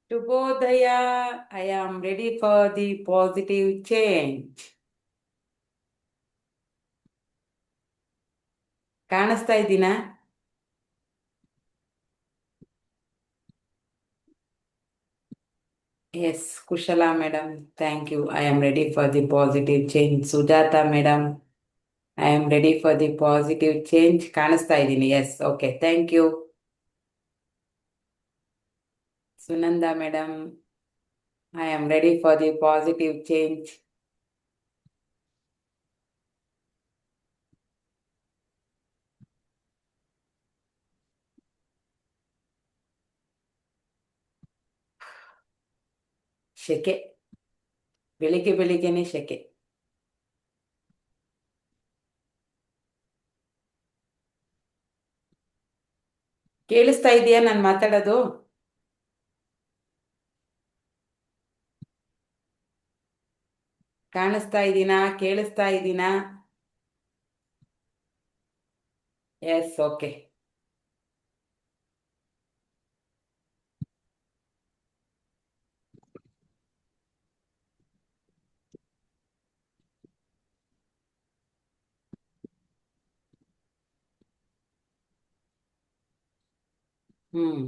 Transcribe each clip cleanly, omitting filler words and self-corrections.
Shubhodaya, I am ready for the positive change. ಕಾಣಿಸ್ತಾ ಇದ್ದೀನಾ? Yes, Kushala madam, thank you. I am ready for the positive change. Sujata madam, I am ready for the positive change. ಕಾಣಿಸ್ತಾ ಇದ್ದೀನಿ. Yes, okay, thank you. Sunanda madam, I am ready for the positive change. ಶೆಕೆ, ಬೆಳಿಗ್ಗೆನೆ ಶೆಕೆ. ಕೇಳಿಸ್ತಾ ಇದೆಯಾ ನಾನು ಮಾತಾಡೋದು? ಕಾಣಿಸ್ತಾ ಇದ್ದೀನಾ? ಕೇಳಿಸ್ತಾ ಇದ್ದೀನಾ? Yes, okay. Hmm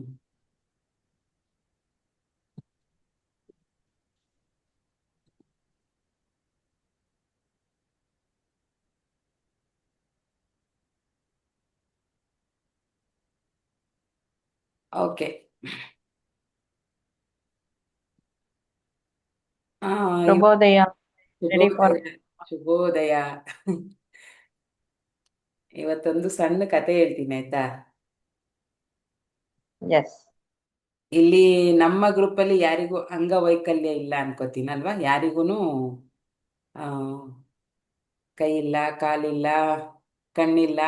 okay. ಆ, ಶುಭೋದಯ. ರೆಡಿ ಫಾರ್ ಶುಭೋದಯ. ಶುಭೋದಯ. ಇವತ್ತೊಂದು ಸಣ್ಣ ಕತೆ ಹೇಳ್ತೀನಿ ಆಯ್ತಾ? ಎಸ್. ಇಲ್ಲಿ ನಮ್ಮ ಗ್ರೂಪಲ್ಲಿ ಯಾರಿಗೂ ಅಂಗವೈಕಲ್ಯ ಇಲ್ಲ ಅನ್ಕೋತೀನಲ್ವಾ? ಯಾರಿಗೂನು ಆ, ಕೈ ಇಲ್ಲ, ಕಾಲಿಲ್ಲ, ಕಣ್ಣಿಲ್ಲ,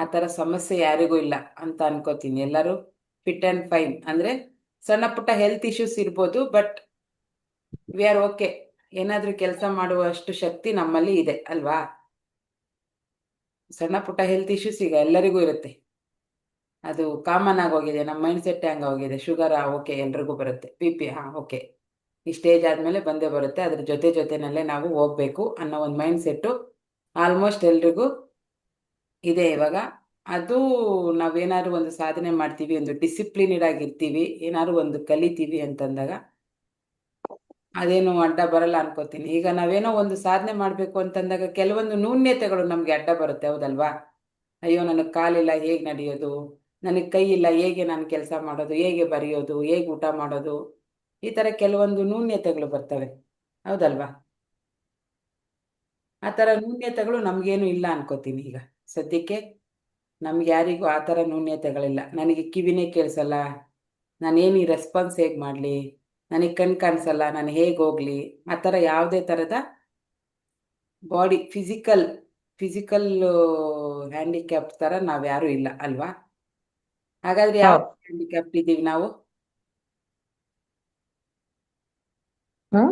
ಆ ಥರ ಸಮಸ್ಯೆ ಯಾರಿಗೂ ಇಲ್ಲ ಅಂತ ಅನ್ಕೋತೀನಿ. ಎಲ್ಲರೂ ಫಿಟ್ ಆ್ಯಂಡ್ ಫೈನ್. ಅಂದರೆ ಸಣ್ಣ ಪುಟ್ಟ ಹೆಲ್ತ್ ಇಶ್ಯೂಸ್ ಇರ್ಬೋದು, ಬಟ್ ವಿ ಆರ್ ಓಕೆ. ಏನಾದರೂ ಕೆಲಸ ಮಾಡುವಷ್ಟು ಶಕ್ತಿ ನಮ್ಮಲ್ಲಿ ಇದೆ ಅಲ್ವಾ? ಸಣ್ಣ ಪುಟ್ಟ ಹೆಲ್ತ್ ಇಶ್ಯೂಸ್ ಈಗ ಎಲ್ಲರಿಗೂ ಇರುತ್ತೆ. ಅದು ಕಾಮನ್ ಆಗೋಗಿದೆ. ನಮ್ಮ ಮೈಂಡ್ ಸೆಟ್ ಹೋಗಿದೆ. ಶುಗರ್ ಓಕೆ, ಎಲ್ರಿಗೂ ಬರುತ್ತೆ. ಬಿ ಪಿ ಓಕೆ, ಈ ಸ್ಟೇಜ್ ಆದಮೇಲೆ ಬಂದೇ ಬರುತ್ತೆ. ಅದ್ರ ಜೊತೆನಲ್ಲೇ ನಾವು ಹೋಗ್ಬೇಕು ಅನ್ನೋ ಒಂದು ಮೈಂಡ್ ಸೆಟ್ಟು ಆಲ್ಮೋಸ್ಟ್ ಎಲ್ರಿಗೂ ಇದೆ ಇವಾಗ. ಅದು ನಾವೇನಾದ್ರು ಒಂದು ಸಾಧನೆ ಮಾಡ್ತೀವಿ, ಒಂದು ಡಿಸಿಪ್ಲಿನ್ಡ್ ಆಗಿರ್ತೀವಿ, ಏನಾದ್ರು ಒಂದು ಕಲಿತೀವಿ ಅಂತಂದಾಗ ಅದೇನು ಅಡ್ಡ ಬರಲ್ಲ ಅನ್ಕೋತೀನಿ. ಈಗ ನಾವೇನೋ ಒಂದು ಸಾಧನೆ ಮಾಡಬೇಕು ಅಂತಂದಾಗ ಕೆಲವೊಂದು ನ್ಯೂನ್ಯತೆಗಳು ನಮಗೆ ಅಡ್ಡ ಬರುತ್ತೆ, ಹೌದಲ್ವಾ? ಅಯ್ಯೋ, ನನಗೆ ಕಾಲಿಲ್ಲ, ಹೇಗೆ ನಡೆಯೋದು? ನನಗೆ ಕೈ ಇಲ್ಲ, ಹೇಗೆ ನಾನು ಕೆಲಸ ಮಾಡೋದು? ಹೇಗೆ ಬರೆಯೋದು? ಹೇಗೆ ಊಟ ಮಾಡೋದು? ಈ ಥರ ಕೆಲವೊಂದು ನ್ಯೂನ್ಯತೆಗಳು ಬರ್ತವೆ, ಹೌದಲ್ವಾ? ಆ ಥರ ನ್ಯೂನ್ಯತೆಗಳು ನಮಗೇನು ಇಲ್ಲ ಅನ್ಕೋತೀನಿ. ಈಗ ಸದ್ಯಕ್ಕೆ ನಮ್ಗೆ ಯಾರಿಗೂ ಆ ಥರ ನ್ಯೂನ್ಯತೆಗಳಿಲ್ಲ. ನನಗೆ ಕಿವಿನೇ ಕೇಳಿಸಲ್ಲ, ನಾನೇನು ಈ ರೆಸ್ಪಾನ್ಸ್ ಹೇಗೆ ಮಾಡಲಿ? ನನಗೆ ಕಣ್ ಕಾಣಿಸಲ್ಲ, ನಾನು ಹೇಗೆ ಹೋಗಲಿ? ಆ ಥರ ಯಾವುದೇ ಥರದ ಬಾಡಿ ಫಿಸಿಕಲ್ ಹ್ಯಾಂಡಿಕ್ಯಾಪ್ ಥರ ನಾವ್ಯಾರೂ ಇಲ್ಲ ಅಲ್ವಾ? ಹಾಗಾದ್ರೆ ಯಾವ ಹೌದು. ಹ್ಯಾಂಡಿಕ್ಯಾಪ್ಟ್ ಇದ್ದೀವಿ ನಾವು? ಹ್ಮ್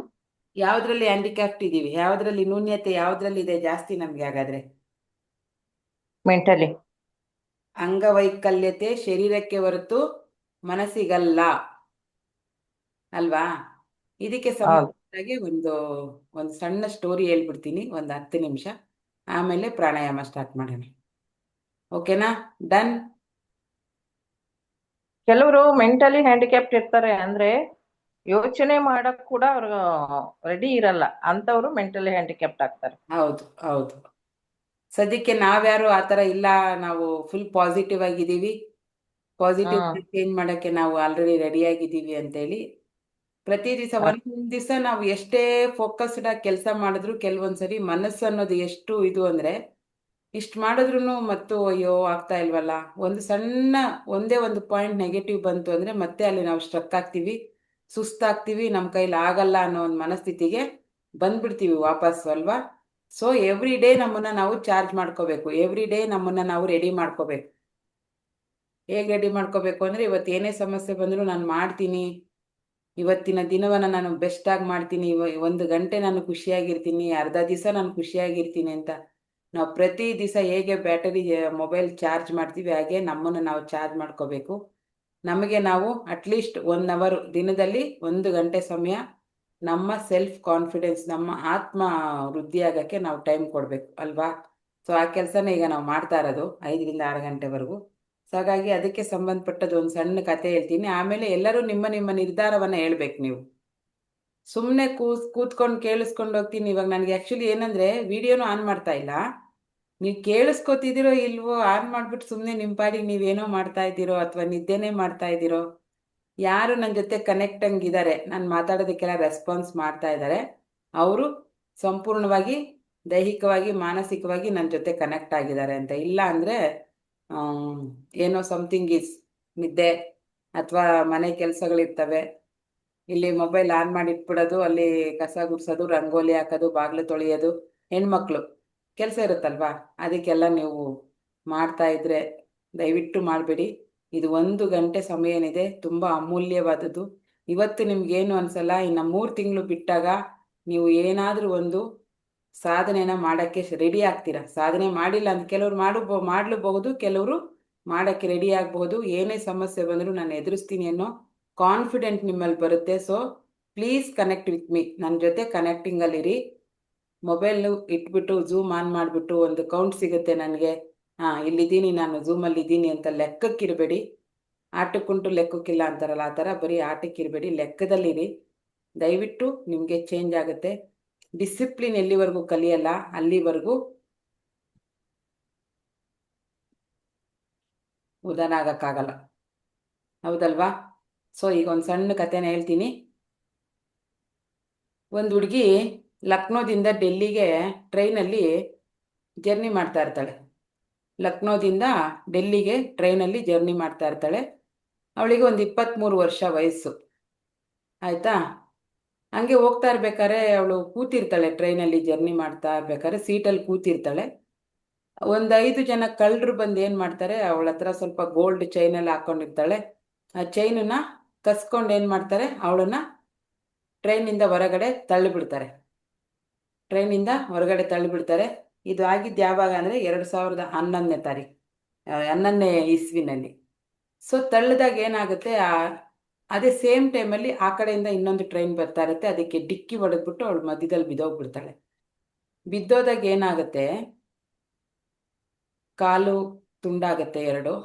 ಯಾವುದ್ರಲ್ಲಿ ಹ್ಯಾಂಡಿಕ್ಯಾಪ್ಟ್ ಇದ್ದೀವಿ? ಯಾವುದ್ರಲ್ಲಿ ನ್ಯೂನ್ಯತೆ ಯಾವುದ್ರಲ್ಲಿದೆ ಜಾಸ್ತಿ ನಮಗೆ? ಹಾಗಾದ್ರೆ ಮೆಂಟಲಿ. ಅಂಗವೈಕಲ್ಯತೆ ಶರೀರಕ್ಕೆ ಹೊರತು ಮನಸ್ಸಿಗಲ್ಲ ಅಲ್ವಾ? ಇದಕ್ಕೆ ಹೌದು. ಸಂಬಂಧಪಟ್ಟಾಗಿ ಒಂದು ಒಂದು ಸಣ್ಣ ಸ್ಟೋರಿ ಹೇಳ್ಬಿಡ್ತೀನಿ, ಒಂದು 10 ನಿಮಿಷ. ಆಮೇಲೆ ಪ್ರಾಣಾಯಾಮ ಸ್ಟಾರ್ಟ್ ಮಾಡೋಣ. ಓಕೆನಾ? ಡನ್. ಕೆಲವರು ಮೆಂಟಲಿ ಹ್ಯಾಂಡಿಕ್ಯಾಪ್ಟ್ ಇರ್ತಾರೆ, ಅಂದ್ರೆ ಯೋಚನೆ ಮಾಡಕ್ ಕೂಡ ಅವ್ರು ರೆಡಿ ಇರಲ್ಲ, ಅಂತವ್ರು ಮೆಂಟಲಿ ಹ್ಯಾಂಡಿಕ್ಯಾಪ್ಟ್ ಆಗ್ತಾರೆ. ಹೌದು, ಹೌದು. ಸದ್ಯಕ್ಕೆ ನಾವ್ಯಾರು ಆ ಥರ ಇಲ್ಲ. ನಾವು ಫುಲ್ ಪಾಸಿಟಿವ್ ಆಗಿದ್ದೀವಿ. ಪಾಸಿಟಿವ್ ಹ್ಮ್ ಚೇಂಜ್ ಮಾಡೋಕ್ಕೆ ನಾವು ಆಲ್ರೆಡಿ ರೆಡಿ ಆಗಿದ್ದೀವಿ ಅಂತೇಳಿ ಪ್ರತಿ ದಿವಸ ಒಂದೊಂದು ದಿವಸ ನಾವು ಎಷ್ಟೇ ಫೋಕಸ್ಡ್ ಆಗಿ ಕೆಲಸ ಮಾಡಿದ್ರು ಕೆಲವೊಂದ್ಸರಿ ಮನಸ್ಸು ಅನ್ನೋದು ಎಷ್ಟು ಇದು ಅಂದರೆ, ಇಷ್ಟು ಮಾಡಿದ್ರು ಮತ್ತು ಅಯ್ಯೋ ಆಗ್ತಾ ಇಲ್ವಲ್ಲ, ಒಂದು ಸಣ್ಣ ಒಂದೇ ಒಂದು ಪಾಯಿಂಟ್ ನೆಗೆಟಿವ್ ಬಂತು ಅಂದರೆ ಮತ್ತೆ ಅಲ್ಲಿ ನಾವು ಸ್ಟ್ರಕ್ ಆಗ್ತೀವಿ, ಸುಸ್ತಾಗ್ತೀವಿ, ನಮ್ಮ ಕೈಲಿ ಆಗಲ್ಲ ಅನ್ನೋ ಒಂದು ಮನಸ್ಥಿತಿಗೆ ಬಂದ್ಬಿಡ್ತೀವಿ ವಾಪಸ್ಸು ಅಲ್ವಾ? ಸೊ ಎವ್ರಿ ಡೇ ನಮ್ಮನ್ನು ನಾವು ಚಾರ್ಜ್ ಮಾಡ್ಕೋಬೇಕು. ಎವ್ರಿ ಡೇ ನಮ್ಮನ್ನು ನಾವು ರೆಡಿ ಮಾಡ್ಕೋಬೇಕು. ಹೇಗೆ ರೆಡಿ ಮಾಡ್ಕೋಬೇಕು ಅಂದರೆ, ಇವತ್ತು ಏನೇ ಸಮಸ್ಯೆ ಬಂದರೂ ನಾನು ಮಾಡ್ತೀನಿ, ಇವತ್ತಿನ ದಿನವನ್ನು ನಾನು ಬೆಸ್ಟಾಗಿ ಮಾಡ್ತೀನಿ, 1 ಗಂಟೆ ನಾನು ಖುಷಿಯಾಗಿರ್ತೀನಿ, ಅರ್ಧ ದಿವಸ ನಾನು ಖುಷಿಯಾಗಿರ್ತೀನಿ ಅಂತ ನಾವು ಪ್ರತಿ ದಿವಸ ಹೇಗೆ ಬ್ಯಾಟರಿ ಮೊಬೈಲ್ ಚಾರ್ಜ್ ಮಾಡ್ತೀವಿ ಹಾಗೆ ನಮ್ಮನ್ನು ನಾವು ಚಾರ್ಜ್ ಮಾಡ್ಕೋಬೇಕು. ನಮಗೆ ನಾವು ಅಟ್ಲೀಸ್ಟ್ 1 ಅವರ್ ದಿನದಲ್ಲಿ 1 ಗಂಟೆ ಸಮಯ ನಮ್ಮ ಸೆಲ್ಫ್ ಕಾನ್ಫಿಡೆನ್ಸ್, ನಮ್ಮ ಆತ್ಮ ವೃದ್ಧಿಯಾಗಕ್ಕೆ ನಾವು ಟೈಮ್ ಕೊಡಬೇಕು ಅಲ್ವಾ? ಸೊ ಆ ಕೆಲಸನೇ ಈಗ ನಾವು ಮಾಡ್ತಾ ಇರೋದು 5 ರಿಂದ 6 ಗಂಟೆವರೆಗೂ. ಸೊ ಹಾಗಾಗಿ ಅದಕ್ಕೆ ಸಂಬಂಧಪಟ್ಟದ್ದು ಒಂದು ಸಣ್ಣ ಕತೆ ಹೇಳ್ತೀನಿ. ಆಮೇಲೆ ಎಲ್ಲರೂ ನಿಮ್ಮ ನಿಮ್ಮ ನಿರ್ಧಾರವನ್ನು ಹೇಳ್ಬೇಕು. ನೀವು ಸುಮ್ಮನೆ ಕೂತ್ಕೊಂಡು ಕೇಳಿಸ್ಕೊಂಡು ಹೋಗ್ತೀನಿ. ಇವಾಗ ನನಗೆ ಆ್ಯಕ್ಚುಲಿ ಏನಂದರೆ ವಿಡಿಯೋನೂ ಆನ್ ಮಾಡ್ತಾ ಇಲ್ಲ. ನೀವು ಕೇಳಿಸ್ಕೊತಿದ್ದೀರೋ ಇಲ್ವೋ, ಆನ್ ಮಾಡಿಬಿಟ್ಟು ಸುಮ್ಮನೆ ನಿಮ್ಮ ಪಾಡಿಗೆ ನೀವೇನೋ ಮಾಡ್ತಾ ಇದ್ದೀರೋ ಅಥವಾ ನಿದ್ದೆನೇ ಮಾಡ್ತಾ ಇದ್ದೀರೋ. ಯಾರು ನನ್ನ ಜೊತೆ ಕನೆಕ್ಟ್ ಹಂಗಿದ್ದಾರೆ, ನಾನು ಮಾತಾಡೋದಕ್ಕೆಲ್ಲ ರೆಸ್ಪಾನ್ಸ್ ಮಾಡ್ತಾ ಇದ್ದಾರೆ, ಅವರು ಸಂಪೂರ್ಣವಾಗಿ ದೈಹಿಕವಾಗಿ ಮಾನಸಿಕವಾಗಿ ನನ್ನ ಜೊತೆ ಕನೆಕ್ಟ್ ಆಗಿದ್ದಾರೆ ಅಂತ. ಇಲ್ಲ ಅಂದರೆ ಏನೋ ಸಮಥಿಂಗ್ ಈಸ್ ನಿದ್ದೆ ಅಥವಾ ಮನೆ ಕೆಲಸಗಳಿರ್ತವೆ, ಇಲ್ಲಿ ಮೊಬೈಲ್ ಆನ್ ಮಾಡಿ ಇಟ್ಬಿಡೋದು, ಅಲ್ಲಿ ಕಸ ಗುಡಿಸೋದು, ರಂಗೋಲಿ ಹಾಕೋದು, ಬಾಗಿಲು ತೊಳೆಯೋದು, ಹೆಣ್ಮಕ್ಳು ಕೆಲಸ ಇರುತ್ತಲ್ವಾ, ಅದಕ್ಕೆಲ್ಲ ನೀವು ಮಾಡ್ತಾ ಇದ್ರೆ ದಯವಿಟ್ಟು ಮಾಡಬೇಡಿ. ಇದು 1 ಗಂಟೆ ಸಮಯ ಏನಿದೆ ತುಂಬ ಅಮೂಲ್ಯವಾದದ್ದು. ಇವತ್ತು ನಿಮ್ಗೇನು ಅನಿಸಲ್ಲ, ಇನ್ನು 3 ತಿಂಗಳು ಬಿಟ್ಟಾಗ ನೀವು ಏನಾದರೂ ಒಂದು ಸಾಧನೆನ ಮಾಡೋಕ್ಕೆ ರೆಡಿ ಆಗ್ತೀರಾ. ಸಾಧನೆ ಮಾಡಿಲ್ಲ ಅಂತ ಕೆಲವರು ಮಾಡಲೂಬಹುದು, ಕೆಲವರು ಮಾಡೋಕ್ಕೆ ರೆಡಿ ಆಗಬಹುದು. ಏನೇ ಸಮಸ್ಯೆ ಬಂದರೂ ನಾನು ಎದುರಿಸ್ತೀನಿ ಅನ್ನೋ ಕಾನ್ಫಿಡೆಂಟ್ ನಿಮ್ಮಲ್ಲಿ ಬರುತ್ತೆ. So please connect with me, ನನ್ನ ಜೊತೆ ಕನೆಕ್ಟಿಂಗಲ್ಲಿರಿ. ಮೊಬೈಲ್ ಇಟ್ಬಿಟ್ಟು ಝೂಮ್ ಆನ್ ಮಾಡಿಬಿಟ್ಟು ಒಂದು ಕೌಂಟ್ ಸಿಗುತ್ತೆ ನನಗೆ, ಇಲ್ಲಿದ್ದೀನಿ ನಾನು ಝೂಮಲ್ಲಿದ್ದೀನಿ ಅಂತ ಲೆಕ್ಕಕ್ಕಿರಬೇಡಿ. ಆಟಕ್ಕುಂಟು ಲೆಕ್ಕಕ್ಕಿಲ್ಲ ಅಂತಾರಲ್ಲ, ಆ ಥರ ಬರೀ ಆಟಕ್ಕಿರಬೇಡಿ, ಲೆಕ್ಕದಲ್ಲಿರಿ. ದಯವಿಟ್ಟು ನಿಮಗೆ ಚೇಂಜ್ ಆಗುತ್ತೆ. ಡಿಸಿಪ್ಲಿನ್ ಎಲ್ಲಿವರೆಗೂ ಕಲಿಯಲ್ಲ ಅಲ್ಲಿವರೆಗೂ ಉದಾನ ಆಗಕ್ಕಾಗಲ್ಲ, ಹೌದಲ್ವಾ? ಸೊ ಈಗ ಒಂದು ಸಣ್ಣ ಕಥೆನ ಹೇಳ್ತೀನಿ. ಒಂದು ಹುಡುಗಿ ಲಕ್ನೋದಿಂದ ಡೆಲ್ಲಿಗೆ ಟ್ರೈನಲ್ಲಿ ಜರ್ನಿ ಮಾಡ್ತಾ ಇರ್ತಾಳೆ. ಲಕ್ನೋದಿಂದ ಡೆಲ್ಲಿಗೆ ಟ್ರೈನಲ್ಲಿ ಜರ್ನಿ ಮಾಡ್ತಾ ಇರ್ತಾಳೆ. ಅವಳಿಗೆ ಒಂದು 23 ವರ್ಷ ವಯಸ್ಸು, ಆಯಿತಾ? ಹಂಗೆ ಹೋಗ್ತಾ ಇರ್ಬೇಕಾದ್ರೆ ಅವಳು ಕೂತಿರ್ತಾಳೆ, ಟ್ರೈನಲ್ಲಿ ಜರ್ನಿ ಮಾಡ್ತಾ ಇರ್ಬೇಕಾದ್ರೆ ಸೀಟಲ್ಲಿ ಕೂತಿರ್ತಾಳೆ. ಒಂದು 5 ಜನ ಕಳ್ಳರು ಬಂದು ಏನು ಮಾಡ್ತಾರೆ, ಅವಳ ಹತ್ರ ಸ್ವಲ್ಪ ಗೋಲ್ಡ್ ಚೈನೆಲ್ಲ ಹಾಕ್ಕೊಂಡಿರ್ತಾಳೆ. ಆ ಚೈನನ್ನ ಕಸ್ಕೊಂಡು ಏನು ಮಾಡ್ತಾರೆ, ಅವಳನ್ನ ಟ್ರೈನಿಂದ ಹೊರಗಡೆ ತಳ್ಳಿಬಿಡ್ತಾರೆ. ಇದು ಆಗಿದ್ದು ಯಾವಾಗ ಅಂದರೆ 2011ನೇ ತಾರೀಕು, 11ನೇ ಇಸ್ವಿನಲ್ಲಿ. ಸೊ ತಳ್ಳಿದಾಗ ಏನಾಗುತ್ತೆ, ಅದೇ ಸೇಮ್ ಟೈಮಲ್ಲಿ ಆ ಕಡೆಯಿಂದ ಇನ್ನೊಂದು ಟ್ರೈನ್ ಬರ್ತಾ ಇರುತ್ತೆ, ಅದಕ್ಕೆ ಡಿಕ್ಕಿ ಹೊಡೆದ್ಬಿಟ್ಟು ಅವಳು ಮಧ್ಯದಲ್ಲಿ ಬಿದ್ದೋಗ್ಬಿಡ್ತಾಳೆ. ಬಿದ್ದೋದಾಗ ಏನಾಗುತ್ತೆ, ಕಾಲು ತುಂಡಾಗುತ್ತೆ 2.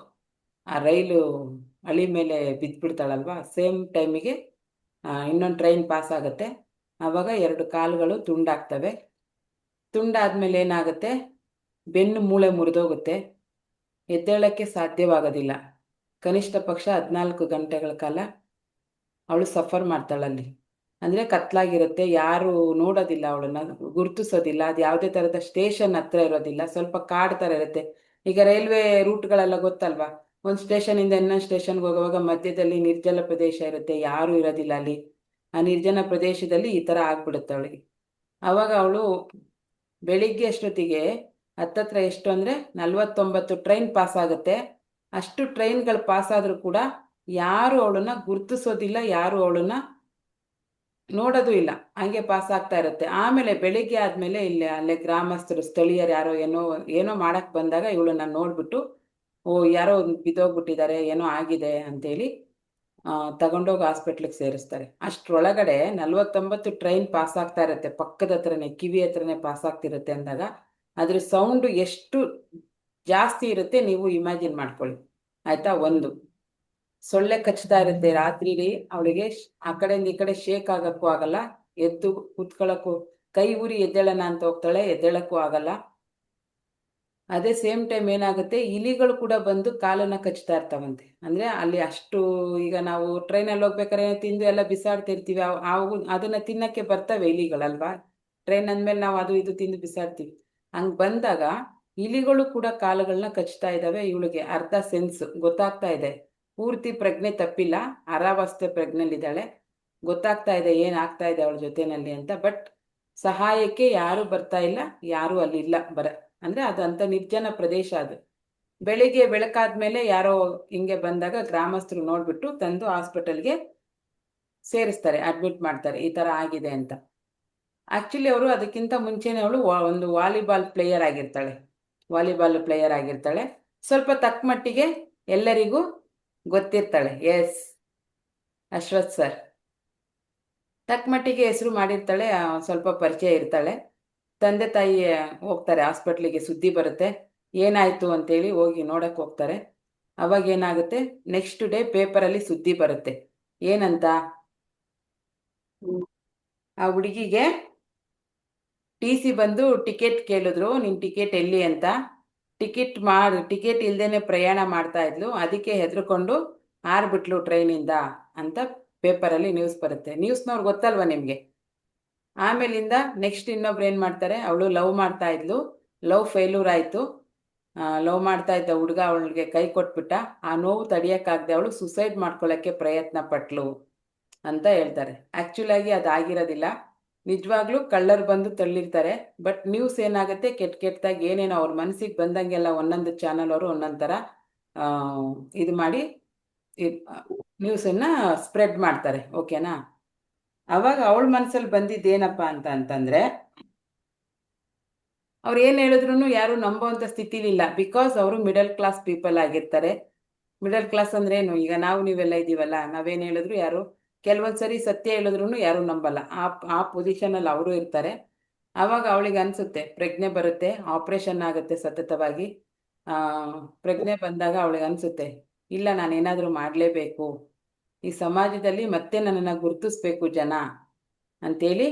ಆ ರೈಲು ಹಳಿ ಮೇಲೆ ಬಿದ್ದುಬಿಡ್ತಾಳಲ್ವ, ಸೇಮ್ ಟೈಮಿಗೆ ಇನ್ನೊಂದು ಟ್ರೈನ್ ಪಾಸ್ ಆಗುತ್ತೆ. ಆವಾಗ 2 ಕಾಲುಗಳು ತುಂಡಾಗ್ತವೆ. ತುಂಡಾದ್ಮೇಲೆ ಏನಾಗುತ್ತೆ, ಬೆನ್ನು ಮೂಳೆ ಮುರಿದೋಗುತ್ತೆ, ಎದ್ದೇಳಕ್ಕೆ ಸಾಧ್ಯವಾಗೋದಿಲ್ಲ. ಕನಿಷ್ಠ ಪಕ್ಷ 14 ಗಂಟೆಗಳ ಕಾಲ ಅವಳು ಸಫರ್ ಮಾಡ್ತಾಳಲ್ಲಿ. ಅಂದರೆ ಕತ್ಲಾಗಿರುತ್ತೆ, ಯಾರು ನೋಡೋದಿಲ್ಲ, ಅವಳನ್ನು ಗುರುತಿಸೋದಿಲ್ಲ. ಅದು ಯಾವುದೇ ಥರದ ಸ್ಟೇಷನ್ ಹತ್ರ ಇರೋದಿಲ್ಲ, ಸ್ವಲ್ಪ ಕಾಡು ಥರ ಇರುತ್ತೆ. ಈಗ ರೈಲ್ವೆ ರೂಟ್ಗಳೆಲ್ಲ ಗೊತ್ತಲ್ವಾ, ಒಂದು ಸ್ಟೇಷನಿಂದ ಇನ್ನೊಂದು ಸ್ಟೇಷನ್ಗೆ ಹೋಗುವಾಗ ಮಧ್ಯದಲ್ಲಿ ನಿರ್ಜಲ ಪ್ರದೇಶ ಇರುತ್ತೆ, ಯಾರೂ ಇರೋದಿಲ್ಲ ಅಲ್ಲಿ. ಆ ನಿರ್ಜನ ಪ್ರದೇಶದಲ್ಲಿ ಈ ಥರ ಆಗ್ಬಿಡುತ್ತೆ ಅವಳಿಗೆ. ಆವಾಗ ಅವಳು ಬೆಳಿಗ್ಗೆ ಅಷ್ಟೊತ್ತಿಗೆ ಹತ್ತತ್ರ ಎಷ್ಟು ಅಂದರೆ 49 ಟ್ರೈನ್ ಪಾಸ್ ಆಗುತ್ತೆ. ಅಷ್ಟು ಟ್ರೈನ್ಗಳು ಪಾಸ್ ಆದರೂ ಕೂಡ ಯಾರು ಅವಳನ್ನು ಗುರುತಿಸೋದಿಲ್ಲ, ಯಾರು ಅವಳನ್ನು ನೋಡೋದು ಇಲ್ಲ, ಹಂಗೆ ಪಾಸ್ ಆಗ್ತಾ ಇರುತ್ತೆ. ಆಮೇಲೆ ಬೆಳಿಗ್ಗೆ ಆದಮೇಲೆ ಅಲ್ಲೇ ಗ್ರಾಮಸ್ಥರು, ಸ್ಥಳೀಯರು ಯಾರೋ ಏನೋ ಮಾಡೋಕ್ಕೆ ಬಂದಾಗ ಇವಳನ್ನ ನೋಡಿಬಿಟ್ಟು, ಓ ಯಾರೋ ಬಿದ್ದೋಗ್ಬಿಟ್ಟಿದ್ದಾರೆ, ಏನೋ ಆಗಿದೆ ಅಂತೇಳಿ ತಗೊಂಡೋಗಿ ಹಾಸ್ಪಿಟ್ಲಿಗೆ ಸೇರಿಸ್ತಾರೆ. ಅಷ್ಟರೊಳಗಡೆ 49 ಟ್ರೈನ್ ಪಾಸ್ ಆಗ್ತಾ ಇರುತ್ತೆ, ಪಕ್ಕದ ಹತ್ರನೇ, ಕಿವಿ ಹತ್ರನೇ ಪಾಸ್ ಆಗ್ತಿರುತ್ತೆ ಅಂದಾಗ ಅದ್ರ ಸೌಂಡು ಎಷ್ಟು ಜಾಸ್ತಿ ಇರುತ್ತೆ ನೀವು ಇಮ್ಯಾಜಿನ್ ಮಾಡ್ಕೊಳ್ಳಿ, ಆಯಿತಾ? ಒಂದು ಸೊಳ್ಳೆ ಕಚ್ತಾ ಇರುತ್ತೆ ರಾತ್ರಿಲಿ, ಅವಳಿಗೆ ಆ ಕಡೆಯಿಂದ ಈ ಕಡೆ ಶೇಕ್ ಆಗಕ್ಕೂ ಆಗಲ್ಲ, ಎದ್ದು ಕೂತ್ಕೊಳ್ಳೋಕ್ಕೂ, ಕೈ ಉರಿ ಎದ್ದೇಳೋಣ ಅಂತ ಹೋಗ್ತಾಳೆ, ಎದ್ದೇಳಕ್ಕೂ ಆಗಲ್ಲ. ಅದೇ ಸೇಮ್ ಟೈಮ್ ಏನಾಗುತ್ತೆ, ಇಲಿಗಳು ಕೂಡ ಬಂದು ಕಾಲನ್ನ ಕಚ್ತಾ ಇರ್ತಾವಂತೆ. ಅಂದರೆ ಅಲ್ಲಿ ಅಷ್ಟು, ಈಗ ನಾವು ಟ್ರೈನಲ್ಲಿ ಹೋಗ್ಬೇಕಾದ್ರೆ ತಿಂದು ಎಲ್ಲ ಬಿಸಾಡ್ತಿರ್ತೀವಿ, ಅವು ಅದನ್ನು ತಿನ್ನಕ್ಕೆ ಬರ್ತವೆ ಇಲಿಗಳಲ್ವಾ. ಟ್ರೈನ್ ಅಂದಮೇಲೆ ನಾವು ಅದು ಇದು ತಿಂದು ಬಿಸಾಡ್ತೀವಿ. ಹಂಗೆ ಬಂದಾಗ ಇಲಿಗಳು ಕೂಡ ಕಾಲುಗಳನ್ನ ಕಚ್ತಾ ಇದ್ದಾವೆ. ಇವಳಿಗೆ ಅರ್ಧ ಸೆನ್ಸ್ ಗೊತ್ತಾಗ್ತಾ ಇದೆ, ಪೂರ್ತಿ ಪ್ರಜ್ಞೆ ತಪ್ಪಿಲ್ಲ, ಅರಾವಸ್ಥೆ ಪ್ರಜ್ಞೆಲಿದ್ದಾಳೆ, ಗೊತ್ತಾಗ್ತಾ ಇದೆ ಏನಾಗ್ತಾ ಇದೆ ಅವಳ ಜೊತೆಯಲ್ಲಿ ಅಂತ. ಬಟ್ ಸಹಾಯಕ್ಕೆ ಯಾರೂ ಬರ್ತಾ ಇಲ್ಲ, ಯಾರೂ ಅಲ್ಲಿಲ್ಲ ಅಂದರೆ ಅದು ಅಂಥ ನಿರ್ಜನ ಪ್ರದೇಶ ಅದು. ಬೆಳಿಗ್ಗೆ ಬೆಳಕಾದ್ಮೇಲೆ ಯಾರೋ ಹಿಂಗೆ ಬಂದಾಗ ಗ್ರಾಮಸ್ಥರು ನೋಡಿಬಿಟ್ಟು ತಂದು ಹಾಸ್ಪಿಟಲ್ಗೆ ಸೇರಿಸ್ತಾರೆ, ಅಡ್ಮಿಟ್ ಮಾಡ್ತಾರೆ, ಈ ಥರ ಆಗಿದೆ ಅಂತ. ಆ್ಯಕ್ಚುಲಿ ಅವರು ಅದಕ್ಕಿಂತ ಮುಂಚೆನೇ ಅವಳು ಒಂದು ವಾಲಿಬಾಲ್ ಪ್ಲೇಯರ್ ಆಗಿರ್ತಾಳೆ. ಸ್ವಲ್ಪ ತಕ್ಕ ಮಟ್ಟಿಗೆ ಎಲ್ಲರಿಗೂ ಗೊತ್ತಿರ್ತಾಳೆ. S, Ashwath sir. ತಕ್ಕ ಮಟ್ಟಿಗೆ ಹೆಸರು ಮಾಡಿರ್ತಾಳೆ, ಸ್ವಲ್ಪ ಪರಿಚಯ ಇರ್ತಾಳೆ. ತಂದೆ ತಾಯಿ ಹೋಗ್ತಾರೆ ಹಾಸ್ಪಿಟ್ಲಿಗೆ, ಸುದ್ದಿ ಬರುತ್ತೆ ಏನಾಯ್ತು ಅಂತೇಳಿ ಹೋಗಿ ನೋಡಕ್ ಹೋಗ್ತಾರೆ. ಅವಾಗ ಏನಾಗುತ್ತೆ, ನೆಕ್ಸ್ಟ್ ಡೇ ಪೇಪರಲ್ಲಿ ಸುದ್ದಿ ಬರುತ್ತೆ. ಏನಂತ, ಆ ಹುಡುಗಿಗೆ ಟಿ ಸಿ ಬಂದು ಟಿಕೆಟ್ ಕೇಳಿದ್ರು, ನಿನ್ ಟಿಕೆಟ್ ಎಲ್ಲಿ ಅಂತ. ಟಿಕೆಟ್ ಇಲ್ದೇನೆ ಪ್ರಯಾಣ ಮಾಡ್ತಾ ಇದ್ಲು, ಅದಕ್ಕೆ ಹೆದರ್ಕೊಂಡು ಹಾರ್ಬಿಟ್ಲು ಟ್ರೈನಿಂದ ಅಂತ ಪೇಪರಲ್ಲಿ ನ್ಯೂಸ್ ಬರುತ್ತೆ. ನ್ಯೂಸ್ನವ್ರು ಗೊತ್ತಲ್ವಾ ನಿಮಗೆ. ಆಮೇಲಿಂದ ನೆಕ್ಸ್ಟ್ ಇನ್ನೊಬ್ರು ಏನು ಮಾಡ್ತಾರೆ, ಅವಳು ಲವ್ ಮಾಡ್ತಾ ಇದ್ಲು, ಲವ್ ಫೇಲ್ಯೂರ್ ಆಯಿತು. ಲವ್ ಮಾಡ್ತಾ ಇದ್ದ ಹುಡುಗ ಅವಳಿಗೆ ಕೈ ಕೊಟ್ಬಿಟ್ಟ. ಆ ನೋವು ತಡಿಯೋಕ್ಕಾಗದೆ ಅವಳು ಸುಸೈಡ್ ಮಾಡ್ಕೊಳ್ಳೋಕ್ಕೆ ಪ್ರಯತ್ನ ಪಟ್ಲು ಅಂತ ಹೇಳ್ತಾರೆ. ಆ್ಯಕ್ಚುಲಾಗಿ ಅದಾಗಿರೋದಿಲ್ಲ, ನಿಜವಾಗ್ಲೂ ಕಳ್ಳರು ಬಂದು ತಳ್ಳಿರ್ತಾರೆ. ಬಟ್ ನ್ಯೂಸ್ ಏನಾಗುತ್ತೆ, ಕೆಟ್ಟದಾಗಿ ಏನೇನೋ ಅವ್ರ ಮನಸ್ಸಿಗೆ ಬಂದಂಗೆಲ್ಲ ಒಂದೊಂದು ಚಾನಲ್ ಅವರು ಒಂದೊಂದು ಥರ ಇದು ಮಾಡಿ ನ್ಯೂಸನ್ನು ಸ್ಪ್ರೆಡ್ ಮಾಡ್ತಾರೆ. ಓಕೆನಾ. ಅವಾಗ ಅವಳ ಮನಸ್ಸಲ್ಲಿ ಬಂದಿದ್ದೇನಪ್ಪ ಅಂತಂದರೆ, ಅವ್ರು ಏನು ಹೇಳಿದ್ರು ಯಾರು ನಂಬೋವಂಥ ಸ್ಥಿತಿಲಿಲ್ಲ. ಬಿಕಾಸ್ ಅವರು ಮಿಡಲ್ ಕ್ಲಾಸ್ ಪೀಪಲ್ ಆಗಿರ್ತಾರೆ. ಮಿಡಲ್ ಕ್ಲಾಸ್ ಅಂದ್ರೆ ಏನು, ಈಗ ನೀವೆಲ್ಲ ಇದ್ದೀವಲ್ಲ, ನಾವೇನು ಹೇಳಿದ್ರು ಯಾರು ಕೆಲವೊಂದು ಸರಿ ಸತ್ಯ ಹೇಳಿದ್ರು ಯಾರು ನಂಬಲ್ಲ. ಆ ಪೊಸಿಷನಲ್ಲಿ ಅವರು ಇರ್ತಾರೆ. ಆವಾಗ ಅವಳಿಗೆ ಅನಿಸುತ್ತೆ, ಪ್ರಜ್ಞೆ ಬರುತ್ತೆ, ಆಪ್ರೇಷನ್ ಆಗುತ್ತೆ ಸತತವಾಗಿ. ಪ್ರಜ್ಞೆ ಬಂದಾಗ ಅವಳಿಗೆ ಅನಿಸುತ್ತೆ, ಇಲ್ಲ ನಾನೇನಾದರೂ ಮಾಡಲೇಬೇಕು, ಈ ಸಮಾಜದಲ್ಲಿ ಮತ್ತೆ ನನ್ನನ್ನು ಗುರುತಿಸ್ಬೇಕು ಜನ ಅಂತೇಳಿ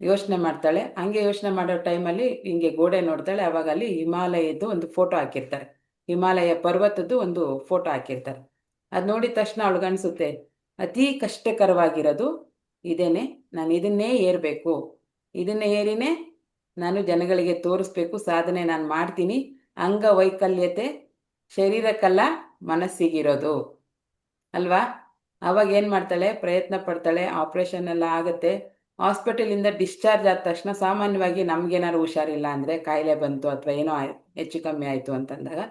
ಯೋಚನೆ ಮಾಡ್ತಾಳೆ. ಹಂಗೆ ಯೋಚನೆ ಮಾಡೋ ಟೈಮಲ್ಲಿ ಹಿಂಗೆ ಗೋಡೆ ನೋಡ್ತಾಳೆ. ಆವಾಗ ಅಲ್ಲಿ ಹಿಮಾಲಯದ್ದು ಒಂದು ಫೋಟೋ ಹಾಕಿರ್ತಾರೆ, ಹಿಮಾಲಯ ಪರ್ವತದ್ದು ಒಂದು ಫೋಟೋ ಹಾಕಿರ್ತಾರೆ. ಅದು ನೋಡಿದ ತಕ್ಷಣ ಅವಳಿಗನ್ಸುತ್ತೆ, ಅತೀ ಕಷ್ಟಕರವಾಗಿರೋದು ಇದೇನೆ, ನಾನು ಇದನ್ನೇ ಏರಬೇಕು, ಇದನ್ನೇ ಏರಿನೇ ನಾನು ಜನಗಳಿಗೆ ತೋರಿಸ್ಬೇಕು, ಸಾಧನೆ ನಾನು ಮಾಡ್ತೀನಿ. ಅಂಗವೈಕಲ್ಯತೆ ಶರೀರಕ್ಕಲ್ಲ ಮನಸ್ಸಿಗಿರೋದು ಅಲ್ವಾ. ಅವಾಗ ಏನು ಮಾಡ್ತಾಳೆ, ಪ್ರಯತ್ನ ಪಡ್ತಾಳೆ, ಆಪ್ರೇಷನ್ ಎಲ್ಲ ಆಗುತ್ತೆ. ಹಾಸ್ಪಿಟಲಿಂದ ಡಿಸ್ಚಾರ್ಜ್ ಆದ ತಕ್ಷಣ ಸಾಮಾನ್ಯವಾಗಿ ನಮಗೇನಾದ್ರು ಹುಷಾರಿಲ್ಲ ಅಂದರೆ, ಕಾಯಿಲೆ ಬಂತು ಅಥವಾ ಏನೋ ಹೆಚ್ಚು ಕಮ್ಮಿ ಆಯಿತು ಅಂತಂದಾಗ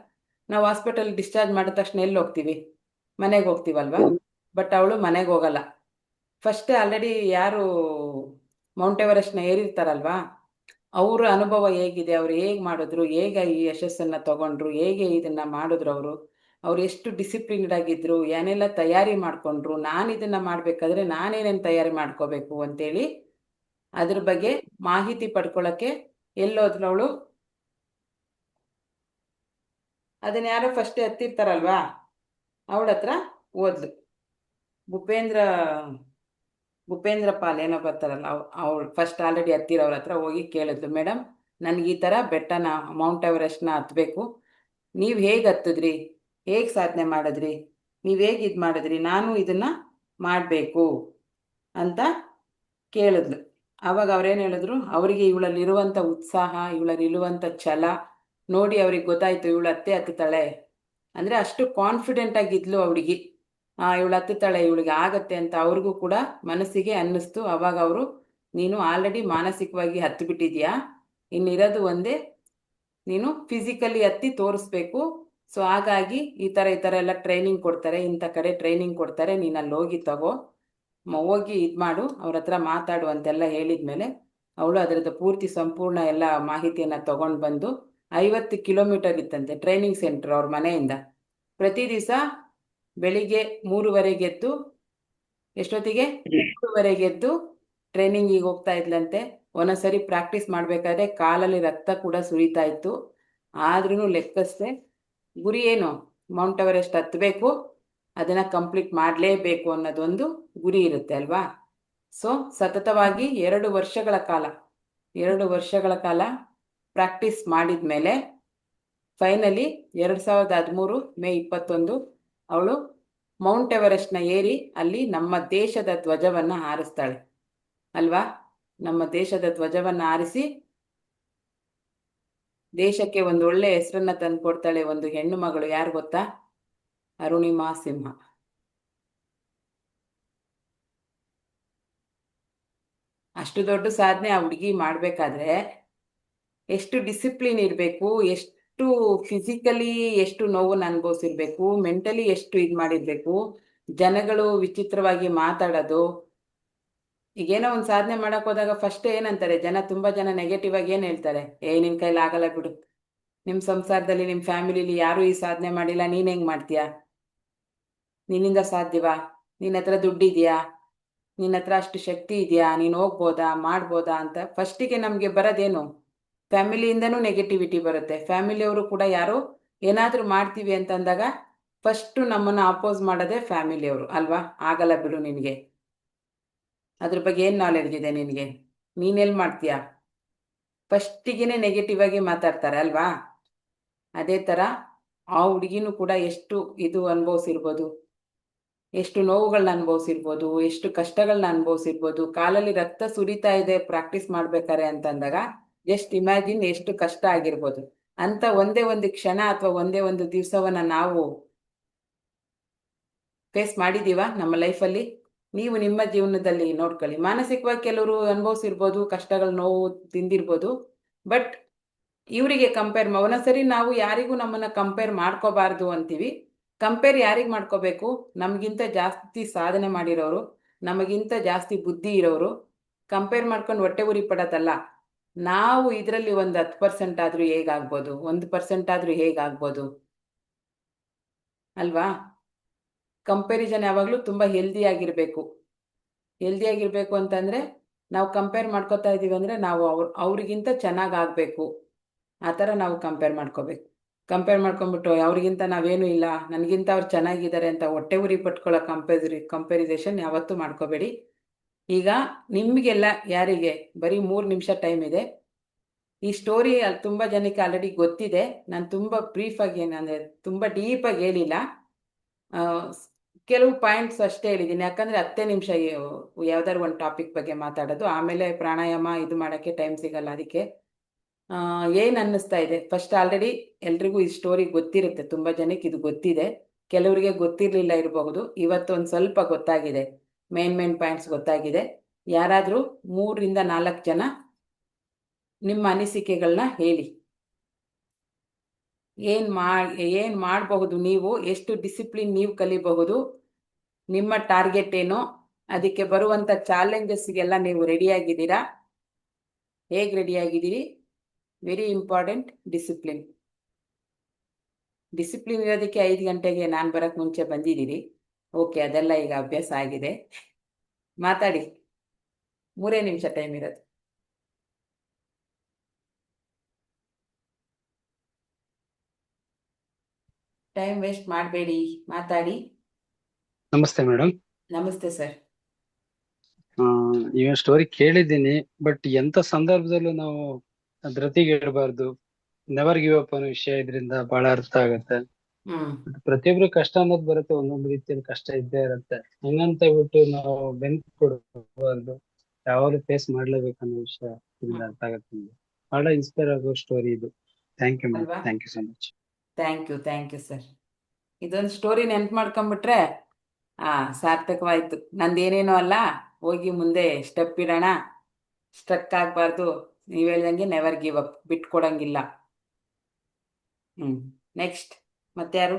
ನಾವು ಹಾಸ್ಪಿಟಲ್ ಡಿಸ್ಚಾರ್ಜ್ ಮಾಡಿದ ತಕ್ಷಣ ಎಲ್ಲಿ ಹೋಗ್ತೀವಿ, ಮನೆಗೆ ಹೋಗ್ತೀವಲ್ವಾ. ಬಟ್ ಅವಳು ಮನೆಗೆ ಹೋಗಲ್ಲ. ಫಸ್ಟ್ ಆಲ್ರೆಡಿ ಯಾರು ಮೌಂಟ್ ಎವರೆಸ್ಟ್ನ ಏರಿರ್ತಾರಲ್ವಾ, ಅವರ ಅನುಭವ ಹೇಗಿದೆ, ಅವ್ರು ಹೇಗೆ ಮಾಡಿದ್ರು, ಹೇಗೆ ಈ ಯಶಸ್ಸನ್ನು ತಗೊಂಡ್ರು, ಹೇಗೆ ಇದನ್ನು ಮಾಡಿದ್ರು, ಅವ್ರು ಎಷ್ಟು ಡಿಸಿಪ್ಲಿನ್ಡ್ ಆಗಿದ್ರು, ಏನೆಲ್ಲ ತಯಾರಿ ಮಾಡಿಕೊಂಡ್ರು, ನಾನು ಇದನ್ನು ಮಾಡಬೇಕಾದ್ರೆ ನಾನೇನೇನು ತಯಾರಿ ಮಾಡ್ಕೋಬೇಕು ಅಂತೇಳಿ ಅದ್ರ ಬಗ್ಗೆ ಮಾಹಿತಿ ಪಡ್ಕೊಳ್ಳೋಕ್ಕೆ ಎಲ್ಲೋದ್ರು ಅವಳು. ಅದನ್ನ ಯಾರೋ ಫಸ್ಟ್ ಹತ್ತಿರ್ತಾರಲ್ವಾ, ಅವಳ ಹತ್ರ ಓದ್ಲು. ಭೂಪೇಂದ್ರ ಪಾಲ್ ಏನೋ ಬರ್ತಾರಲ್ಲ, ಅವಳು ಫಸ್ಟ್ ಆಲ್ರೆಡಿ ಹತ್ತಿರೋರ ಹತ್ರ ಹೋಗಿ ಕೇಳಿದ್ಲು, ಮೇಡಮ್ ನನಗೆ ಈ ಥರ ಬೆಟ್ಟನ ಮೌಂಟ್ ಎವರೆಸ್ಟ್ನ ಹತ್ತಬೇಕು, ನೀವು ಹೇಗೆ ಹತ್ತಿದ್ರಿ, ಹೇಗೆ ಸಾಧನೆ ಮಾಡಿದ್ರಿ, ನೀವು ಹೇಗೆ ಇದು ಮಾಡಿದ್ರಿ, ನಾನು ಇದನ್ನು ಮಾಡಬೇಕು ಅಂತ ಕೇಳಿದ್ಲು. ಆವಾಗ ಅವ್ರೇನು ಹೇಳಿದ್ರು, ಅವರಿಗೆ ಇವಳಲ್ಲಿರುವಂಥ ಉತ್ಸಾಹ, ಇವಳಲ್ಲಿರುವಂಥ ಛಲ ನೋಡಿ ಅವ್ರಿಗೆ ಗೊತ್ತಾಯಿತು, ಇವಳು ಹತ್ತುತ್ತಾಳೆ ಅಂದರೆ ಅಷ್ಟು ಕಾನ್ಫಿಡೆಂಟ್ ಆಗಿದ್ಲು ಅವಳಿಗೆ. ಇವಳು ಹತ್ತುತ್ತಾಳೆ, ಇವಳಿಗೆ ಆಗತ್ತೆ ಅಂತ ಅವ್ರಿಗೂ ಕೂಡ ಮನಸ್ಸಿಗೆ ಅನ್ನಿಸ್ತು. ಆವಾಗ ಅವರು, ನೀನು ಆಲ್ರೆಡಿ ಮಾನಸಿಕವಾಗಿ ಹತ್ತು ಬಿಟ್ಟಿದ್ಯಾ, ಇನ್ನಿರೋದು ಒಂದೇ ನೀನು ಫಿಸಿಕಲಿ ಹತ್ತಿ ತೋರಿಸ್ಬೇಕು. ಸೊ ಹಾಗಾಗಿ ಈ ಥರ ಎಲ್ಲ ಟ್ರೈನಿಂಗ್ ಕೊಡ್ತಾರೆ, ಇಂಥ ಕಡೆ ಟ್ರೈನಿಂಗ್ ಕೊಡ್ತಾರೆ, ನೀನು ಅಲ್ಲಿ ಹೋಗಿ ತಗೋ, ಹೋಗಿ ಇದು ಮಾಡು, ಅವ್ರ ಹತ್ರ ಮಾತಾಡು ಅಂತೆಲ್ಲ ಹೇಳಿದ ಮೇಲೆ ಅವಳು ಅದರದ್ದು ಪೂರ್ತಿ ಸಂಪೂರ್ಣ ಎಲ್ಲ ಮಾಹಿತಿಯನ್ನು ತಗೊಂಡು ಬಂದು, 50 ಕಿಲೋಮೀಟರ್ ಇತ್ತಂತೆ ಟ್ರೈನಿಂಗ್ ಸೆಂಟ್ರ್ ಅವ್ರ ಮನೆಯಿಂದ. ಪ್ರತಿ ದಿವಸ ಬೆಳಿಗ್ಗೆ 3:30ಗೆ ಎದ್ದು, ಎಷ್ಟೊತ್ತಿಗೆ 3:30ಗೆ ಎದ್ದು ಟ್ರೈನಿಂಗಿಗೆ ಹೋಗ್ತಾ ಇದ್ಲಂತೆ. ಒಂದೊಂದ್ಸರಿ ಪ್ರಾಕ್ಟೀಸ್ ಮಾಡಬೇಕಾದ್ರೆ ಕಾಲಲ್ಲಿ ರಕ್ತ ಕೂಡ ಸುರಿತಾ ಇತ್ತು. ಆದ್ರೂ ಲೆಕ್ಕಸ್ದೆ, ಗುರಿ ಏನು, ಮೌಂಟ್ ಎವರೆಸ್ಟ್ ಹತ್ತಬೇಕು, ಅದನ್ನು ಕಂಪ್ಲೀಟ್ ಮಾಡಲೇಬೇಕು ಅನ್ನೋದೊಂದು ಗುರಿ ಇರುತ್ತೆ ಅಲ್ವಾ. ಸೊ ಸತತವಾಗಿ 2 ವರ್ಷಗಳ ಕಾಲ ಪ್ರಾಕ್ಟೀಸ್ ಮಾಡಿದ ಮೇಲೆ ಫೈನಲಿ 2013 ಮೇ 21 ಅವಳು ಮೌಂಟ್ ಎವರೆಸ್ಟ್ನ ಏರಿ ಅಲ್ಲಿ ನಮ್ಮ ದೇಶದ ಧ್ವಜವನ್ನು ಹಾರಿಸ್ತಾಳೆ ಅಲ್ವಾ. ನಮ್ಮ ದೇಶದ ಧ್ವಜವನ್ನು ಹಾರಿಸಿ ದೇಶಕ್ಕೆ ಒಂದು ಒಳ್ಳೆ ಹೆಸರನ್ನ ತಂದು ಕೊಡ್ತಾಳೆ ಒಂದು ಹೆಣ್ಣು ಮಗಳು. ಯಾರು ಗೊತ್ತಾ, ಅರುಣಿಮಾ ಸಿಂಹ. ಅಷ್ಟು ದೊಡ್ಡ ಸಾಧನೆ ಆ ಹುಡುಗಿ ಮಾಡಬೇಕಾದ್ರೆ ಎಷ್ಟು ಡಿಸಿಪ್ಲಿನ್ ಇರಬೇಕು, ಎಷ್ಟು ಫಿಸಿಕಲಿ ಎಷ್ಟು ನೋವನ್ನು ಅನುಭವಿಸಿರ್ಬೇಕು, ಮೆಂಟಲಿ ಎಷ್ಟು ಇದು ಮಾಡಿರಬೇಕು. ಜನಗಳು ವಿಚಿತ್ರವಾಗಿ ಮಾತಾಡೋದು, ಈಗೇನೋ ಒಂದು ಸಾಧನೆ ಮಾಡೋಕೆ ಹೋದಾಗ ಫಸ್ಟ್ ಏನಂತಾರೆ ಜನ, ತುಂಬ ಜನ ನೆಗೆಟಿವ್ ಆಗಿ ಏನು ಹೇಳ್ತಾರೆ, ನಿನ್ನ ಕೈಲಿ ಆಗಲ್ಲ ಬಿಡು, ನಿಮ್ಮ ಸಂಸಾರದಲ್ಲಿ ನಿಮ್ಮ ಫ್ಯಾಮಿಲಿಲಿ ಯಾರೂ ಈ ಸಾಧನೆ ಮಾಡಿಲ್ಲ, ನೀನು ಹೆಂಗೆ ಮಾಡ್ತೀಯಾ, ನಿನ್ನಿಂದ ಸಾಧ್ಯವಾ? ನಿನ್ನ ಹತ್ರ ದುಡ್ಡಿದೆಯಾ? ನಿನ್ನ ಹತ್ರ ಅಷ್ಟು ಶಕ್ತಿ ಇದೆಯಾ? ನೀನು ಹೋಗ್ಬೋದಾ, ಮಾಡ್ಬೋದಾ ಅಂತ ಫಸ್ಟಿಗೆ ನಮಗೆ ಬರೋದೇನು? ಫ್ಯಾಮಿಲಿಯಿಂದನೂ ನೆಗೆಟಿವಿಟಿ ಬರುತ್ತೆ. ಫ್ಯಾಮಿಲಿಯವರು ಕೂಡ ಯಾರೋ ಏನಾದರೂ ಮಾಡ್ತೀವಿ ಅಂತಂದಾಗ ಫಸ್ಟು ನಮ್ಮನ್ನು ಅಪೋಸ್ ಮಾಡೋದೇ ಫ್ಯಾಮಿಲಿಯವರು ಅಲ್ವಾ? ಆಗಲ್ಲ ಬಿಡು ನಿನಗೆ, ಅದ್ರ ಬಗ್ಗೆ ಏನು ನಾಲೆಡ್ಜ್ ಇದೆ ನಿನಗೆ, ನೀನೆಲ್ಲಿ ಮಾಡ್ತೀಯಾ, ಫಸ್ಟಿಗೆ ನೆಗೆಟಿವ್ ಆಗಿ ಮಾತಾಡ್ತಾರೆ ಅಲ್ವಾ? ಅದೇ ಥರ ಆ ಹುಡುಗಿನೂ ಕೂಡ ಎಷ್ಟು ಇದು ಅನುಭವಿಸಿರ್ಬೋದು, ಎಷ್ಟು ನೋವುಗಳನ್ನ ಅನುಭವಿಸಿರ್ಬೋದು, ಎಷ್ಟು ಕಷ್ಟಗಳನ್ನ ಅನುಭವಿಸಿರ್ಬೋದು. ಕಾಲಲ್ಲಿ ರಕ್ತ ಸುರಿತಾ ಇದೆ ಪ್ರಾಕ್ಟೀಸ್ ಮಾಡ್ಬೇಕಾರೆ ಅಂತಂದಾಗ ಜಸ್ಟ್ ಇಮ್ಯಾಜಿನ್ ಎಷ್ಟು ಕಷ್ಟ ಆಗಿರ್ಬೋದು ಅಂತ. ಒಂದೇ ಒಂದು ಕ್ಷಣ ಅಥವಾ ಒಂದೇ ಒಂದು ದಿವಸವನ್ನ ನಾವು ಫೇಸ್ ಮಾಡಿದೀವ ನಮ್ಮ ಲೈಫಲ್ಲಿ? ನೀವು ನಿಮ್ಮ ಜೀವನದಲ್ಲಿ ನೋಡ್ಕೊಳ್ಳಿ. ಮಾನಸಿಕವಾಗಿ ಕೆಲವರು ಅನುಭವಿಸಿರ್ಬೋದು, ಕಷ್ಟಗಳು ನೋವು ತಿಂದಿರ್ಬೋದು. ಬಟ್ ಇವರಿಗೆ ಕಂಪೇರ್ ಒಂದೊಂದ್ಸರಿ ನಾವು ಯಾರಿಗೂ ನಮ್ಮನ್ನು ಕಂಪೇರ್ ಮಾಡ್ಕೋಬಾರ್ದು ಅಂತೀವಿ. ಕಂಪೇರ್ ಯಾರಿಗೆ ಮಾಡ್ಕೋಬೇಕು? ನಮಗಿಂತ ಜಾಸ್ತಿ ಸಾಧನೆ ಮಾಡಿರೋರು, ನಮಗಿಂತ ಜಾಸ್ತಿ ಬುದ್ಧಿ ಇರೋರು ಕಂಪೇರ್ ಮಾಡ್ಕೊಂಡು ಹೊಟ್ಟೆ ಉರಿ ಪಡೋದಲ್ಲ. ನಾವು ಇದರಲ್ಲಿ ಒಂದು 10% ಆದರೂ ಹೇಗಾಗ್ಬೋದು, 1% ಆದರೂ ಹೇಗಾಗ್ಬೋದು ಅಲ್ವಾ? ಕಂಪ್ಯಾರಿಸನ್ ಯಾವಾಗಲೂ ತುಂಬ ಹೆಲ್ದಿಯಾಗಿರಬೇಕು. ಹೆಲ್ದಿಯಾಗಿರಬೇಕು ಅಂತಂದರೆ ನಾವು ಕಂಪೇರ್ ಮಾಡ್ಕೋತಾ ಇದ್ದೀವಿ ಅಂದರೆ ನಾವು ಅವ್ರಿಗಿಂತ ಚೆನ್ನಾಗಿ ಆಗಬೇಕು, ಆ ಥರ ನಾವು ಕಂಪೇರ್ ಮಾಡ್ಕೋಬೇಕು. ಕಂಪೇರ್ ಮಾಡ್ಕೊಂಬಿಟ್ಟು ಅವ್ರಿಗಿಂತ ನಾವೇನೂ ಇಲ್ಲ, ನನಗಿಂತ ಅವ್ರು ಚೆನ್ನಾಗಿದ್ದಾರೆ ಅಂತ ಹೊಟ್ಟೆ ಉರಿ ಪಟ್ಕೊಳ್ಳೋ ಕಂಪೇರಿಸೇಷನ್ ಯಾವತ್ತೂ ಮಾಡ್ಕೋಬೇಡಿ. ಈಗ ನಿಮಗೆಲ್ಲ ಯಾರಿಗೆ ಬರೀ 3 ನಿಮಿಷ ಟೈಮ್ ಇದೆ. ಈ ಸ್ಟೋರಿ ತುಂಬ ಜನಕ್ಕೆ ಆಲ್ರೆಡಿ ಗೊತ್ತಿದೆ. ನಾನು ತುಂಬ ಬ್ರೀಫಾಗಿ ಏನಂದರೆ ತುಂಬ ಡೀಪಾಗಿ ಹೇಳಿಲ್ಲ, ಕೆಲವು ಪಾಯಿಂಟ್ಸ್ ಅಷ್ಟೇ ಹೇಳಿದ್ದೀನಿ. ಯಾಕಂದರೆ 10 ನಿಮಿಷ ಯಾವ್ದಾದ್ರು ಒಂದು ಟಾಪಿಕ್ ಬಗ್ಗೆ ಮಾತಾಡೋದು, ಆಮೇಲೆ ಪ್ರಾಣಾಯಾಮ ಇದು ಮಾಡೋಕ್ಕೆ ಟೈಮ್ ಸಿಗಲ್ಲ. ಅದಕ್ಕೆ ಏನು ಅನ್ನಿಸ್ತಾ ಇದೆ? ಫಸ್ಟ್ ಆಲ್ರೆಡಿ ಎಲ್ರಿಗೂ ಈ ಸ್ಟೋರಿ ಗೊತ್ತಿರುತ್ತೆ, ತುಂಬ ಜನಕ್ಕೆ ಇದು ಗೊತ್ತಿದೆ, ಕೆಲವರಿಗೆ ಗೊತ್ತಿರಲಿಲ್ಲ ಇರಬಹುದು. ಇವತ್ತು ಒಂದು ಸ್ವಲ್ಪ ಗೊತ್ತಾಗಿದೆ, ಮೇನ್ ಪಾಯಿಂಟ್ಸ್ ಗೊತ್ತಾಗಿದೆ. ಯಾರಾದರೂ 3 ರಿಂದ 4 ಜನ ನಿಮ್ಮ ಅನಿಸಿಕೆಗಳನ್ನ ಹೇಳಿ. ಏನು ಮಾಡಬಹುದು ನೀವು, ಎಷ್ಟು ಡಿಸಿಪ್ಲಿನ್ ನೀವು ಕಲಿಬಹುದು, ನಿಮ್ಮ ಟಾರ್ಗೆಟ್ ಏನು, ಅದಕ್ಕೆ ಬರುವಂಥ ಚಾಲೆಂಜಸ್ಗೆಲ್ಲ ನೀವು ರೆಡಿಯಾಗಿದ್ದೀರಾ, ಹೇಗೆ ರೆಡಿಯಾಗಿದ್ದೀರಿ? Very important, discipline. ಡಿಸಿಪ್ಲಿನ್ ಇರೋದಕ್ಕೆ 5 ಗಂಟೆಗೆ ನಾನು ಬರೋಕ್ಕೆ ಮುಂಚೆ ಬಂದಿದ್ದೀರಿ. ಓಕೆ, ಅದೆಲ್ಲ ಈಗ ಅಭ್ಯಾಸ ಆಗಿದೆ. ಮಾತಾಡಿ, 3 ನಿಮಿಷ ಟೈಮ್ ಇರೋದು. ಟೈಮ್ ವೇಸ್ಟ್ ಮಾಡಬೇಡಿ, ಮಾತಾಡಿ. ನಮಸ್ತೆ ಮೇಡಮ್. ನಮಸ್ತೆ ಸರ್. ಈ ಸ್ಟೋರಿ ಕೇಳಿದ್ದೀನಿ, ಬಟ್ ಎಂತ ಸಂದರ್ಭದಲ್ಲೂ ನಾವು ಧೃತಿಗೆಡಬಾರ್ದು. ನೆವರ್ ಗಿವ್ ಅಪ್ ಅನ್ನೋ ವಿಷಯ ಇದರಿಂದ ಬಹಳ ಅರ್ಥ ಆಗುತ್ತೆ. ಪ್ರತಿಯೊಬ್ರು ಕಷ್ಟ ಅನ್ನೋದು ಬರುತ್ತೆ, ಒಂದೊಂದು ರೀತಿಯಲ್ಲಿ ಕಷ್ಟ ಇದ್ದೇ ಇರುತ್ತೆ. ಹಂಗಂತ ಹೇಳ್ಬಿಟ್ಟು ನಾವು ಬೆಂಕ್ ಕೊಡಬಾರ್ದು, ಯಾವಾಗಲೂ ಫೇಸ್ ಮಾಡ್ಲೇಬೇಕು ಅನ್ನೋ ವಿಷಯ ಇದರಿಂದ ಅರ್ಥ ಆಗುತ್ತೆ. ಬಹಳ ಇನ್ಸ್ಪೈರ್ ಆಗೋ ಸ್ಟೋರಿ ಇದು. Thank you madam, thank you so much. Thank you sir. ಇದೊಂದು ಸ್ಟೋರಿ ನೆನ್ಪು ಮಾಡ್ಕೊಂಬಿಟ್ರೆ ಸಾರ್ಥಕವಾಯಿತು. ನಂದೇನೇನೋ ಅಲ್ಲ, ಹೋಗಿ ಮುಂದೆ ಸ್ಟೆಪ್ ಇಡೋಣ. ಸ್ಟ್ರಕ್ ಆಗಬಾರ್ದು. ನೀವು ಹೇಳ್ದಂಗೆ ನೆವರ್ ಗಿವ್ ಅಪ್, ಬಿಟ್ಕೊಡಂಗಿಲ್ಲ. ನೆಕ್ಸ್ಟ್ ಮತ್ತೆ ಯಾರು?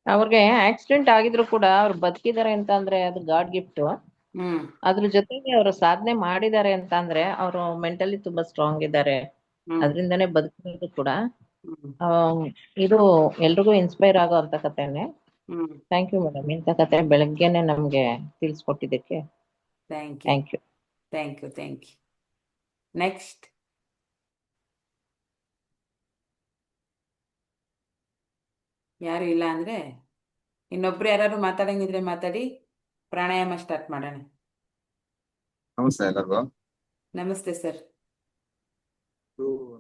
ಅವ್ರಿಗೆ ಆಕ್ಸಿಡೆಂಟ್ ಆಗಿದ್ರು ಕೂಡ ಅವ್ರು ಬದುಕಿದ್ದಾರೆ ಅಂತ ಅಂದ್ರೆ ಅದು ಗಾಡ್ ಗಿಫ್ಟ್. ಅದ್ರ ಜೊತೆಗೆ ಅವರು ಸಾಧನೆ ಮಾಡಿದ್ದಾರೆ ಅಂತ ಅಂದ್ರೆ ಅವರು ಮೆಂಟಲಿ ತುಂಬಾ ಸ್ಟ್ರಾಂಗ್ ಇದ್ದಾರೆ, ಅದರಿಂದನೇ ಬದುಕಿರೋದು ಕೂಡ. ಇದು ಎಲ್ರಿಗೂ ಇನ್ಸ್ಪೈರ್ ಆಗೋ ಅಂತ ಕಥೆನೆ. ಥ್ಯಾಂಕ್ ಯು ಮೇಡಮ್, ಇಂಥ ಕತೆ ಬೆಳಗ್ಗೆನೆ ನಮ್ಗೆ ತಿಳಿಸ್ಕೊಟ್ಟಿದ್ದಕ್ಕೆ ಥ್ಯಾಂಕ್ ಯು. ನೆಕ್ಸ್ಟ್ ಯಾರು ಇಲ್ಲ ಅಂದ್ರೆ ಇನ್ನೊಬ್ರು ಯಾರು ಮಾತಾಡಂಗಿದ್ರೆ ಮಾತಾಡಿ, ಪ್ರಾಣಾಯಾಮ ಸ್ಟಾರ್ಟ್ ಮಾಡೋಣ. ನಮಸ್ತೆ ಎಲ್ಲರಿಗೂ. ನಮಸ್ತೆ ಸರ್.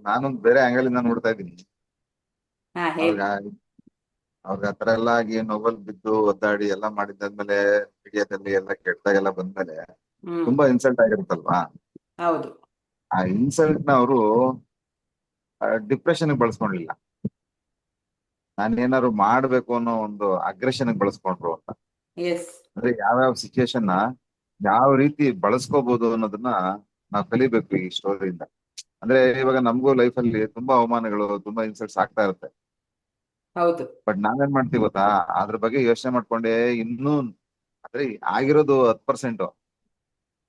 ನಾನೊಂದು ಬೇರೆ ಆಂಗಲ್ ಇಂದ ನೋಡ್ತಾ ಇದ್ದೀನಿ. ಅವ್ರಿಗೆ ಆತರ ಎಲ್ಲ ಆಗಿ ನೋವಲ್ ಬಿದ್ದು ಒದ್ದಾಡಿ ಎಲ್ಲ ಮಾಡಿದ್ದಾದ್ಮೇಲೆ ಮೀಡಿಯಾದಲ್ಲಿ ಎಲ್ಲ ಕೆಟ್ಟದಾಗೆಲ್ಲ ಬಂದ್ಮೇಲೆ ತುಂಬಾ ಇನ್ಸಲ್ಟ್ ಆಗಿರುತ್ತಲ್ವಾ? ಹೌದು. ಆ ಇನ್ಸಲ್ಟ್ ನ ಅವರು ಡಿಪ್ರೆಷನ್ ಬಳಸ್ಕೊಂಡಿಲ್ಲ, ನಾನೇನಾದ್ರು ಮಾಡ್ಬೇಕು ಅನ್ನೋ ಒಂದು ಅಗ್ರೆಷನ್ ಬಳಸ್ಕೊಂಡ್ರು ಅಂತ. ಅಂದ್ರೆ ಯಾವ್ಯಾವ ಸಿಚುಯೇಷನ್ ನ ಯಾವ ರೀತಿ ಬಳಸ್ಕೋಬಹುದು ಅನ್ನೋದನ್ನ ನಾವು ಕಲಿಬೇಕು ಈ ಸ್ಟೋರಿಯಿಂದ. ಅಂದ್ರೆ ಇವಾಗ ನಮಗೂ ಲೈಫ್ ಅಲ್ಲಿ ತುಂಬಾ ಅವಮಾನಗಳು, ತುಂಬಾ ಇನ್ಸಲ್ಟ್ಸ್ ಆಗ್ತಾ ಇರುತ್ತೆ. ಹೌದು. ಬಟ್ ನಾವೇನ್ ಮಾಡ್ತೀವಿ ಗೊತ್ತಾ, ಅದ್ರ ಬಗ್ಗೆ ಯೋಚನೆ ಮಾಡ್ಕೊಂಡೆ ಇನ್ನೂ ಅಂದ್ರೆ ಆಗಿರೋದು 10%,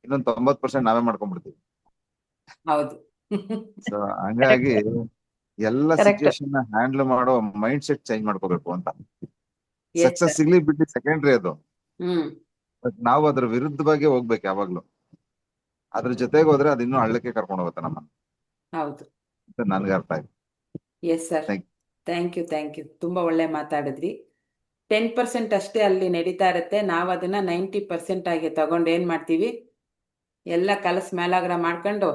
ಇನ್ನೊಂದು 90% ನಾವೇ ಮಾಡ್ಕೊಂಡ್ಬಿಡ್ತೀವಿ. ಹೌದು. ಸೊ ಹಂಗಾಗಿ ಎಲ್ಲ ಕರೆಕ್ಟ್. ಸಿಚುವೇಶನ್ ಹ್ಯಾಂಡಲ್ ಮಾಡೋ ಮೈಂಡ್ ಸೆಟ್ ಚೇಂಜ್ ಮಾಡ್ಕೋಬೇಕು ಅಂತ. Yes success sir. ಸಿಗ್ಲಿ ಬಿಡ್ಲಿ ಸೆಕೆಂಡ್ರಿ ಅದು, ಹ್ಮ್ ಬಟ್ ನಾವು ಅದ್ರ ವಿರುದ್ಧವಾಗಿ ಹೋಗ್ಬೇಕು ಯಾವಾಗ್ಲೂ. ಅದ್ರ ಜೊತೆಗೆ ಹೋದ್ರೆ ಅದು ಇನ್ನೂ ಹಳ್ಳಕ್ಕೆ ಕರ್ಕೊಂಡು ಹೋಗುತ್ತೆ ನಮ್ಮನ್ನ ಹೌದು. ಅಂತ ನನ್ಗೆ ಅರ್ಥ ಆಯ್ತು. Yes sir. Thank thank you ತುಂಬ ಒಳ್ಳೆ ಮಾತಾಡಿದ್ರಿ. 10% ಅಷ್ಟೇ ಅಲ್ಲಿ ನಡೀತಾ ಇರುತ್ತೆ. ನಾವು ಅದನ್ನ 90% ಆಗಿ ತಗೊಂಡು ಏನು ಮಾಡ್ತೀವಿ, ಎಲ್ಲ ಕಲಸ್ ಮೇಲಾಗ್ರ ಮಾಡ್ಕೊಂಡು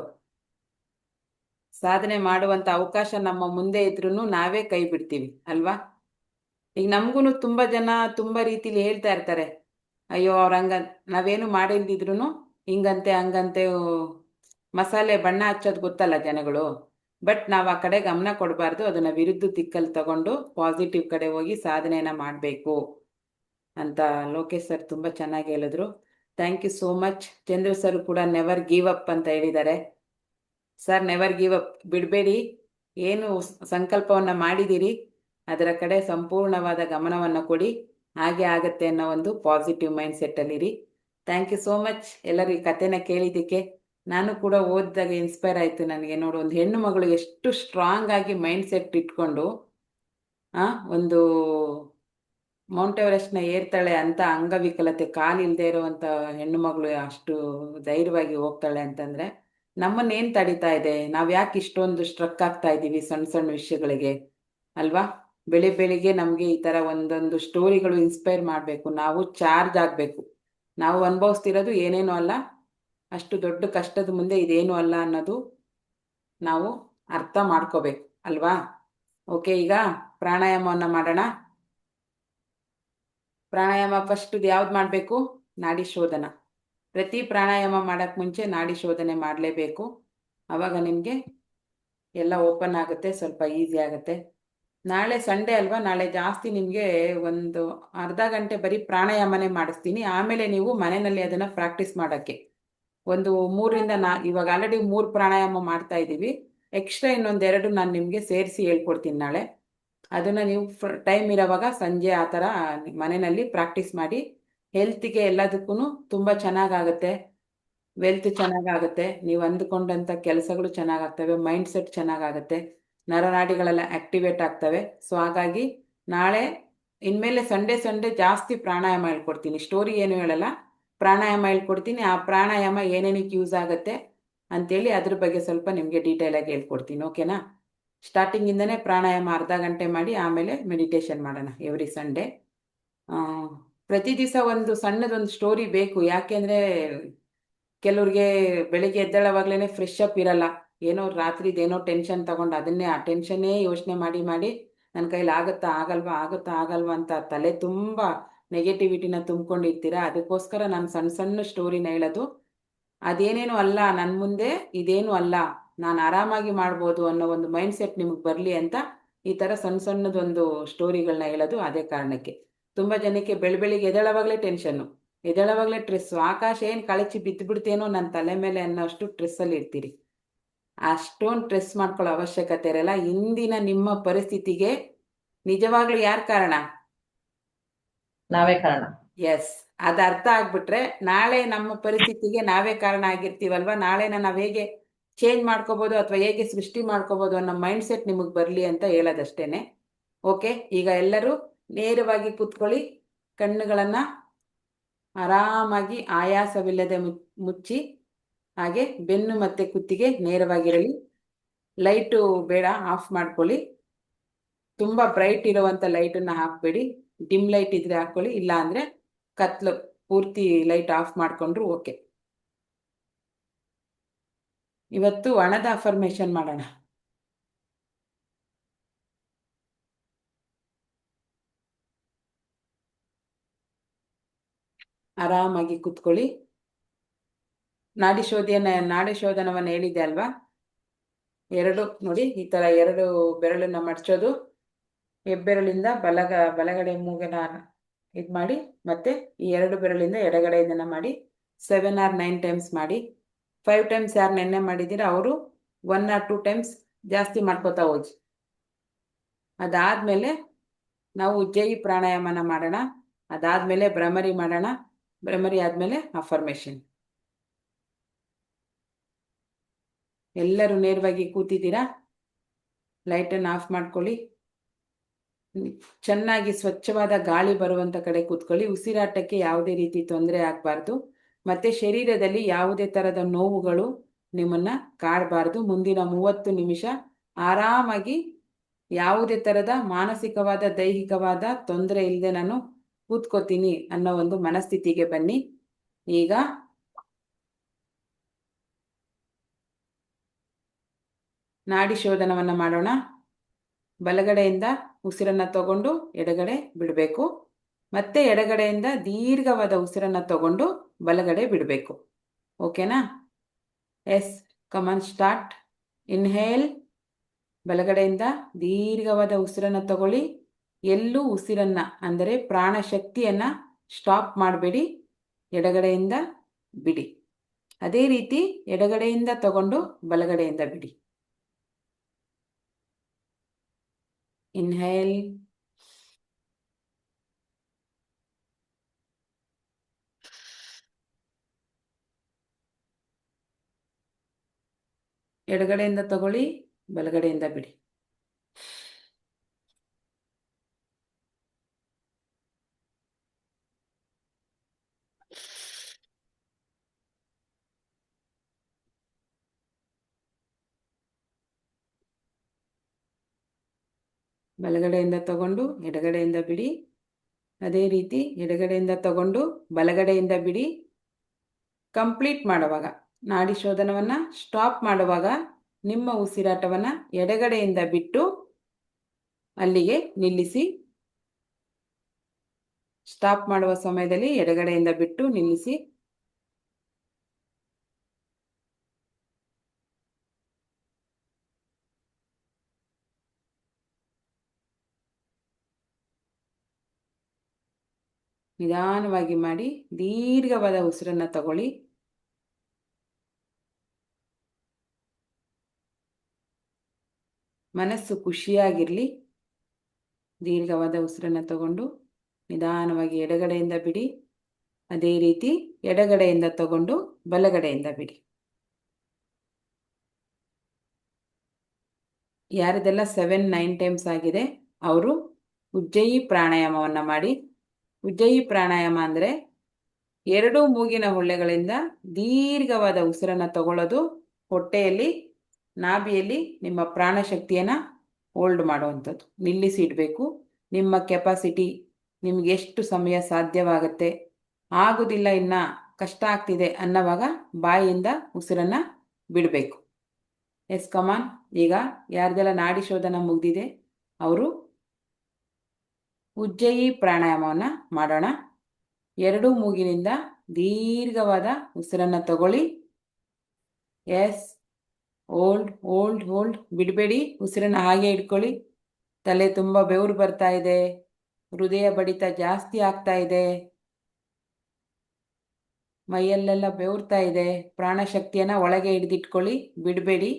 ಸಾಧನೆ ಮಾಡುವಂಥ ಅವಕಾಶ ನಮ್ಮ ಮುಂದೆ ಇದ್ರೂ ನಾವೇ ಕೈ ಬಿಡ್ತೀವಿ ಅಲ್ವಾ. ಈಗ ನಮಗೂ ತುಂಬ ಜನ ತುಂಬ ರೀತಿಲಿ ಹೇಳ್ತಾ ಇರ್ತಾರೆ, ಅಯ್ಯೋ ಅವ್ರ ಹಂಗ, ನಾವೇನು ಮಾಡಿಲ್ದಿದ್ರು ಹಿಂಗಂತೆ ಹಂಗಂತೆ ಮಸಾಲೆ ಬಣ್ಣ ಹಚ್ಚೋದು ಗೊತ್ತಲ್ಲ ಜನಗಳು. ಬಟ್ ನಾವು ಆ ಕಡೆ ಗಮನ ಕೊಡಬಾರ್ದು, ಅದನ್ನ ವಿರುದ್ಧ ದಿಕ್ಕಲ್ಲಿ ತಗೊಂಡು ಪಾಸಿಟಿವ್ ಕಡೆ ಹೋಗಿ ಸಾಧನೆಯನ್ನ ಮಾಡಬೇಕು ಅಂತ ಲೋಕೇಶ್ ಸರ್ ತುಂಬ ಚೆನ್ನಾಗಿ ಹೇಳಿದ್ರು. Thank you so much. Chandru sir ಕೂಡ ನೆವರ್ ಗಿವ್ ಅಪ್ ಅಂತ ಹೇಳಿದ್ದಾರೆ. ಸರ್ ನೆವರ್ ಗಿವ್ ಅಪ್, ಬಿಡಬೇಡಿ. ಏನು ಸಂಕಲ್ಪವನ್ನು ಮಾಡಿದ್ದೀರಿ ಅದರ ಕಡೆ ಸಂಪೂರ್ಣವಾದ ಗಮನವನ್ನು ಕೊಡಿ, ಹಾಗೆ ಆಗತ್ತೆ ಅನ್ನೋ ಒಂದು ಪಾಸಿಟಿವ್ ಮೈಂಡ್ ಸೆಟ್ಟಲ್ಲಿರಿ. ಥ್ಯಾಂಕ್ ಯು ಸೋ ಮಚ್ ಎಲ್ಲರೂ ಈ ಕಥೆನ ಕೇಳಿದ್ದಕ್ಕೆ. ನಾನು ಕೂಡ ಓದಿದಾಗ ಇನ್ಸ್ಪೈರ್ ಆಯಿತು ನನಗೆ. ನೋಡು, ಒಂದು ಹೆಣ್ಣು ಮಗಳು ಎಷ್ಟು ಸ್ಟ್ರಾಂಗ್ ಆಗಿ ಮೈಂಡ್ ಸೆಟ್ ಇಟ್ಕೊಂಡು ಒಂದು ಮೌಂಟ್ ಎವರೆಸ್ಟ್ನ ಏರ್ತಾಳೆ ಅಂತ, ಅಂಗವಿಕಲತೆ ಕಾಲಿಲ್ಲದೆ ಇರುವಂಥ ಹೆಣ್ಣು ಮಗಳು ಅಷ್ಟು ಧೈರ್ಯವಾಗಿ ಹೋಗ್ತಾಳೆ ಅಂತಂದರೆ ನಮ್ಮನ್ನೇನು ತಡೀತಾ ಇದೆ? ನಾವು ಯಾಕೆ ಇಷ್ಟೊಂದು ಸ್ಟ್ರಕ್ ಆಗ್ತಾ ಇದ್ದೀವಿ ಸಣ್ಣ ಸಣ್ಣ ವಿಷಯಗಳಿಗೆ ಅಲ್ವಾ. ಬೆಳಿಗ್ಗೆ ನಮಗೆ ಈ ಥರ ಒಂದೊಂದು ಸ್ಟೋರಿಗಳು ಇನ್ಸ್ಪೈರ್ ಮಾಡಬೇಕು, ನಾವು ಚಾರ್ಜ್ ಆಗಬೇಕು. ನಾವು ಅನುಭವಿಸ್ತಿರೋದು ಏನೇನೂ ಅಲ್ಲ, ಅಷ್ಟು ದೊಡ್ಡ ಕಷ್ಟದ ಮುಂದೆ ಇದೇನು ಅಲ್ಲ ಅನ್ನೋದು ನಾವು ಅರ್ಥ ಮಾಡ್ಕೋಬೇಕು ಅಲ್ವಾ. ಓಕೆ, ಈಗ ಪ್ರಾಣಾಯಾಮವನ್ನು ಮಾಡೋಣ. ಪ್ರಾಣಾಯಾಮ ಫಸ್ಟ್ ಯಾವ್ದು ಮಾಡಬೇಕು? ನಾಡಿ ಶೋಧನ. ಪ್ರತಿ ಪ್ರಾಣಾಯಾಮ ಮಾಡೋಕ್ಕೆ ಮುಂಚೆ ನಾಡಿ ಶೋಧನೆ ಮಾಡಲೇಬೇಕು. ಆವಾಗ ನಿಮಗೆ ಎಲ್ಲ ಓಪನ್ ಆಗುತ್ತೆ, ಸ್ವಲ್ಪ ಈಸಿ ಆಗುತ್ತೆ. ನಾಳೆ ಸಂಡೇ ಅಲ್ವಾ, ನಾಳೆ ಜಾಸ್ತಿ ನಿಮಗೆ ಒಂದು ಅರ್ಧ ಗಂಟೆ ಬರೀ ಪ್ರಾಣಾಯಾಮನೇ ಮಾಡಿಸ್ತೀನಿ. ಆಮೇಲೆ ನೀವು ಮನೆಯಲ್ಲಿ ಅದನ್ನು ಪ್ರಾಕ್ಟೀಸ್ ಮಾಡೋಕ್ಕೆ ಒಂದು 3ರಿಂದ ಇವಾಗ ಆಲ್ರೆಡಿ 3 ಪ್ರಾಣಾಯಾಮ ಮಾಡ್ತಾ ಇದ್ದೀವಿ. ಎಕ್ಸ್ಟ್ರಾ ಇನ್ನೊಂದೆರಡು ನಾನು ನಿಮಗೆ ಸೇರಿಸಿ ಹೇಳ್ಕೊಡ್ತೀನಿ ನಾಳೆ. ಅದನ್ನು ನೀವು ಟೈಮ್ ಇರೋವಾಗ ಸಂಜೆ ಆ ಥರ ಮನೆಯಲ್ಲಿ ಪ್ರಾಕ್ಟೀಸ್ ಮಾಡಿ. ಹೆಲ್ತಿಗೆ ಎಲ್ಲದಕ್ಕೂ ತುಂಬ ಚೆನ್ನಾಗಾಗುತ್ತೆ. ವೆಲ್ತ್ ಚೆನ್ನಾಗಾಗುತ್ತೆ, ನೀವು ಅಂದುಕೊಂಡಂಥ ಕೆಲಸಗಳು ಚೆನ್ನಾಗಾಗ್ತವೆ, ಮೈಂಡ್ ಸೆಟ್ ಚೆನ್ನಾಗಾಗುತ್ತೆ, ನರನಾಡಿಗಳೆಲ್ಲ ಆ್ಯಕ್ಟಿವೇಟ್ ಆಗ್ತವೆ. ಸೊ ಹಾಗಾಗಿ ನಾಳೆ ಇನ್ಮೇಲೆ ಸಂಡೇ ಜಾಸ್ತಿ ಪ್ರಾಣಾಯಾಮ ಹೇಳ್ಕೊಡ್ತೀನಿ. ಸ್ಟೋರಿ ಏನು ಹೇಳಲ್ಲ, ಪ್ರಾಣಾಯಾಮ ಹೇಳ್ಕೊಡ್ತೀನಿ. ಆ ಪ್ರಾಣಾಯಾಮ ಏನೇನಕ್ಕೆ ಯೂಸ್ ಆಗುತ್ತೆ ಅಂಥೇಳಿ ಅದ್ರ ಬಗ್ಗೆ ಸ್ವಲ್ಪ ನಿಮಗೆ ಡೀಟೇಲಾಗಿ ಹೇಳ್ಕೊಡ್ತೀನಿ. ಓಕೆನಾ? ಸ್ಟಾರ್ಟಿಂಗಿಂದನೇ ಪ್ರಾಣಾಯಾಮ ಅರ್ಧ ಗಂಟೆ ಮಾಡಿ ಆಮೇಲೆ ಮೆಡಿಟೇಷನ್ ಮಾಡೋಣ ಎವ್ರಿ ಸಂಡೇ. ಪ್ರತಿ ದಿವಸ ಒಂದು ಸಣ್ಣದೊಂದು ಸ್ಟೋರಿ ಬೇಕು. ಯಾಕೆಂದರೆ ಕೆಲವ್ರಿಗೆ ಬೆಳಿಗ್ಗೆ ಎದ್ದೇಳವಾಗ್ಲೇ ಫ್ರೆಶ್ ಅಪ್ ಇರಲ್ಲ, ಏನೋ ರಾತ್ರಿದೇನೋ ಟೆನ್ಷನ್ ತಗೊಂಡು ಅದನ್ನೇ ಆ ಟೆನ್ಷನ್ನೇ ಯೋಚನೆ ಮಾಡಿ ನನ್ನ ಕೈಲಿ ಆಗುತ್ತಾ ಆಗಲ್ವಾ ಅಂತ ತಲೆ ತುಂಬ ನೆಗೆಟಿವಿಟಿನ ತುಂಬ್ಕೊಂಡಿರ್ತೀರ. ಅದಕ್ಕೋಸ್ಕರ ನಾನು ಸಣ್ಣ ಸಣ್ಣ ಸ್ಟೋರಿನ ಹೇಳೋದು. ಅದೇನೇನು ಅಲ್ಲ, ನನ್ನ ಮುಂದೆ ಇದೇನು ಅಲ್ಲ, ನಾನು ಆರಾಮಾಗಿ ಮಾಡ್ಬೋದು ಅನ್ನೋ ಒಂದು ಮೈಂಡ್ ಸೆಟ್ ನಿಮಗೆ ಬರಲಿ ಅಂತ ಈ ಥರ ಸಣ್ಣ ಸಣ್ಣದೊಂದು ಸ್ಟೋರಿಗಳನ್ನ ಹೇಳೋದು. ಅದೇ ಕಾರಣಕ್ಕೆ ತುಂಬ ಜನಕ್ಕೆ ಬೆಳಿಗ್ಗೆ ಎದ್ದೇಳವಾಗಲೇ ಟೆನ್ಷನ್ನು, ಎದ್ದೇಳವಾಗಲೇ ಸ್ಟ್ರೆಸ್ಸು, ಆಕಾಶ ಏನು ಕಳಚಿ ಬಿದ್ದು ಬಿಡ್ತೇನೋ ನನ್ನ ತಲೆ ಮೇಲೆ ಅನ್ನೋಷ್ಟು ಸ್ಟ್ರೆಸ್ಸಲ್ಲಿ ಇರ್ತೀರಿ. ಅಷ್ಟೊಂದು ಸ್ಟ್ರೆಸ್ ಮಾಡ್ಕೊಳ್ಳೋ ಅವಶ್ಯಕತೆ ಇರಲ್ಲ. ಇಂದಿನ ನಿಮ್ಮ ಪರಿಸ್ಥಿತಿಗೆ ನಿಜವಾಗ್ಲೂ ಯಾರು ಕಾರಣ? ನಾವೇ ಕಾರಣ. ಎಸ್, ಅದು ಅರ್ಥ ಆಗ್ಬಿಟ್ರೆ ನಾಳೆ ನಮ್ಮ ಪರಿಸ್ಥಿತಿಗೆ ನಾವೇ ಕಾರಣ ಆಗಿರ್ತೀವಲ್ವ. ನಾಳೆನ ನಾವು ಹೇಗೆ ಚೇಂಜ್ ಮಾಡ್ಕೋಬೋದು ಅಥವಾ ಹೇಗೆ ಸೃಷ್ಟಿ ಮಾಡ್ಕೋಬೋದು ಅನ್ನೋ ಮೈಂಡ್ ಸೆಟ್ ನಿಮಗೆ ಬರಲಿ ಅಂತ ಹೇಳೋದಷ್ಟೇನೆ. ಓಕೆ, ಈಗ ಎಲ್ಲರೂ ನೇರವಾಗಿ ಕೂತ್ಕೊಳ್ಳಿ, ಕಣ್ಣುಗಳನ್ನು ಆರಾಮಾಗಿ ಆಯಾಸವಿಲ್ಲದೆ ಮುಚ್ಚಿ, ಹಾಗೆ ಬೆನ್ನು ಮತ್ತು ಕುತ್ತಿಗೆ ನೇರವಾಗಿರಲಿ. ಲೈಟು ಬೇಡ, ಆಫ್ ಮಾಡ್ಕೊಳ್ಳಿ. ತುಂಬ ಬ್ರೈಟ್ ಇರುವಂಥ ಲೈಟನ್ನು ಹಾಕಬೇಡಿ, ಡಿಮ್ ಲೈಟ್ ಇದ್ರೆ ಹಾಕ್ಕೊಳ್ಳಿ, ಇಲ್ಲ ಅಂದರೆ ಕತ್ಲು ಪೂರ್ತಿ ಲೈಟ್ ಆಫ್ ಮಾಡಿಕೊಂಡ್ರು ಓಕೆ. ಇವತ್ತು ಹಣದ ಅಫರ್ಮೇಷನ್ ಮಾಡೋಣ. ಆರಾಮಾಗಿ ಕೂತ್ಕೊಳ್ಳಿ. ನಾಡಿ ಶೋಧನವನ್ನು ಹೇಳಿದೆ ಅಲ್ವಾ. ಎರಡು ನೋಡಿ, ಈ ಥರ 2 ಬೆರಳನ್ನು ಮಡಚೋದು, ಹೆಬ್ಬೆರಳಿಂದ ಬಲಗಡೆ ಮೂಗನ ಇದು ಮಾಡಿ, ಮತ್ತೆ ಈ 2 ಬೆರಳಿಂದ ಎಡಗಡೆ ಇದನ್ನು ಮಾಡಿ 7 or 9 ಟೈಮ್ಸ್ ಮಾಡಿ. 5 ಟೈಮ್ಸ್ ಯಾರು ನೆನ್ನೆ ಮಾಡಿದ್ದೀರ ಅವರು 1 or 2 ಟೈಮ್ಸ್ ಜಾಸ್ತಿ ಮಾಡ್ಕೋತಾ ಹೋಗಿ. ಅದಾದಮೇಲೆ ನಾವು ಉಜ್ಜಯಿ ಪ್ರಾಣಾಯಾಮನ ಮಾಡೋಣ. ಅದಾದಮೇಲೆ ಭ್ರಮರಿ ಮಾಡೋಣ. ಭ್ರಮರಿ ಆದಮೇಲೆ ಅಫರ್ಮೇಷನ್. ಎಲ್ಲರೂ ನೇರವಾಗಿ ಕೂತಿದ್ದೀರಾ? ಲೈಟನ್ನು ಆಫ್ ಮಾಡ್ಕೊಳ್ಳಿ. ಚೆನ್ನಾಗಿ ಸ್ವಚ್ಛವಾದ ಗಾಳಿ ಬರುವಂಥ ಕಡೆ ಕೂತ್ಕೊಳ್ಳಿ. ಉಸಿರಾಟಕ್ಕೆ ಯಾವುದೇ ರೀತಿ ತೊಂದರೆ ಆಗಬಾರ್ದು. ಮತ್ತು ಶರೀರದಲ್ಲಿ ಯಾವುದೇ ಥರದ ನೋವುಗಳು ನಿಮ್ಮನ್ನು ಕಾಡಬಾರ್ದು. ಮುಂದಿನ 30 ನಿಮಿಷ ಆರಾಮಾಗಿ ಯಾವುದೇ ಥರದ ಮಾನಸಿಕವಾದ ದೈಹಿಕವಾದ ತೊಂದರೆ ಇಲ್ಲದೆ ನಾನು ಕೂತ್ಕೋತೀನಿ ಅನ್ನೋ ಒಂದು ಮನಸ್ಥಿತಿಗೆ ಬನ್ನಿ. ಈಗ ನಾಡಿ ಶೋಧನವನ್ನು ಮಾಡೋಣ. ಬಲಗಡೆಯಿಂದ ಉಸಿರನ್ನು ತಗೊಂಡು ಎಡಗಡೆ ಬಿಡಬೇಕು. ಮತ್ತೆ ಎಡಗಡೆಯಿಂದ ದೀರ್ಘವಾದ ಉಸಿರನ್ನು ತಗೊಂಡು ಬಲಗಡೆ ಬಿಡಬೇಕು. ಓಕೆನಾ? ಎಸ್, ಕಮಾನ್ ಸ್ಟಾರ್ಟ್. ಇನ್ಹೇಲ್, ಬಲಗಡೆಯಿಂದ ದೀರ್ಘವಾದ ಉಸಿರನ್ನು ತಗೊಳ್ಳಿ. ಎಲ್ಲೂ ಉಸಿರನ್ನು ಅಂದರೆ ಪ್ರಾಣಶಕ್ತಿಯನ್ನು ಸ್ಟಾಪ್ ಮಾಡಬೇಡಿ. ಎಡಗಡೆಯಿಂದ ಬಿಡಿ. ಅದೇ ರೀತಿ ಎಡಗಡೆಯಿಂದ ತಗೊಂಡು ಬಲಗಡೆಯಿಂದ ಬಿಡಿ. ಇನ್ಹೇಲ್, ಎಡಗಡೆಯಿಂದ ತಗೊಳ್ಳಿ, ಬಲಗಡೆಯಿಂದ ಬಿಡಿ. ಬಲಗಡೆಯಿಂದ ತಗೊಂಡು ಎಡಗಡೆಯಿಂದ ಬಿಡಿ. ಅದೇ ರೀತಿ ಎಡಗಡೆಯಿಂದ ತಗೊಂಡು ಬಲಗಡೆಯಿಂದ ಬಿಡಿ. ಕಂಪ್ಲೀಟ್ ಮಾಡುವಾಗ, ನಾಡಿ ಶೋಧನವನ್ನು ಸ್ಟಾಪ್ ಮಾಡುವಾಗ ನಿಮ್ಮ ಉಸಿರಾಟವನ್ನು ಎಡಗಡೆಯಿಂದ ಬಿಟ್ಟು ಅಲ್ಲಿಗೆ ನಿಲ್ಲಿಸಿ. ಸ್ಟಾಪ್ ಮಾಡುವ ಸಮಯದಲ್ಲಿ ಎಡಗಡೆಯಿಂದ ಬಿಟ್ಟು ನಿಲ್ಲಿಸಿ. ನಿಧಾನವಾಗಿ ಮಾಡಿ. ದೀರ್ಘವಾದ ಉಸಿರನ್ನು ತಗೊಳ್ಳಿ. ಮನಸ್ಸು ಖುಷಿಯಾಗಿರಲಿ. ದೀರ್ಘವಾದ ಉಸಿರನ್ನು ತಗೊಂಡು ನಿಧಾನವಾಗಿ ಎಡಗಡೆಯಿಂದ ಬಿಡಿ. ಅದೇ ರೀತಿ ಎಡಗಡೆಯಿಂದ ತಗೊಂಡು ಬಲಗಡೆಯಿಂದ ಬಿಡಿ. ಯಾರದೆಲ್ಲ 7-9 ಟೈಮ್ಸ್ ಆಗಿದೆ ಅವರು ಉಜ್ಜಯಿ ಪ್ರಾಣಾಯಾಮವನ್ನು ಮಾಡಿ. ಉಜ್ಜಯಿ ಪ್ರಾಣಾಯಾಮ ಅಂದರೆ 2 ಮೂಗಿನ ಹೊಳ್ಳೆಗಳಿಂದ ದೀರ್ಘವಾದ ಉಸಿರನ್ನು ತಗೊಳ್ಳೋದು. ಹೊಟ್ಟೆಯಲ್ಲಿ, ನಾಭಿಯಲ್ಲಿ ನಿಮ್ಮ ಪ್ರಾಣಶಕ್ತಿಯನ್ನು ಹೋಲ್ಡ್ ಮಾಡುವಂಥದ್ದು. ನಿಲ್ಲಿಸಿ ಇಡಬೇಕು. ನಿಮ್ಮ ಕೆಪಾಸಿಟಿ, ನಿಮ್ಗೆ ಎಷ್ಟು ಸಮಯ ಸಾಧ್ಯವಾಗುತ್ತೆ, ಆಗೋದಿಲ್ಲ, ಇನ್ನು ಕಷ್ಟ ಆಗ್ತಿದೆ ಅನ್ನೋವಾಗ ಬಾಯಿಯಿಂದ ಉಸಿರನ್ನು ಬಿಡಬೇಕು. ಎಸ್, ಕಮಾನ್. ಈಗ ಯಾರ್ದೆಲ್ಲ ನಾಡಿ ಶೋಧನ ಮುಗ್ದಿದೆ ಅವರು ಉಜ್ಜಯಿ ಪ್ರಾಣಾಯಾಮವನ್ನು ಮಾಡೋಣ. 2 ಮೂಗಿನಿಂದ ದೀರ್ಘವಾದ ಉಸಿರನ್ನು ತಗೊಳ್ಳಿ. ಎಸ್, ಹೋಲ್ಡ್ ಹೋಲ್ಡ್ ಹೋಲ್ಡ್, ಬಿಡಬೇಡಿ. ಉಸಿರನ್ನು ಹಾಗೆ ಇಟ್ಕೊಳ್ಳಿ. ತಲೆ ತುಂಬ ಬೆವರು ಬರ್ತಾ ಇದೆ, ಹೃದಯ ಬಡಿತ ಜಾಸ್ತಿ ಆಗ್ತಾ ಇದೆ, ಮೈಯಲ್ಲೆಲ್ಲ ಬೆವರ್ತಾ ಇದೆ. ಪ್ರಾಣಶಕ್ತಿಯನ್ನು ಒಳಗೆ ಹಿಡಿದಿಟ್ಕೊಳ್ಳಿ, ಬಿಡಬೇಡಿ.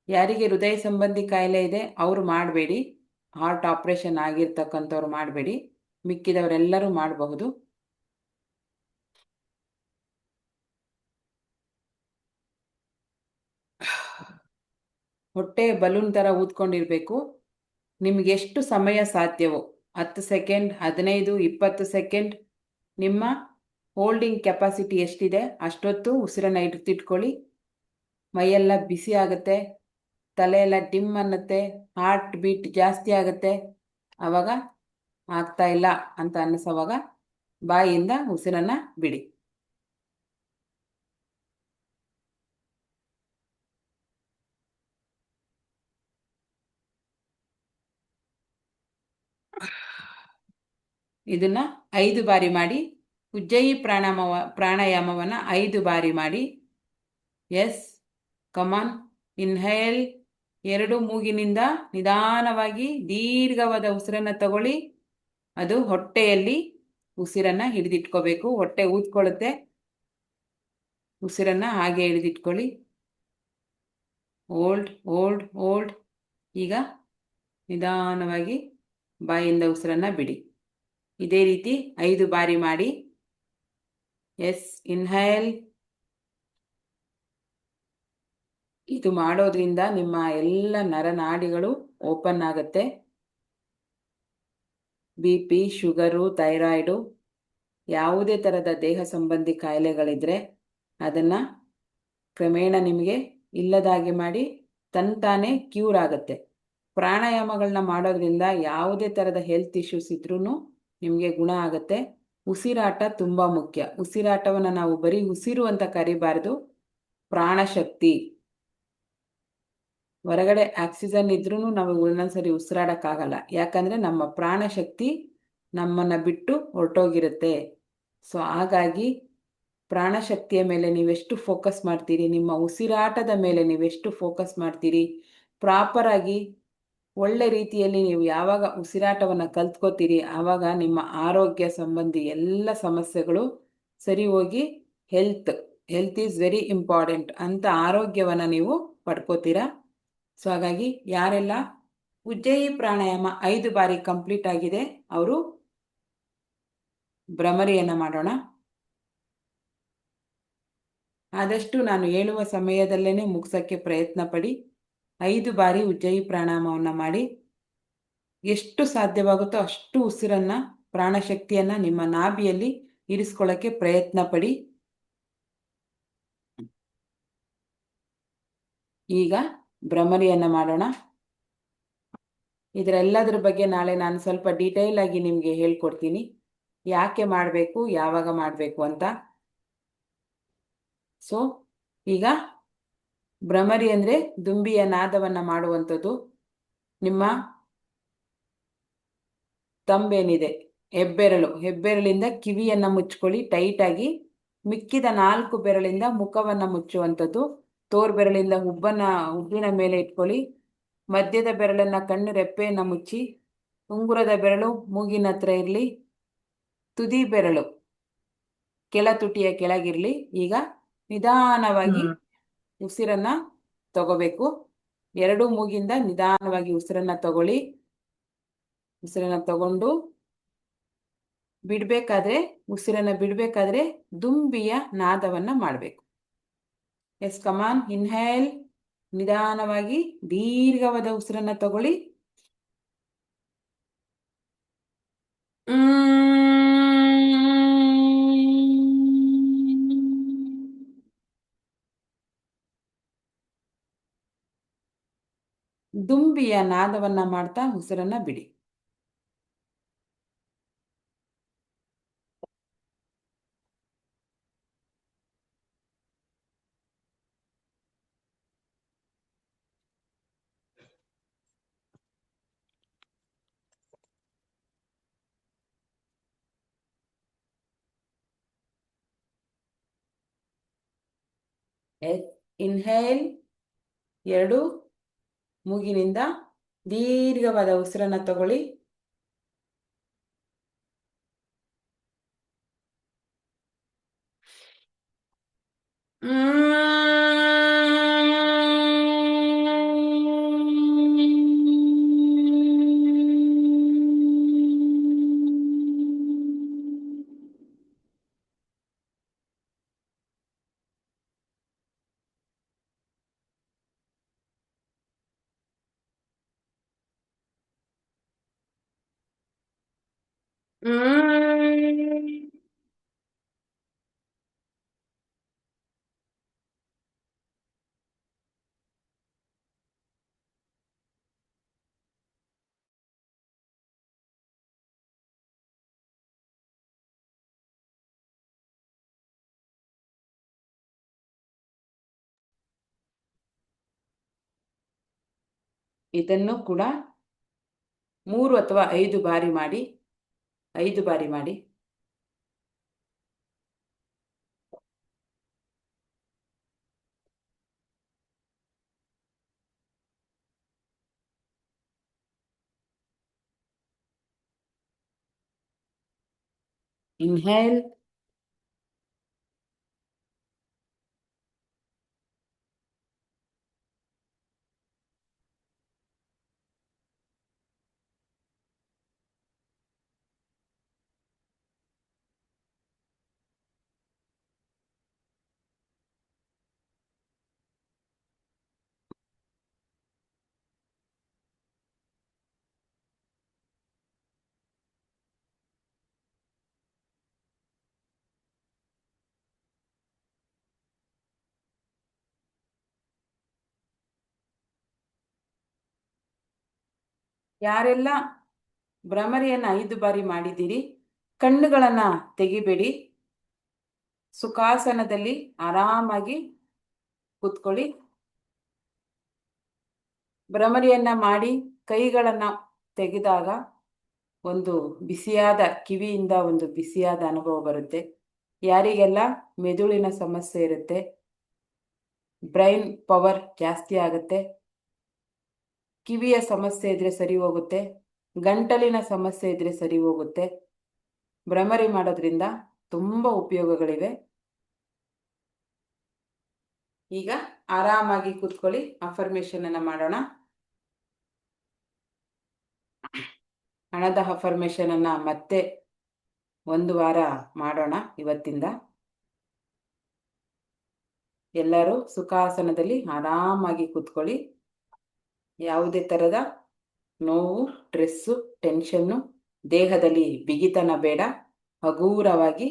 ಯಾರಿಗೆ ಹೃದಯ ಸಂಬಂಧಿ ಕಾಯಿಲೆ ಇದೆ ಅವರು ಮಾಡಬೇಡಿ. ಹಾರ್ಟ್ ಆಪ್ರೇಷನ್ ಆಗಿರ್ತಕ್ಕಂಥವ್ರು ಮಾಡಬೇಡಿ. ಮಿಕ್ಕಿದವರೆಲ್ಲರೂ ಮಾಡಬಹುದು. ಹೊಟ್ಟೆ ಬಲೂನ್ ಥರ ಊದ್ಕೊಂಡಿರಬೇಕು. ನಿಮ್ಗೆ ಎಷ್ಟು ಸಮಯ ಸಾಧ್ಯವೋ 10 ಸೆಕೆಂಡ್, 15, 20 ಸೆಕೆಂಡ್ ನಿಮ್ಮ ಹೋಲ್ಡಿಂಗ್ ಕೆಪಾಸಿಟಿ ಎಷ್ಟಿದೆ ಅಷ್ಟೊತ್ತು ಉಸಿರನ್ನು ಹಿಡಿದಿಟ್ಕೊಳ್ಳಿ. ಮೈಯೆಲ್ಲ ಬಿಸಿ ಆಗುತ್ತೆ, ತಲೆ ಎಲ್ಲ ಡಿಮ್ ಅನ್ನತ್ತೆ, ಹಾರ್ಟ್ ಬೀಟ್ ಜಾಸ್ತಿ ಆಗುತ್ತೆ. ಆವಾಗ ಆಗ್ತಾ ಇಲ್ಲ ಅಂತ ಅನ್ನಿಸೋವಾಗ ಬಾಯಿಯಿಂದ ಉಸಿರನ್ನು ಬಿಡಿ. ಇದನ್ನು 5 ಬಾರಿ ಮಾಡಿ. ಉಜ್ಜಯಿ ಪ್ರಾಣಾಯಾಮವನ್ನು 5 ಬಾರಿ ಮಾಡಿ. ಎಸ್, ಕಮಾನ್. ಇನ್ಹೇಲ್, 2 ಮೂಗಿನಿಂದ ನಿಧಾನವಾಗಿ ದೀರ್ಘವಾದ ಉಸಿರನ್ನು ತಗೊಳ್ಳಿ. ಅದು ಹೊಟ್ಟೆಯಲ್ಲಿ ಉಸಿರನ್ನು ಹಿಡಿದಿಟ್ಕೋಬೇಕು. ಹೊಟ್ಟೆ ಊದ್ಕೊಳ್ಳುತ್ತೆ. ಉಸಿರನ್ನು ಹಾಗೆ ಹಿಡಿದಿಟ್ಕೊಳ್ಳಿ. Hold hold hold. ಈಗ ನಿಧಾನವಾಗಿ ಬಾಯಿಂದ ಉಸಿರನ್ನು ಬಿಡಿ. ಇದೇ ರೀತಿ 5 ಬಾರಿ ಮಾಡಿ. ಎಸ್, ಇನ್ಹೇಲ್, ಇದು ಮಾಡೋದ್ರಿಂದ ನಿಮ್ಮ ಎಲ್ಲ ನರನಾಡಿಗಳು ಓಪನ್ ಆಗುತ್ತೆ. ಬಿ ಪಿ, ಶುಗರು, ಥೈರಾಯ್ಡು, ಯಾವುದೇ ಥರದ ದೇಹ ಸಂಬಂಧಿ ಕಾಯಿಲೆಗಳಿದ್ರೆ ಅದನ್ನು ಕ್ರಮೇಣ ನಿಮಗೆ ಇಲ್ಲದಾಗಿ ಮಾಡಿ ತಂತಾನೇ ಕ್ಯೂರ್ ಆಗುತ್ತೆ. ಪ್ರಾಣಾಯಾಮಗಳನ್ನ ಮಾಡೋದ್ರಿಂದ ಯಾವುದೇ ಥರದ ಹೆಲ್ತ್ ಇಶ್ಯೂಸ್ ಇದ್ರೂ ನಿಮಗೆ ಗುಣ ಆಗುತ್ತೆ. ಉಸಿರಾಟ ತುಂಬ ಮುಖ್ಯ. ಉಸಿರಾಟವನ್ನು ನಾವು ಬರೀ ಉಸಿರು ಅಂತ ಕರಿಬಾರ್ದು, ಪ್ರಾಣಶಕ್ತಿ. ಹೊರಗಡೆ ಆಕ್ಸಿಜನ್ ಇದ್ರೂ ನಾವು ಒಂದೊಂದ್ಸರಿ ಉಸಿರಾಡೋಕ್ಕಾಗಲ್ಲ, ಯಾಕಂದರೆ ನಮ್ಮ ಪ್ರಾಣಶಕ್ತಿ ನಮ್ಮನ್ನು ಬಿಟ್ಟು ಹೊರಟೋಗಿರುತ್ತೆ. ಸೊ ಹಾಗಾಗಿ ಪ್ರಾಣಶಕ್ತಿಯ ಮೇಲೆ ನೀವೆಷ್ಟು ಫೋಕಸ್ ಮಾಡ್ತೀರಿ, ನಿಮ್ಮ ಉಸಿರಾಟದ ಮೇಲೆ ನೀವೆಷ್ಟು ಫೋಕಸ್ ಮಾಡ್ತೀರಿ, ಪ್ರಾಪರಾಗಿ ಒಳ್ಳೆ ರೀತಿಯಲ್ಲಿ ನೀವು ಯಾವಾಗ ಉಸಿರಾಟವನ್ನು ಕಲ್ತ್ಕೋತೀರಿ ಆವಾಗ ನಿಮ್ಮ ಆರೋಗ್ಯ ಸಂಬಂಧಿ ಎಲ್ಲ ಸಮಸ್ಯೆಗಳು ಸರಿ ಹೋಗಿ ಹೆಲ್ತ್ ಈಸ್ ವೆರಿ ಇಂಪಾರ್ಟೆಂಟ್ ಅಂತ ಆರೋಗ್ಯವನ್ನು ನೀವು ಪಡ್ಕೋತೀರಾ. ಸೊ ಹಾಗಾಗಿ ಯಾರೆಲ್ಲ ಉಜ್ಜಯಿ ಪ್ರಾಣಾಯಾಮ 5 ಬಾರಿ ಕಂಪ್ಲೀಟ್ ಆಗಿದೆ ಅವರು ಭ್ರಮರಿಯನ್ನು ಮಾಡೋಣ. ಆದಷ್ಟು ನಾನು ಹೇಳುವ ಸಮಯದಲ್ಲೇ ಮುಗಿಸೋಕ್ಕೆ ಪ್ರಯತ್ನ ಪಡಿ. 5 ಬಾರಿ ಉಜ್ಜಯಿ ಪ್ರಾಣಾಯಾಮವನ್ನು ಮಾಡಿ. ಎಷ್ಟು ಸಾಧ್ಯವಾಗುತ್ತೋ ಅಷ್ಟು ಉಸಿರನ್ನು, ಪ್ರಾಣಶಕ್ತಿಯನ್ನು ನಿಮ್ಮ ನಾಭಿಯಲ್ಲಿ ಇರಿಸ್ಕೊಳ್ಳೋಕ್ಕೆ ಪ್ರಯತ್ನ ಪಡಿ. ಈಗ ಭ್ರಮರಿಯನ್ನು ಮಾಡೋಣ. ಇದರೆಲ್ಲದರ ಬಗ್ಗೆ ನಾಳೆ ನಾನು ಸ್ವಲ್ಪ ಡೀಟೇಲ್ ಆಗಿ ನಿಮಗೆ ಹೇಳ್ಕೊಡ್ತೀನಿ, ಯಾಕೆ ಮಾಡಬೇಕು, ಯಾವಾಗ ಮಾಡಬೇಕು ಅಂತ. ಸೊ ಈಗ ಭ್ರಮರಿ ಅಂದರೆ ದುಂಬಿಯ ನಾದವನ್ನು ಮಾಡುವಂಥದ್ದು. ನಿಮ್ಮ ತಂಬೇನಿದೆ, ಹೆಬ್ಬೆರಳಿಂದ ಕಿವಿಯನ್ನು ಮುಚ್ಕೊಳ್ಳಿ ಟೈಟಾಗಿ. ಮಿಕ್ಕಿದ 4 ಬೆರಳಿಂದ ಮುಖವನ್ನು ಮುಚ್ಚುವಂಥದ್ದು. ತೋರ್ಬೆರಳಿಂದ ಹುಬ್ಬಿನ ಮೇಲೆ ಇಟ್ಕೊಳ್ಳಿ. ಮಧ್ಯದ ಬೆರಳನ್ನು ಕಣ್ಣು ರೆಪ್ಪೆಯನ್ನು ಮುಚ್ಚಿ. ಉಂಗುರದ ಬೆರಳು ಮೂಗಿನ ಹತ್ರ ಇರಲಿ. ತುದಿ ಬೆರಳು ಕೆಳತುಟಿಯ ಕೆಳಗಿರಲಿ. ಈಗ ನಿಧಾನವಾಗಿ ಉಸಿರನ್ನು ತಗೋಬೇಕು. 2 ಮೂಗಿಂದ ನಿಧಾನವಾಗಿ ಉಸಿರನ್ನು ತಗೊಳ್ಳಿ. ಉಸಿರನ್ನು ತಗೊಂಡು ಬಿಡಬೇಕಾದ್ರೆ ದುಂಬಿಯ ನಾದವನ್ನು ಮಾಡಬೇಕು. ಎಸ್, ಕಮಾನ್, ಇನ್ಹೇಲ್. ನಿಧಾನವಾಗಿ ದೀರ್ಘವಾದ ಉಸಿರನ್ನು ತಗೊಳ್ಳಿ. ದುಂಬಿಯ ನಾದವನ್ನು ಮಾಡ್ತಾ ಉಸಿರನ್ನು ಬಿಡಿ. ಇನ್ಹೇಲ್, 2 ಮೂಗಿನಿಂದ ದೀರ್ಘವಾದ ಉಸಿರನ್ನು ತಗೊಳ್ಳಿ. ಇದನ್ನು ಕೂಡ 3 ಅಥವಾ 5 ಬಾರಿ ಮಾಡಿ. 5 ಬಾರಿ ಮಾಡಿ. ಇನ್ಹೇಲ್, ಯಾರೆಲ್ಲ ಭ್ರಮರಿಯನ್ನ 5 ಬಾರಿ ಮಾಡಿದ್ದೀರಿ, ಕಣ್ಣುಗಳನ್ನ ತೆಗಿಬೇಡಿ, ಸುಖಾಸನದಲ್ಲಿ ಆರಾಮಾಗಿ ಕೂತ್ಕೊಳ್ಳಿ. ಭ್ರಮರಿಯನ್ನ ಮಾಡಿ ಕೈಗಳನ್ನ ತೆಗೆದಾಗ ಒಂದು ಬಿಸಿಯಾದ ಕಿವಿಯಿಂದ ಒಂದು ಬಿಸಿಯಾದ ಅನುಭವ ಬರುತ್ತೆ. ಯಾರಿಗೆಲ್ಲ ಮೆದುಳಿನ ಸಮಸ್ಯೆ ಇರುತ್ತೆ, ಬ್ರೈನ್ ಪವರ್ ಜಾಸ್ತಿ ಆಗುತ್ತೆ, ಕಿವಿಯ ಸಮಸ್ಯೆ ಇದ್ರೆ ಸರಿ ಹೋಗುತ್ತೆ, ಗಂಟಲಿನ ಸಮಸ್ಯೆ ಇದ್ರೆ ಸರಿ ಹೋಗುತ್ತೆ. ಭ್ರಮರಿ ಮಾಡೋದ್ರಿಂದ ತುಂಬಾ ಉಪಯೋಗಗಳಿವೆ. ಈಗ ಆರಾಮಾಗಿ ಕೂತ್ಕೊಳ್ಳಿ, ಅಫರ್ಮೇಶನ್ ಅನ್ನ ಮಾಡೋಣ. ಹಣದ ಅಫರ್ಮೇಶನ್ ಅನ್ನ ಮತ್ತೆ 1 ವಾರ ಮಾಡೋಣ ಇವತ್ತಿಂದ. ಎಲ್ಲರೂ ಸುಖಾಸನದಲ್ಲಿ ಆರಾಮಾಗಿ ಕೂತ್ಕೊಳ್ಳಿ. ಯಾವುದೇ ತರದ ನೋವು, ಸ್ಟ್ರೆಸ್ಸು, ಟೆನ್ಷನ್ನು, ದೇಹದಲ್ಲಿ ಬಿಗಿತನ ಬೇಡ. ಹಗೂರವಾಗಿ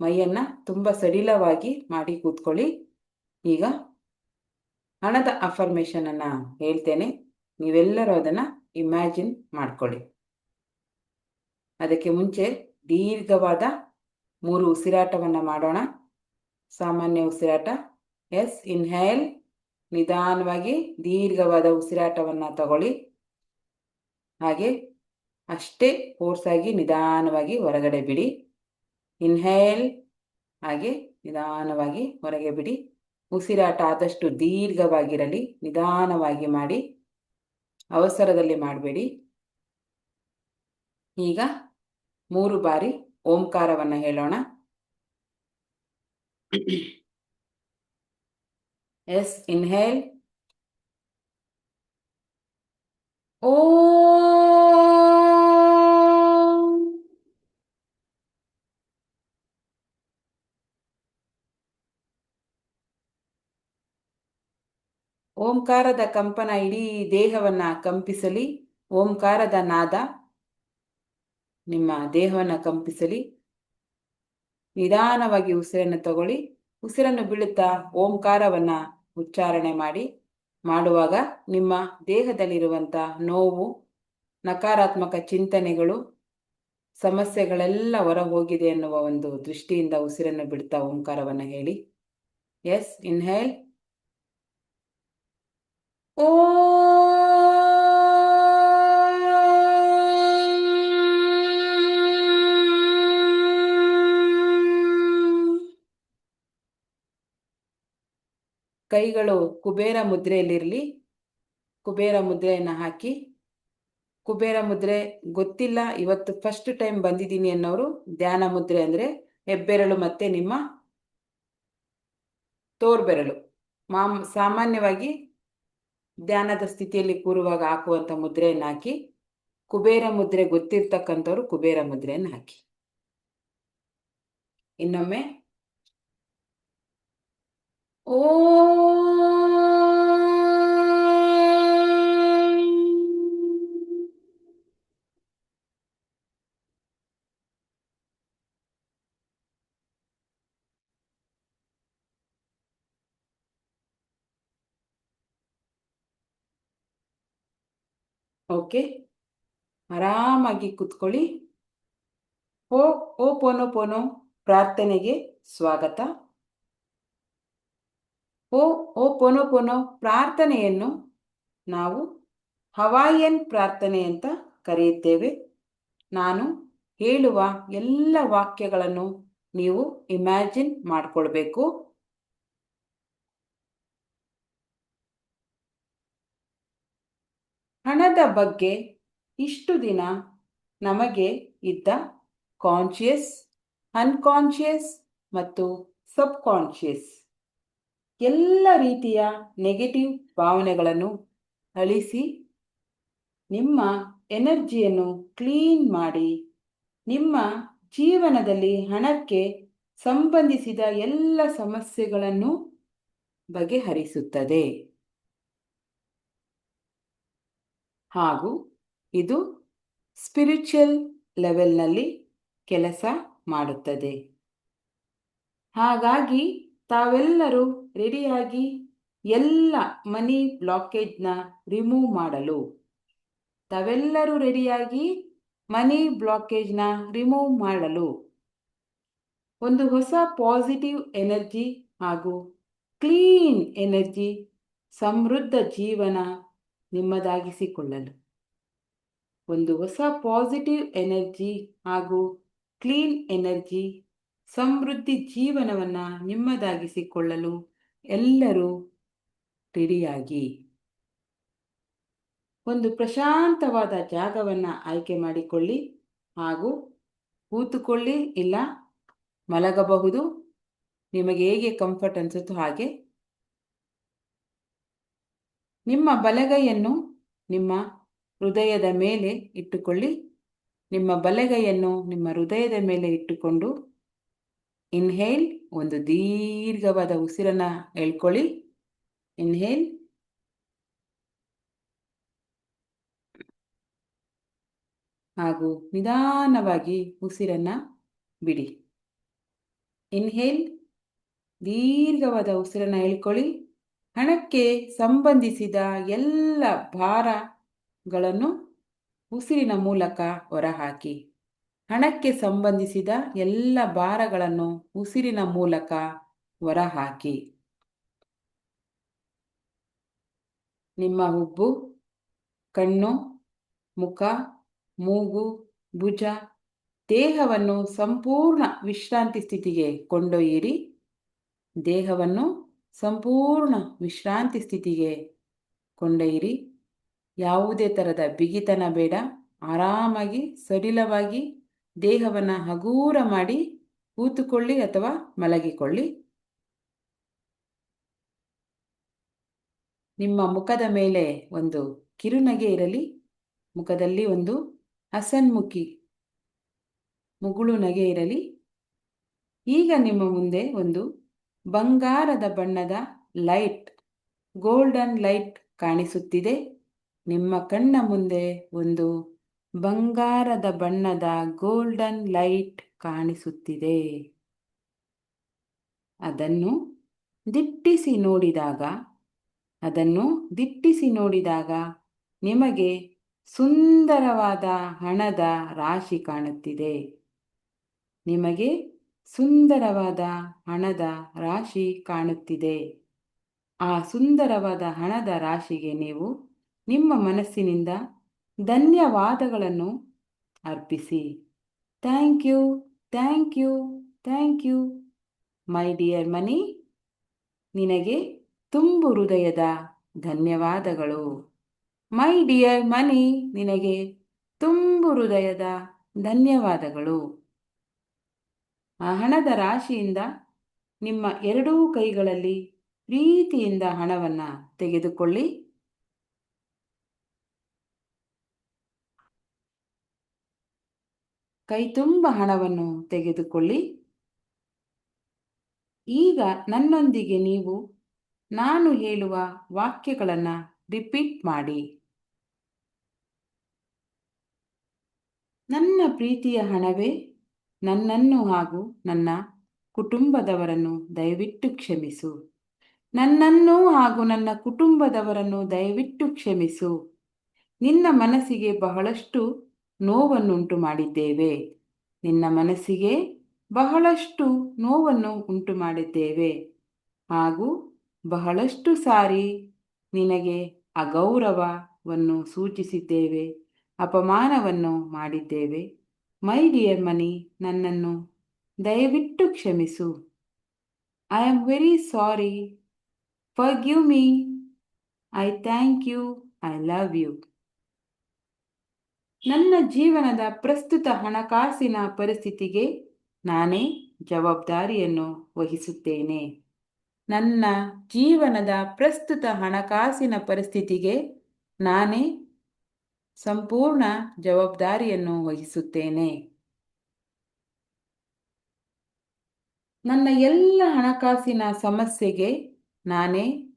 ಮೈಯನ್ನ ತುಂಬಾ ಸಡಿಲವಾಗಿ ಮಾಡಿ ಕೂತ್ಕೊಳ್ಳಿ. ಈಗ ಹಣದ ಅಫರ್ಮೇಶನ್ ಅನ್ನ ಹೇಳ್ತೇನೆ, ನೀವೆಲ್ಲರೂ ಅದನ್ನ ಇಮ್ಯಾಜಿನ್ ಮಾಡ್ಕೊಳ್ಳಿ. ಅದಕ್ಕೆ ಮುಂಚೆ ದೀರ್ಘವಾದ 3 ಉಸಿರಾಟವನ್ನ ಮಾಡೋಣ. ಸಾಮಾನ್ಯ ಉಸಿರಾಟ. ಎಸ್, ಇನ್ಹೇಲ್, ನಿಧಾನವಾಗಿ ದೀರ್ಘವಾದ ಉಸಿರಾಟವನ್ನ ತಗೊಳ್ಳಿ. ಹಾಗೆ ಅಷ್ಟೇ ಫೋರ್ಸಾಗಿ ನಿಧಾನವಾಗಿ ಹೊರಗಡೆ ಬಿಡಿ. ಇನ್ಹೇಲ್, ಹಾಗೆ ನಿಧಾನವಾಗಿ ಹೊರಗೆ ಬಿಡಿ. ಉಸಿರಾಟ ಆದಷ್ಟು ದೀರ್ಘವಾಗಿರಲಿ, ನಿಧಾನವಾಗಿ ಮಾಡಿ, ಅವಸರದಲ್ಲಿ ಮಾಡಬೇಡಿ. ಈಗ 3 ಬಾರಿ ಓಂಕಾರವನ್ನ ಹೇಳೋಣ. ಎಸ್, ಇನ್ಹೇಲ್, ಓಂ. ಓಂಕಾರದ ಕಂಪನ ಇಡೀ ದೇಹವನ್ನ ಕಂಪಿಸಲಿ. ಓಂಕಾರದ ನಾದ ನಿಮ್ಮ ದೇಹವನ್ನ ಕಂಪಿಸಲಿ. ನಿಧಾನವಾಗಿ ಉಸಿರನ್ನು ತಗೊಳ್ಳಿ. ಉಸಿರನ್ನು ಬೀಳುತ್ತಾ ಓಂಕಾರವನ್ನ ಉಚ್ಚಾರಣೆ ಮಾಡಿ. ಮಾಡುವಾಗ ನಿಮ್ಮ ದೇಹದಲ್ಲಿರುವಂಥ ನೋವು, ನಕಾರಾತ್ಮಕ ಚಿಂತನೆಗಳು, ಸಮಸ್ಯೆಗಳೆಲ್ಲ ಹೊರ ಹೋಗಿದೆ ಎನ್ನುವ ಒಂದು ದೃಷ್ಟಿಯಿಂದ ಉಸಿರನ್ನು ಬಿಡ್ತಾ ಓಂಕಾರವನ್ನ ಹೇಳಿ. ಎಸ್, ಇನ್ಹೇಲ್, ಓ. ಕೈಗಳು ಕುಬೇರ ಮುದ್ರೆಯಲ್ಲಿರಲಿ. ಕುಬೇರ ಮುದ್ರೆಯನ್ನು ಹಾಕಿ. ಕುಬೇರ ಮುದ್ರೆ ಗೊತ್ತಿಲ್ಲ, ಇವತ್ತು ಫಸ್ಟ್ ಟೈಮ್ ಬಂದಿದ್ದೀನಿ ಅನ್ನೋರು ಧ್ಯಾನ ಮುದ್ರೆ ಅಂದರೆ ಹೆಬ್ಬೆರಳು ಮತ್ತೆ ನಿಮ್ಮ ತೋರ್ಬೆರಳು ಸಾಮಾನ್ಯವಾಗಿ ಧ್ಯಾನದ ಸ್ಥಿತಿಯಲ್ಲಿ ಕೂರುವಾಗ ಹಾಕುವಂಥ ಮುದ್ರೆಯನ್ನು ಹಾಕಿ. ಕುಬೇರ ಮುದ್ರೆ ಗೊತ್ತಿರ್ತಕ್ಕಂಥವ್ರು ಕುಬೇರ ಮುದ್ರೆಯನ್ನು ಹಾಕಿ. ಇನ್ನೊಮ್ಮೆ ಓ. ಓಕೆ, ಆರಾಮಾಗಿ ಕೂತ್ಕೊಳ್ಳಿ. ಓಪೋನೋಪೋನೋ ಪ್ರಾರ್ಥನೆಗೆ ಸ್ವಾಗತ. ಓಪೋನೋಪೋನೋ ಪ್ರಾರ್ಥನೆಯನ್ನು ನಾವು ಹವಾಯಿಯನ್ ಪ್ರಾರ್ಥನೆ ಅಂತ ಕರೆಯುತ್ತೇವೆ. ನಾನು ಹೇಳುವ ಎಲ್ಲ ವಾಕ್ಯಗಳನ್ನು ನೀವು ಇಮ್ಯಾಜಿನ್ ಮಾಡಿಕೊಳ್ಬೇಕು. ಹಣದ ಬಗ್ಗೆ ಇಷ್ಟು ದಿನ ನಮಗೆ ಇದ್ದ ಕಾನ್ಷಿಯಸ್, ಅನ್ಕಾನ್ಷಿಯಸ್ ಮತ್ತು ಸಬ್ಕಾನ್ಷಿಯಸ್ ಎಲ್ಲ ರೀತಿಯ ನೆಗೆಟಿವ್ ಭಾವನೆಗಳನ್ನು ಅಳಿಸಿ ನಿಮ್ಮ ಎನರ್ಜಿಯನ್ನು ಕ್ಲೀನ್ ಮಾಡಿ ನಿಮ್ಮ ಜೀವನದಲ್ಲಿ ಹಣಕ್ಕೆ ಸಂಬಂಧಿಸಿದ ಎಲ್ಲ ಸಮಸ್ಯೆಗಳನ್ನು ಬಗೆಹರಿಸುತ್ತದೆ. ಹಾಗೂ ಇದು ಸ್ಪಿರಿಚುವಲ್ ಲೆವೆಲ್ನಲ್ಲಿ ಕೆಲಸ ಮಾಡುತ್ತದೆ. ಹಾಗಾಗಿ ತಾವೆಲ್ಲರೂ ರೆಡಿಯಾಗಿ ಎಲ್ಲ ಮನಿ ಬ್ಲಾಕೇಜ್ನ ರಿಮೂವ್ ಮಾಡಲು ತಾವೆಲ್ಲರೂ ರೆಡಿಯಾಗಿ ಮನಿ ಬ್ಲಾಕೇಜ್ನ ರಿಮೂವ್ ಮಾಡಲು ಒಂದು ಹೊಸ ಪಾಸಿಟಿವ್ ಎನರ್ಜಿ ಹಾಗೂ ಕ್ಲೀನ್ ಎನರ್ಜಿ, ಸಮೃದ್ಧ ಜೀವನ ನಿಮ್ಮದಾಗಿಸಿಕೊಳ್ಳಲು ಒಂದು ಹೊಸ ಪಾಸಿಟಿವ್ ಎನರ್ಜಿ ಹಾಗೂ ಕ್ಲೀನ್ ಎನರ್ಜಿ, ಸಮೃದ್ಧಿ ಜೀವನವನ್ನು ನಿಮ್ಮದಾಗಿಸಿಕೊಳ್ಳಲು ಎಲ್ಲರೂ ರೆಡಿಯಾಗಿ ಒಂದು ಪ್ರಶಾಂತವಾದ ಜಾಗವನ್ನು ಆಯ್ಕೆ ಮಾಡಿಕೊಳ್ಳಿ ಹಾಗೂ ಕೂತುಕೊಳ್ಳಿ, ಇಲ್ಲ ಮಲಗಬಹುದು. ನಿಮಗೆ ಹೇಗೆ ಕಂಫರ್ಟ್ ಅನಿಸುತ್ತೋ ಹಾಗೆ. ನಿಮ್ಮ ಬಲಗೈಯನ್ನು ನಿಮ್ಮ ಹೃದಯದ ಮೇಲೆ ಇಟ್ಟುಕೊಳ್ಳಿ. ನಿಮ್ಮ ಬಲಗೈಯನ್ನು ನಿಮ್ಮ ಹೃದಯದ ಮೇಲೆ ಇಟ್ಟುಕೊಂಡು ಇನ್ಹೇಲ್, ಒಂದು ದೀರ್ಘವಾದ ಉಸಿರನ್ನು ಎಳ್ಕೊಳ್ಳಿ. ಇನ್ಹೇಲ್ ಹಾಗೂ ನಿಧಾನವಾಗಿ ಉಸಿರನ್ನು ಬಿಡಿ. ಇನ್ಹೇಲ್, ದೀರ್ಘವಾದ ಉಸಿರನ್ನು ಎಳ್ಕೊಳ್ಳಿ. ಹಣಕ್ಕೆ ಸಂಬಂಧಿಸಿದ ಎಲ್ಲ ಭಾರಗಳನ್ನು ಉಸಿರಿನ ಮೂಲಕ ಹೊರಹಾಕಿ. ಹಣಕ್ಕೆ ಸಂಬಂಧಿಸಿದ ಎಲ್ಲ ಭಾರಗಳನ್ನು ಉಸಿರಿನ ಮೂಲಕ ಹೊರಹಾಕಿ. ನಿಮ್ಮ ಹುಬ್ಬು, ಕಣ್ಣು, ಮುಖ, ಮೂಗು, ಭುಜ, ದೇಹವನ್ನು ಸಂಪೂರ್ಣ ವಿಶ್ರಾಂತಿ ಸ್ಥಿತಿಗೆ ಕೊಂಡೊಯ್ಯಿರಿ. ದೇಹವನ್ನು ಸಂಪೂರ್ಣ ವಿಶ್ರಾಂತಿ ಸ್ಥಿತಿಗೆ ಕೊಂಡೊಯ್ಯಿರಿ. ಯಾವುದೇ ಥರದ ಬಿಗಿತನ ಬೇಡ. ಆರಾಮಾಗಿ ಸಡಿಲವಾಗಿ ದೇಹವನ್ನು ಹಗೂರ ಮಾಡಿ ಕೂತುಕೊಳ್ಳಿ ಅಥವಾ ಮಲಗಿಕೊಳ್ಳಿ. ನಿಮ್ಮ ಮುಖದ ಮೇಲೆ ಒಂದು ಕಿರುನಗೆ ಇರಲಿ. ಮುಖದಲ್ಲಿ ಒಂದು ಹಸನ್ಮುಖಿ ಮುಗುಳು ನಗೆ ಇರಲಿ. ಈಗ ನಿಮ್ಮ ಮುಂದೆ ಒಂದು ಬಂಗಾರದ ಬಣ್ಣದ ಲೈಟ್, ಗೋಲ್ಡನ್ ಲೈಟ್ ಕಾಣಿಸುತ್ತಿದೆ. ನಿಮ್ಮ ಕಣ್ಣ ಮುಂದೆ ಒಂದು ಬಂಗಾರದ ಬಣ್ಣದ ಗೋಲ್ಡನ್ ಲೈಟ್ ಕಾಣಿಸುತ್ತಿದೆ. ಅದನ್ನು ದಿಟ್ಟಿಸಿ ನೋಡಿದಾಗ ನಿಮಗೆ ಸುಂದರವಾದ ಹಣದ ರಾಶಿ ಕಾಣುತ್ತಿದೆ. ನಿಮಗೆ ಸುಂದರವಾದ ಹಣದ ರಾಶಿ ಕಾಣುತ್ತಿದೆ. ಆ ಸುಂದರವಾದ ಹಣದ ರಾಶಿಗೆ ನೀವು ನಿಮ್ಮ ಮನಸ್ಸಿನಿಂದ ಧನ್ಯವಾದಗಳನ್ನು ಅರ್ಪಿಸಿ. Thank you, thank you, thank you my dear money. ನಿನಗೆ ತುಂಬು ಹೃದಯದ ಧನ್ಯವಾದಗಳು. ಮೈ ಡಿಯರ್ ಮನಿ, ನಿನಗೆ ತುಂಬು ಹೃದಯದ ಧನ್ಯವಾದಗಳು. ಆ ಹಣದ ರಾಶಿಯಿಂದ ನಿಮ್ಮ ಎರಡೂ ಕೈಗಳಲ್ಲಿ ಪ್ರೀತಿಯಿಂದ ಹಣವನ್ನು ತೆಗೆದುಕೊಳ್ಳಿ. ಕೈ ತುಂಬ ಹಣವನ್ನು ತೆಗೆದುಕೊಳ್ಳಿ. ಈಗ ನನ್ನೊಂದಿಗೆ ನೀವು ನಾನು ಹೇಳುವ ವಾಕ್ಯಗಳನ್ನು ರಿಪೀಟ್ ಮಾಡಿ. ನನ್ನ ಪ್ರೀತಿಯ ಹಣವೇ, ನನ್ನನ್ನು ಹಾಗೂ ನನ್ನ ಕುಟುಂಬದವರನ್ನು ದಯವಿಟ್ಟು ಕ್ಷಮಿಸು. ನನ್ನನ್ನು ಹಾಗೂ ನನ್ನ ಕುಟುಂಬದವರನ್ನು ದಯವಿಟ್ಟು ಕ್ಷಮಿಸು. ನಿನ್ನ ಮನಸ್ಸಿಗೆ ಬಹಳಷ್ಟು ನೋವನ್ನುಂಟು ಮಾಡಿದ್ದೇವೆ. ನಿನ್ನ ಮನಸ್ಸಿಗೆ ಬಹಳಷ್ಟು ನೋವನ್ನು ಉಂಟು ಮಾಡಿದ್ದೇವೆ ಹಾಗೂ ಬಹಳಷ್ಟು ಸಾರಿ ನಿನಗೆ ಅಗೌರವವನ್ನು ಸೂಚಿಸಿದ್ದೇವೆ, ಅಪಮಾನವನ್ನು ಮಾಡಿದ್ದೇವೆ. ಮೈ ಡಿಯರ್ ಮನಿ, ನನ್ನನ್ನು ದಯವಿಟ್ಟು ಕ್ಷಮಿಸು. I am very sorry. Forgive me. I thank you. I love you. ನನ್ನ ಜೀವನದ ಪ್ರಸ್ತುತ ಹಣಕಾಸಿನ ಪರಿಸ್ಥಿತಿಗೆ ನಾನೇ ಜವಾಬ್ದಾರಿಯನ್ನು ವಹಿಸುತ್ತೇನೆ. ನನ್ನ ಜೀವನದ ಪ್ರಸ್ತುತ ಹಣಕಾಸಿನ ಪರಿಸ್ಥಿತಿಗೆ ನಾನೇ ಸಂಪೂರ್ಣ ಜವಾಬ್ದಾರಿಯನ್ನು ವಹಿಸುತ್ತೇನೆ. ನನ್ನ ಎಲ್ಲ ಹಣಕಾಸಿನ ಸಮಸ್ಯೆಗೆ ನಾನೇ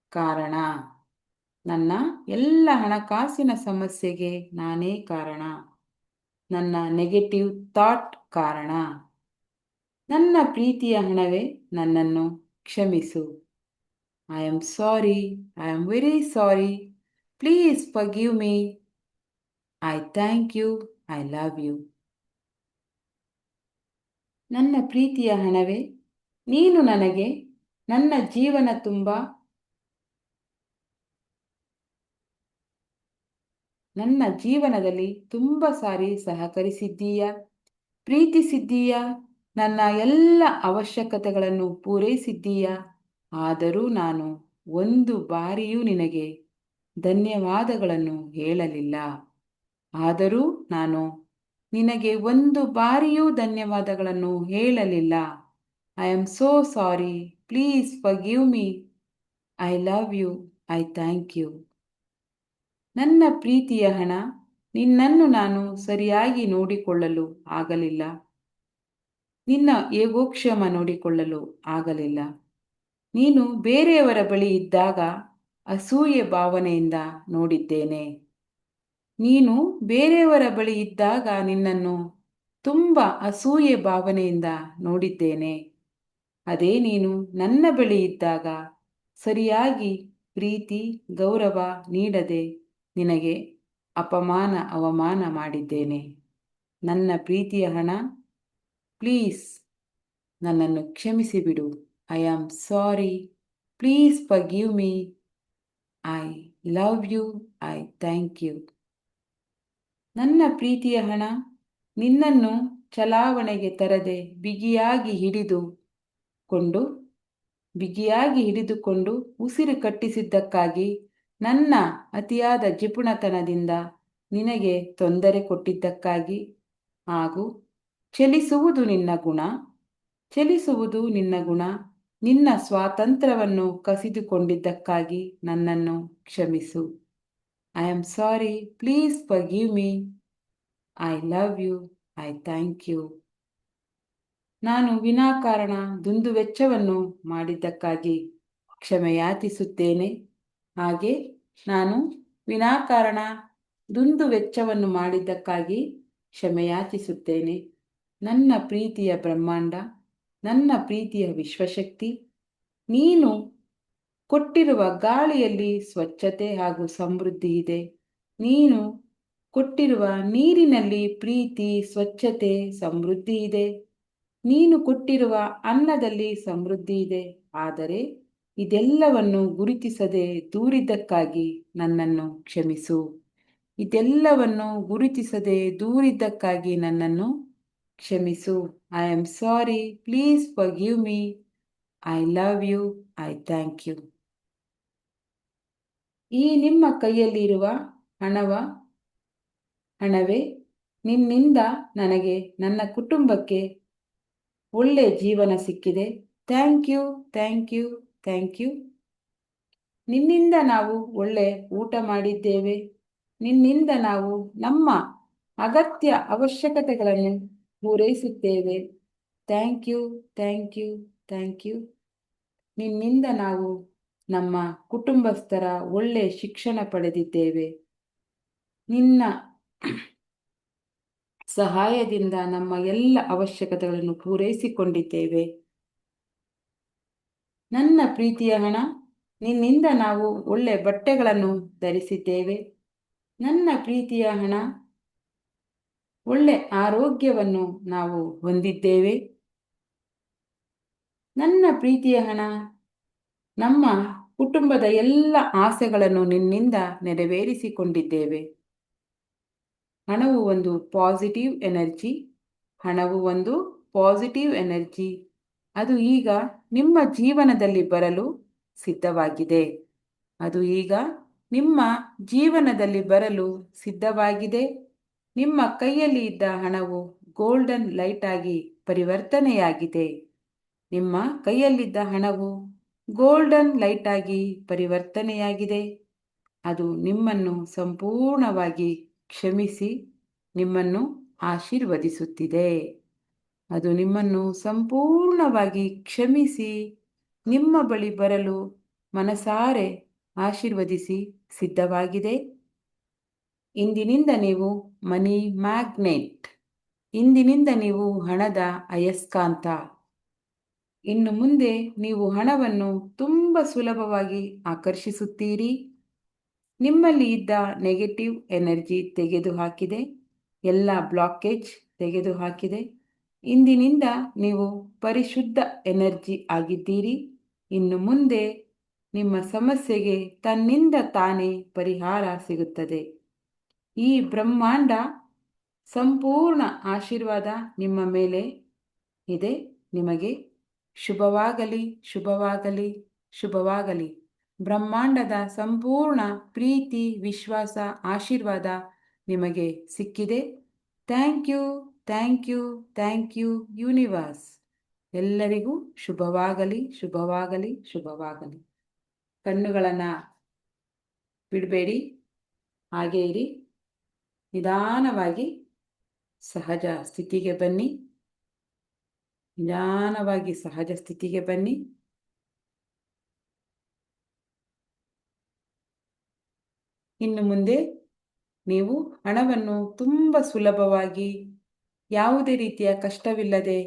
ಕಾರಣ. ನನ್ನ ಎಲ್ಲ ಹಣಕಾಸಿನ ಸಮಸ್ಯೆಗೆ ನಾನೇ ಕಾರಣ. ನನ್ನ ನೆಗೆಟಿವ್ ಥಾಟ್ ಕಾರಣ. ನನ್ನ ಪ್ರೀತಿಯ ಹಣವೇ, ನನ್ನನ್ನು ಕ್ಷಮಿಸು. I am sorry. I am very sorry. Please forgive me. I thank you. I love you. ನನ್ನ ಪ್ರೀತಿಯ ಹಣವೇ, ನೀನು ನನಗೆ ನನ್ನ ಜೀವನ ತುಂಬ ನನ್ನ ಜೀವನದಲ್ಲಿ ತುಂಬ ಸಾರಿ ಸಹಕರಿಸಿದ್ದೀಯ, ಪ್ರೀತಿಸಿದ್ದೀಯ, ನನ್ನ ಎಲ್ಲ ಅವಶ್ಯಕತೆಗಳನ್ನು ಪೂರೈಸಿದ್ದೀಯ. ಆದರೂ ನಾನು ಒಂದು ಬಾರಿಯೂ ನಿನಗೆ ಧನ್ಯವಾದಗಳನ್ನು ಹೇಳಲಿಲ್ಲ. ಆದರೂ ನಾನು ನಿನಗೆ ಒಂದು ಬಾರಿಯೂ ಧನ್ಯವಾದಗಳನ್ನು ಹೇಳಲಿಲ್ಲ. I am so sorry. Please forgive me. I love you. I thank you. ನನ್ನ ಪ್ರೀತಿಯ ಹಣ, ನಿನ್ನನ್ನು ನಾನು ಸರಿಯಾಗಿ ನೋಡಿಕೊಳ್ಳಲು ಆಗಲಿಲ್ಲ. ನಿನ್ನ ಯೋಗಕ್ಷೇಮ ನೋಡಿಕೊಳ್ಳಲು ಆಗಲಿಲ್ಲ. ನೀನು ಬೇರೆಯವರ ಬಳಿ ಇದ್ದಾಗ ಅಸೂಯೆ ಭಾವನೆಯಿಂದ ನೋಡಿದ್ದೇನೆ. ನೀನು ಬೇರೆಯವರ ಬಳಿ ಇದ್ದಾಗ ನಿನ್ನನ್ನು ತುಂಬ ಅಸೂಯೆ ಭಾವನೆಯಿಂದ ನೋಡಿದ್ದೇನೆ. ಅದೇ ನೀನು ನನ್ನ ಬಳಿ ಇದ್ದಾಗ ಸರಿಯಾಗಿ ಪ್ರೀತಿ ಗೌರವ ನೀಡದೆ ನಿನಗೆ ಅಪಮಾನ ಅವಮಾನ ಮಾಡಿದ್ದೇನೆ. ನನ್ನ ಪ್ರೀತಿಯ ಹಣ, ಪ್ಲೀಸ್ ನನ್ನನ್ನು ಕ್ಷಮಿಸಿಬಿಡು. I am sorry. Please forgive me. I love you. I thank you. ನನ್ನ ಪ್ರೀತಿಯ ಹಣ, ನಿನ್ನನ್ನು ಚಲಾವಣೆಗೆ ತರದೆ ಬಿಗಿಯಾಗಿ ಹಿಡಿದುಕೊಂಡು ಉಸಿರು ಕಟ್ಟಿಸಿದ್ದಕ್ಕಾಗಿ, ನನ್ನ ಅತಿಯಾದ ಜಿಪುಣತನದಿಂದ ನಿನಗೆ ತೊಂದರೆ ಕೊಟ್ಟಿದ್ದಕ್ಕಾಗಿ, ಹಾಗೂ ಚಲಿಸುವುದು ನಿನ್ನ ಗುಣ, ನಿನ್ನ ಸ್ವಾತಂತ್ರ್ಯವನ್ನು ಕಸಿದುಕೊಂಡಿದ್ದಕ್ಕಾಗಿ ನನ್ನನ್ನು ಕ್ಷಮಿಸು. I am sorry. Please forgive me. I love you. I thank you. ನಾನು ವಿನಾಕಾರಣ ದುಂದುವೆಚ್ಚವನ್ನು ಮಾಡಿದ್ದಕ್ಕಾಗಿ ಕ್ಷಮೆಯಾಚಿಸುತ್ತೇನೆ. ಹಾಗೆ ನಾನು ವಿನಾಕಾರಣ ದುಂದುವೆಚ್ಚವನ್ನು ಮಾಡಿದ್ದಕ್ಕಾಗಿ ಕ್ಷಮೆಯಾಚಿಸುತ್ತೇನೆ. ನನ್ನ ಪ್ರೀತಿಯ ಬ್ರಹ್ಮಾಂಡ, ನನ್ನ ಪ್ರೀತಿಯ ವಿಶ್ವಶಕ್ತಿ, ನೀನು ಕೊಟ್ಟಿರುವ ಗಾಳಿಯಲ್ಲಿ ಸ್ವಚ್ಛತೆ ಹಾಗೂ ಸಮೃದ್ಧಿ ಇದೆ. ನೀನು ಕೊಟ್ಟಿರುವ ನೀರಿನಲ್ಲಿ ಪ್ರೀತಿ, ಸ್ವಚ್ಛತೆ, ಸಮೃದ್ಧಿ ಇದೆ. ನೀನು ಕೊಟ್ಟಿರುವ ಅನ್ನದಲ್ಲಿ ಸಮೃದ್ಧಿ ಇದೆ. ಆದರೆ ಇದೆಲ್ಲವನ್ನು ಗುರುತಿಸದೆ ದೂರಿದ್ದಕ್ಕಾಗಿ ನನ್ನನ್ನು ಕ್ಷಮಿಸು. ಇದೆಲ್ಲವನ್ನು ಗುರುತಿಸದೆ ದೂರಿದ್ದಕ್ಕಾಗಿ ನನ್ನನ್ನು ಕ್ಷಮಿಸು. I am sorry. Please forgive me. I love you. I thank you. ಈ ನಿಮ್ಮ ಕೈಯಲ್ಲಿರುವ ಹಣವೇ, ನಿನ್ನಿಂದ ನನಗೆ, ನನ್ನ ಕುಟುಂಬಕ್ಕೆ ಒಳ್ಳೆ ಜೀವನ ಸಿಕ್ಕಿದೆ. Thank you. Thank you. Thank you. ನಿನ್ನಿಂದ ನಾವು ಒಳ್ಳೆ ಊಟ ಮಾಡಿದ್ದೇವೆ. ನಿನ್ನಿಂದ ನಾವು ನಮ್ಮ ಅಗತ್ಯ ಅವಶ್ಯಕತೆಗಳನ್ನು ಪೂರೈಸುತ್ತೇವೆ. Thank you. Thank you. Thank you. ನಿನ್ನಿಂದ ನಾವು ನಮ್ಮ ಕುಟುಂಬಸ್ಥರ ಒಳ್ಳೆ ಶಿಕ್ಷಣ ಪಡೆದಿದ್ದೇವೆ. ನಿನ್ನ ಸಹಾಯದಿಂದ ನಮ್ಮ ಎಲ್ಲ ಅವಶ್ಯಕತೆಗಳನ್ನು ಪೂರೈಸಿಕೊಂಡಿದ್ದೇವೆ. ನನ್ನ ಪ್ರೀತಿಯ ಹಣ, ನಿನ್ನಿಂದ ನಾವು ಒಳ್ಳೆ ಬಟ್ಟೆಗಳನ್ನು ಧರಿಸಿದ್ದೇವೆ. ನನ್ನ ಪ್ರೀತಿಯ ಹಣ, ಒಳ್ಳೆ ಆರೋಗ್ಯವನ್ನು ನಾವು ಹೊಂದಿದ್ದೇವೆ. ನನ್ನ ಪ್ರೀತಿಯ ಹಣ, ನಮ್ಮ ಕುಟುಂಬದ ಎಲ್ಲ ಆಸೆಗಳನ್ನು ನಿನ್ನಿಂದ ನೆರವೇರಿಸಿಕೊಂಡಿದ್ದೇವೆ. ಹಣವು ಒಂದು ಪಾಸಿಟಿವ್ ಎನರ್ಜಿ. ಅದು ಈಗ ನಿಮ್ಮ ಜೀವನದಲ್ಲಿ ಬರಲು ಸಿದ್ಧವಾಗಿದೆ. ನಿಮ್ಮ ಕೈಯಲ್ಲಿ ಇದ್ದ ಹಣವು ಗೋಲ್ಡನ್ ಲೈಟ್ ಆಗಿ ಪರಿವರ್ತನೆಯಾಗಿದೆ. ಅದು ನಿಮ್ಮನ್ನು ಸಂಪೂರ್ಣವಾಗಿ ಕ್ಷಮಿಸಿ ನಿಮ್ಮನ್ನು ಆಶೀರ್ವದಿಸುತ್ತಿದೆ. ನಿಮ್ಮ ಬಳಿ ಬರಲು ಮನಸಾರೆ ಆಶೀರ್ವದಿಸಿ ಸಿದ್ಧವಾಗಿದೆ. ಇಂದಿನಿಂದ ನೀವು ಮನಿ ಮ್ಯಾಗ್ನೆಟ್. ಇಂದಿನಿಂದ ನೀವು ಹಣದ ಅಯಸ್ಕಾಂತ. ಇನ್ನು ಮುಂದೆ ನೀವು ಹಣವನ್ನು ತುಂಬ ಸುಲಭವಾಗಿ ಆಕರ್ಷಿಸುತ್ತೀರಿ. ನಿಮ್ಮಲ್ಲಿ ಇದ್ದ ನೆಗೆಟಿವ್ ಎನರ್ಜಿ ತೆಗೆದುಹಾಕಿದೆ, ಎಲ್ಲ ಬ್ಲಾಕೇಜ್ ತೆಗೆದುಹಾಕಿದೆ. ಇಂದಿನಿಂದ ನೀವು ಪರಿಶುದ್ಧ ಎನರ್ಜಿ ಆಗಿದ್ದೀರಿ. ಇನ್ನು ಮುಂದೆ ನಿಮ್ಮ ಸಮಸ್ಯೆಗೆ ತನ್ನಿಂದ ತಾನೇ ಪರಿಹಾರ ಸಿಗುತ್ತದೆ. ಈ ಬ್ರಹ್ಮಾಂಡ ಸಂಪೂರ್ಣ ಆಶೀರ್ವಾದ ನಿಮ್ಮ ಮೇಲೆ ಇದೆ. ನಿಮಗೆ ಶುಭವಾಗಲಿ, ಶುಭವಾಗಲಿ, ಶುಭವಾಗಲಿ. ಬ್ರಹ್ಮಾಂಡದ ಸಂಪೂರ್ಣ ಪ್ರೀತಿ, ವಿಶ್ವಾಸ, ಆಶೀರ್ವಾದ ನಿಮಗೆ ಸಿಕ್ಕಿದೆ. Thank you, thank you, thank you universe. ಎಲ್ಲರಿಗೂ ಶುಭವಾಗಲಿ, ಶುಭವಾಗಲಿ, ಶುಭವಾಗಲಿ. ಕಣ್ಣುಗಳನ್ನು ಬಿಡಬೇಡಿ, ಹಾಗೇ ಇರಿ. ನಿಧಾನವಾಗಿ ಸಹಜ ಸ್ಥಿತಿಗೆ ಬನ್ನಿ. ನಿಧಾನವಾಗಿ ಸಹಜ ಸ್ಥಿತಿಗೆ ಬನ್ನಿ. ಇನ್ನು ಮುಂದೆ ನೀವು ಹಣವನ್ನು ತುಂಬ ಸುಲಭವಾಗಿ, ಯಾವುದೇ ರೀತಿಯ ಕಷ್ಟವಿಲ್ಲದೆ,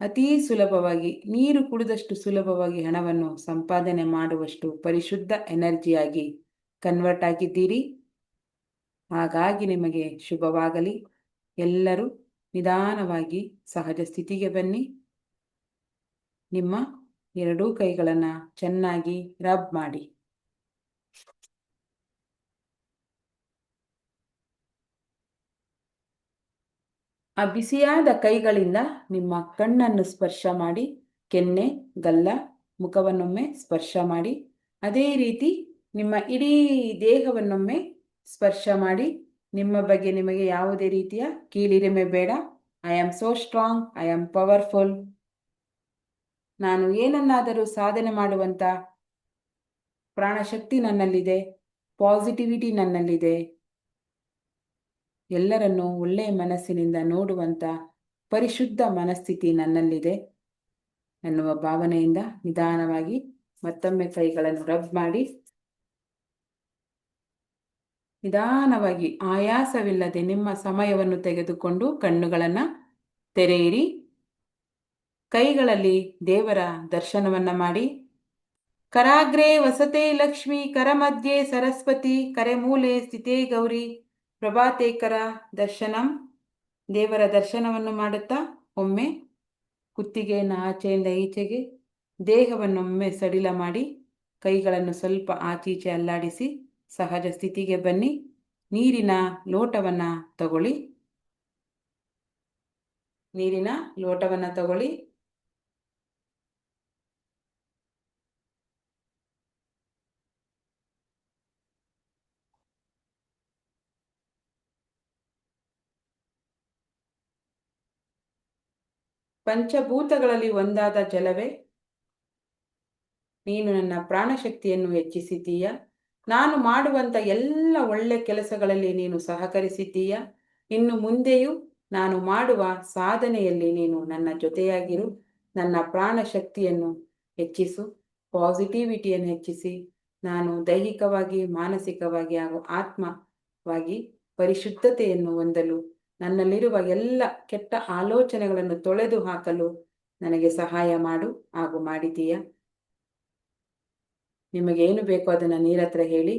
ಅತೀ ಸುಲಭವಾಗಿ, ನೀರು ಕುಡಿದಷ್ಟು ಸುಲಭವಾಗಿ ಹಣವನ್ನು ಸಂಪಾದನೆ ಮಾಡುವಷ್ಟು ಪರಿಶುದ್ಧ ಎನರ್ಜಿಯಾಗಿ ಕನ್ವರ್ಟ್ ಆಗಿದ್ದೀರಿ. ಹಾಗಾಗಿ ನಿಮಗೆ ಶುಭವಾಗಲಿ. ಎಲ್ಲರೂ ನಿಧಾನವಾಗಿ ಸಹಜ ಸ್ಥಿತಿಗೆ ಬನ್ನಿ. ನಿಮ್ಮ ಎರಡೂ ಕೈಗಳನ್ನು ಚೆನ್ನಾಗಿ ರಬ್ ಮಾಡಿ. ಆ ಬಿಸಿಯಾದ ಕೈಗಳಿಂದ ನಿಮ್ಮ ಕಣ್ಣನ್ನು ಸ್ಪರ್ಶ ಮಾಡಿ, ಕೆನ್ನೆ, ಗಲ್ಲ, ಮುಖವನ್ನೊಮ್ಮೆ ಸ್ಪರ್ಶ ಮಾಡಿ. ಅದೇ ರೀತಿ ನಿಮ್ಮ ಇಡೀ ದೇಹವನ್ನೊಮ್ಮೆ ಸ್ಪರ್ಶ ಮಾಡಿ. ನಿಮ್ಮ ಬಗ್ಗೆ ನಿಮಗೆ ಯಾವುದೇ ರೀತಿಯ ಕೀಳಿರಿಮೆ ಬೇಡ. I am so strong, I am powerful. ನಾನು ಏನನ್ನಾದರೂ ಸಾಧನೆ ಮಾಡುವಂಥ ಪ್ರಾಣಶಕ್ತಿ ನನ್ನಲ್ಲಿದೆ, ಪಾಸಿಟಿವಿಟಿ ನನ್ನಲ್ಲಿದೆ. ಎಲ್ಲರನ್ನೂ ಒಳ್ಳೆಯ ಮನಸ್ಸಿನಿಂದ ನೋಡುವಂಥ ಪರಿಶುದ್ಧ ಮನಸ್ಥಿತಿ ನನ್ನಲ್ಲಿದೆ ಎನ್ನುವ ಭಾವನೆಯಿಂದ ನಿಧಾನವಾಗಿ ಮತ್ತೊಮ್ಮೆ ಕೈಗಳನ್ನು ರಬ್ ಮಾಡಿ. ನಿಧಾನವಾಗಿ ಆಯಾಸವಿಲ್ಲದೆ ನಿಮ್ಮ ಸಮಯವನ್ನು ತೆಗೆದುಕೊಂಡು ಕಣ್ಣುಗಳನ್ನು ತೆರೆಯಿರಿ. ಕೈಗಳಲ್ಲಿ ದೇವರ ದರ್ಶನವನ್ನು ಮಾಡಿ. ಕರಾಗ್ರೆ ವಸತೆ ಲಕ್ಷ್ಮಿ, ಕರಮಧ್ಯೆ ಸರಸ್ವತಿ, ಕರೆಮೂಲೆ ಸ್ಥಿತೇ ಗೌರಿ, ಪ್ರಭಾತೇಕರ ದರ್ಶನಂ. ದೇವರ ದರ್ಶನವನ್ನು ಮಾಡುತ್ತಾ ಒಮ್ಮೆ ಕುತ್ತಿಗೆಯನ್ನು ಆಚೆಯಿಂದ ಈಚೆಗೆ, ದೇಹವನ್ನೊಮ್ಮೆ ಸಡಿಲ ಮಾಡಿ, ಕೈಗಳನ್ನು ಸ್ವಲ್ಪ ಆಚೀಚೆ ಅಲ್ಲಾಡಿಸಿ ಸಹಜ ಸ್ಥಿತಿಗೆ ಬನ್ನಿ. ನೀರಿನ ಲೋಟವನ್ನು ತಗೊಳ್ಳಿ. ನೀರಿನ ಲೋಟವನ್ನು ತಗೊಳ್ಳಿ. ಪಂಚಭೂತಗಳಲ್ಲಿ ಒಂದಾದ ಜಲವೇ, ನೀನು ನನ್ನ ಪ್ರಾಣಶಕ್ತಿಯನ್ನು ಹೆಚ್ಚಿಸಿದ್ದೀಯ. ನಾನು ಮಾಡುವಂಥ ಎಲ್ಲ ಒಳ್ಳೆ ಕೆಲಸಗಳಲ್ಲಿ ನೀನು ಸಹಕರಿಸಿದ್ದೀಯ. ಇನ್ನು ಮುಂದೆಯೂ ನಾನು ಮಾಡುವ ಸಾಧನೆಯಲ್ಲಿ ನೀನು ನನ್ನ ಜೊತೆಯಾಗಿರು. ನನ್ನ ಪ್ರಾಣಶಕ್ತಿಯನ್ನು ಹೆಚ್ಚಿಸು, ಪಾಸಿಟಿವಿಟಿಯನ್ನು ಹೆಚ್ಚಿಸಿ, ನಾನು ದೈಹಿಕವಾಗಿ, ಮಾನಸಿಕವಾಗಿ ಹಾಗೂ ಆತ್ಮವಾಗಿ ಪರಿಶುದ್ಧತೆಯನ್ನು ಹೊಂದಲು, ನನ್ನಲ್ಲಿರುವ ಎಲ್ಲ ಕೆಟ್ಟ ಆಲೋಚನೆಗಳನ್ನು ತೊಳೆದು ಹಾಕಲು ನನಗೆ ಸಹಾಯ ಮಾಡು ಹಾಗೂ ಮಾಡಿದ್ದೀಯ. ನಿಮಗೇನು ಬೇಕೋ ಅದನ್ನು ನೀರ ಹತ್ರ ಹೇಳಿ.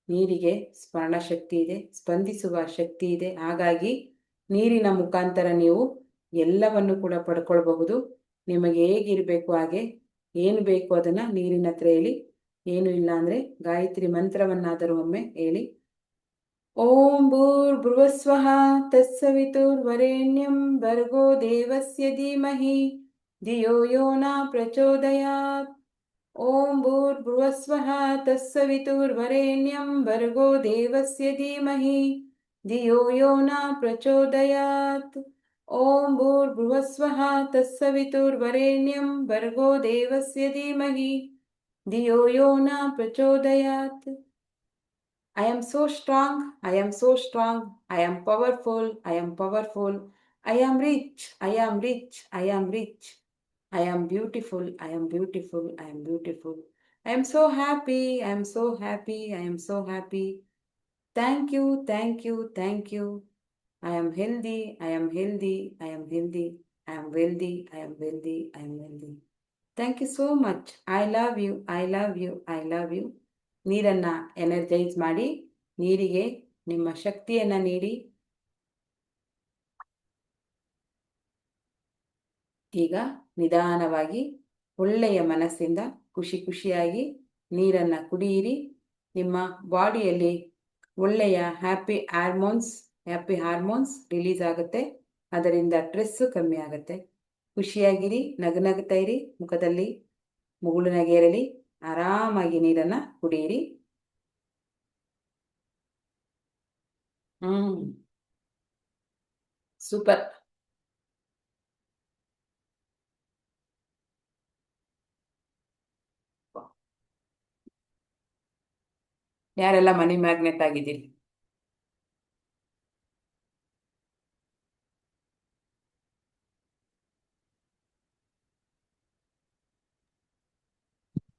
ನೀರಿಗೆ ಸ್ಮರಣ ಶಕ್ತಿ ಇದೆ, ಸ್ಪಂದಿಸುವ ಶಕ್ತಿ ಇದೆ. ಹಾಗಾಗಿ ನೀರಿನ ಮುಖಾಂತರ ನೀವು ಎಲ್ಲವನ್ನು ಕೂಡ ಪಡ್ಕೊಳ್ಬಹುದು. ನಿಮಗೆ ಹೇಗಿರಬೇಕು ಹಾಗೆ, ಏನು ಬೇಕು ಅದನ್ನು ನೀರಿನ ಹತ್ರ ಹೇಳಿ. ಏನು ಇಲ್ಲ ಅಂದರೆ ಗಾಯತ್ರಿ ಮಂತ್ರವನ್ನಾದರೂ ಒಮ್ಮೆ ಹೇಳಿ. ಓಂ ಭೂರ್ಭುವಸ್ವಃ ತತ್ಸವಿತುರ್ವರೆಣ್ಯಂ ಭರ್ಗೋ ದೇವಸ್ಯ ಧೀಮಹಿ ಧಿಯೋ ಯೋ ನ ಪ್ರಚೋದಯಾತ್. ಓಂ ಭೂರ್ಭುವಸ್ವಃ ತತ್ಸವಿತುರ್ವರೆಣ್ಯಂ ಭರ್ಗೋ ದೇವಸ್ಯ ಧೀಮಹಿ ಧಿಯೋ ಯೋ ನ ಪ್ರಚೋದಯಾತ್. ಓಂ ಭೂರ್ಭುವಸ್ವಃ ತತ್ಸವಿತುರ್ವರೆಣ್ಯಂ ಭರ್ಗೋ ದೇವಸ್ಯ ಧೀಮಹಿ ಧಿಯೋ ಯೋ ನ ಪ್ರಚೋದಯಾತ್. I am so strong, I am so strong, I am powerful, I am powerful, I am rich, I am rich, I am rich, I am beautiful, I am beautiful, I am beautiful. I am so happy, I am so happy, I am so happy. Thank you, thank you, thank you. I am healthy, I am healthy, I am healthy, I am wealthy, I am wealthy, I am wealthy. Thank you so much. I love you, I love you, I love you. ನೀರನ್ನ energize ಮಾಡಿ, ನೀರಿಗೆ ನಿಮ್ಮ ಶಕ್ತಿಯನ್ನ ನೀಡಿ. ಈಗ ನಿಧಾನವಾಗಿ ಒಳ್ಳೆಯ ಮನಸ್ಸಿಂದ ಖುಷಿಯಾಗಿ ನೀರನ್ನ ಕುಡಿಯಿರಿ. ನಿಮ್ಮ ಬಾಡಿಯಲ್ಲಿ ಒಳ್ಳೆಯ ಹ್ಯಾಪಿ ಹಾರ್ಮೋನ್ಸ್ ರಿಲೀಸ್ ಆಗುತ್ತೆ. ಅದರಿಂದ ಸ್ಟ್ರೆಸ್ ಕಮ್ಮಿ ಆಗುತ್ತೆ. ಖುಷಿಯಾಗಿರಿ, ನಗನಗ್ತಾ ಇರಿ, ಮುಖದಲ್ಲಿ ಮುಗುಳು ನಗೆ ಇರಲಿ. ಆರಾಮಾಗಿ ನೀರನ್ನ ಕುಡಿಯಿರಿ. ಸೂಪರ್. ಯಾರೆಲ್ಲ ಮನಿ ಮ್ಯಾಗ್ನೆಟ್ ಆಗಿದ್ದೀರಿ?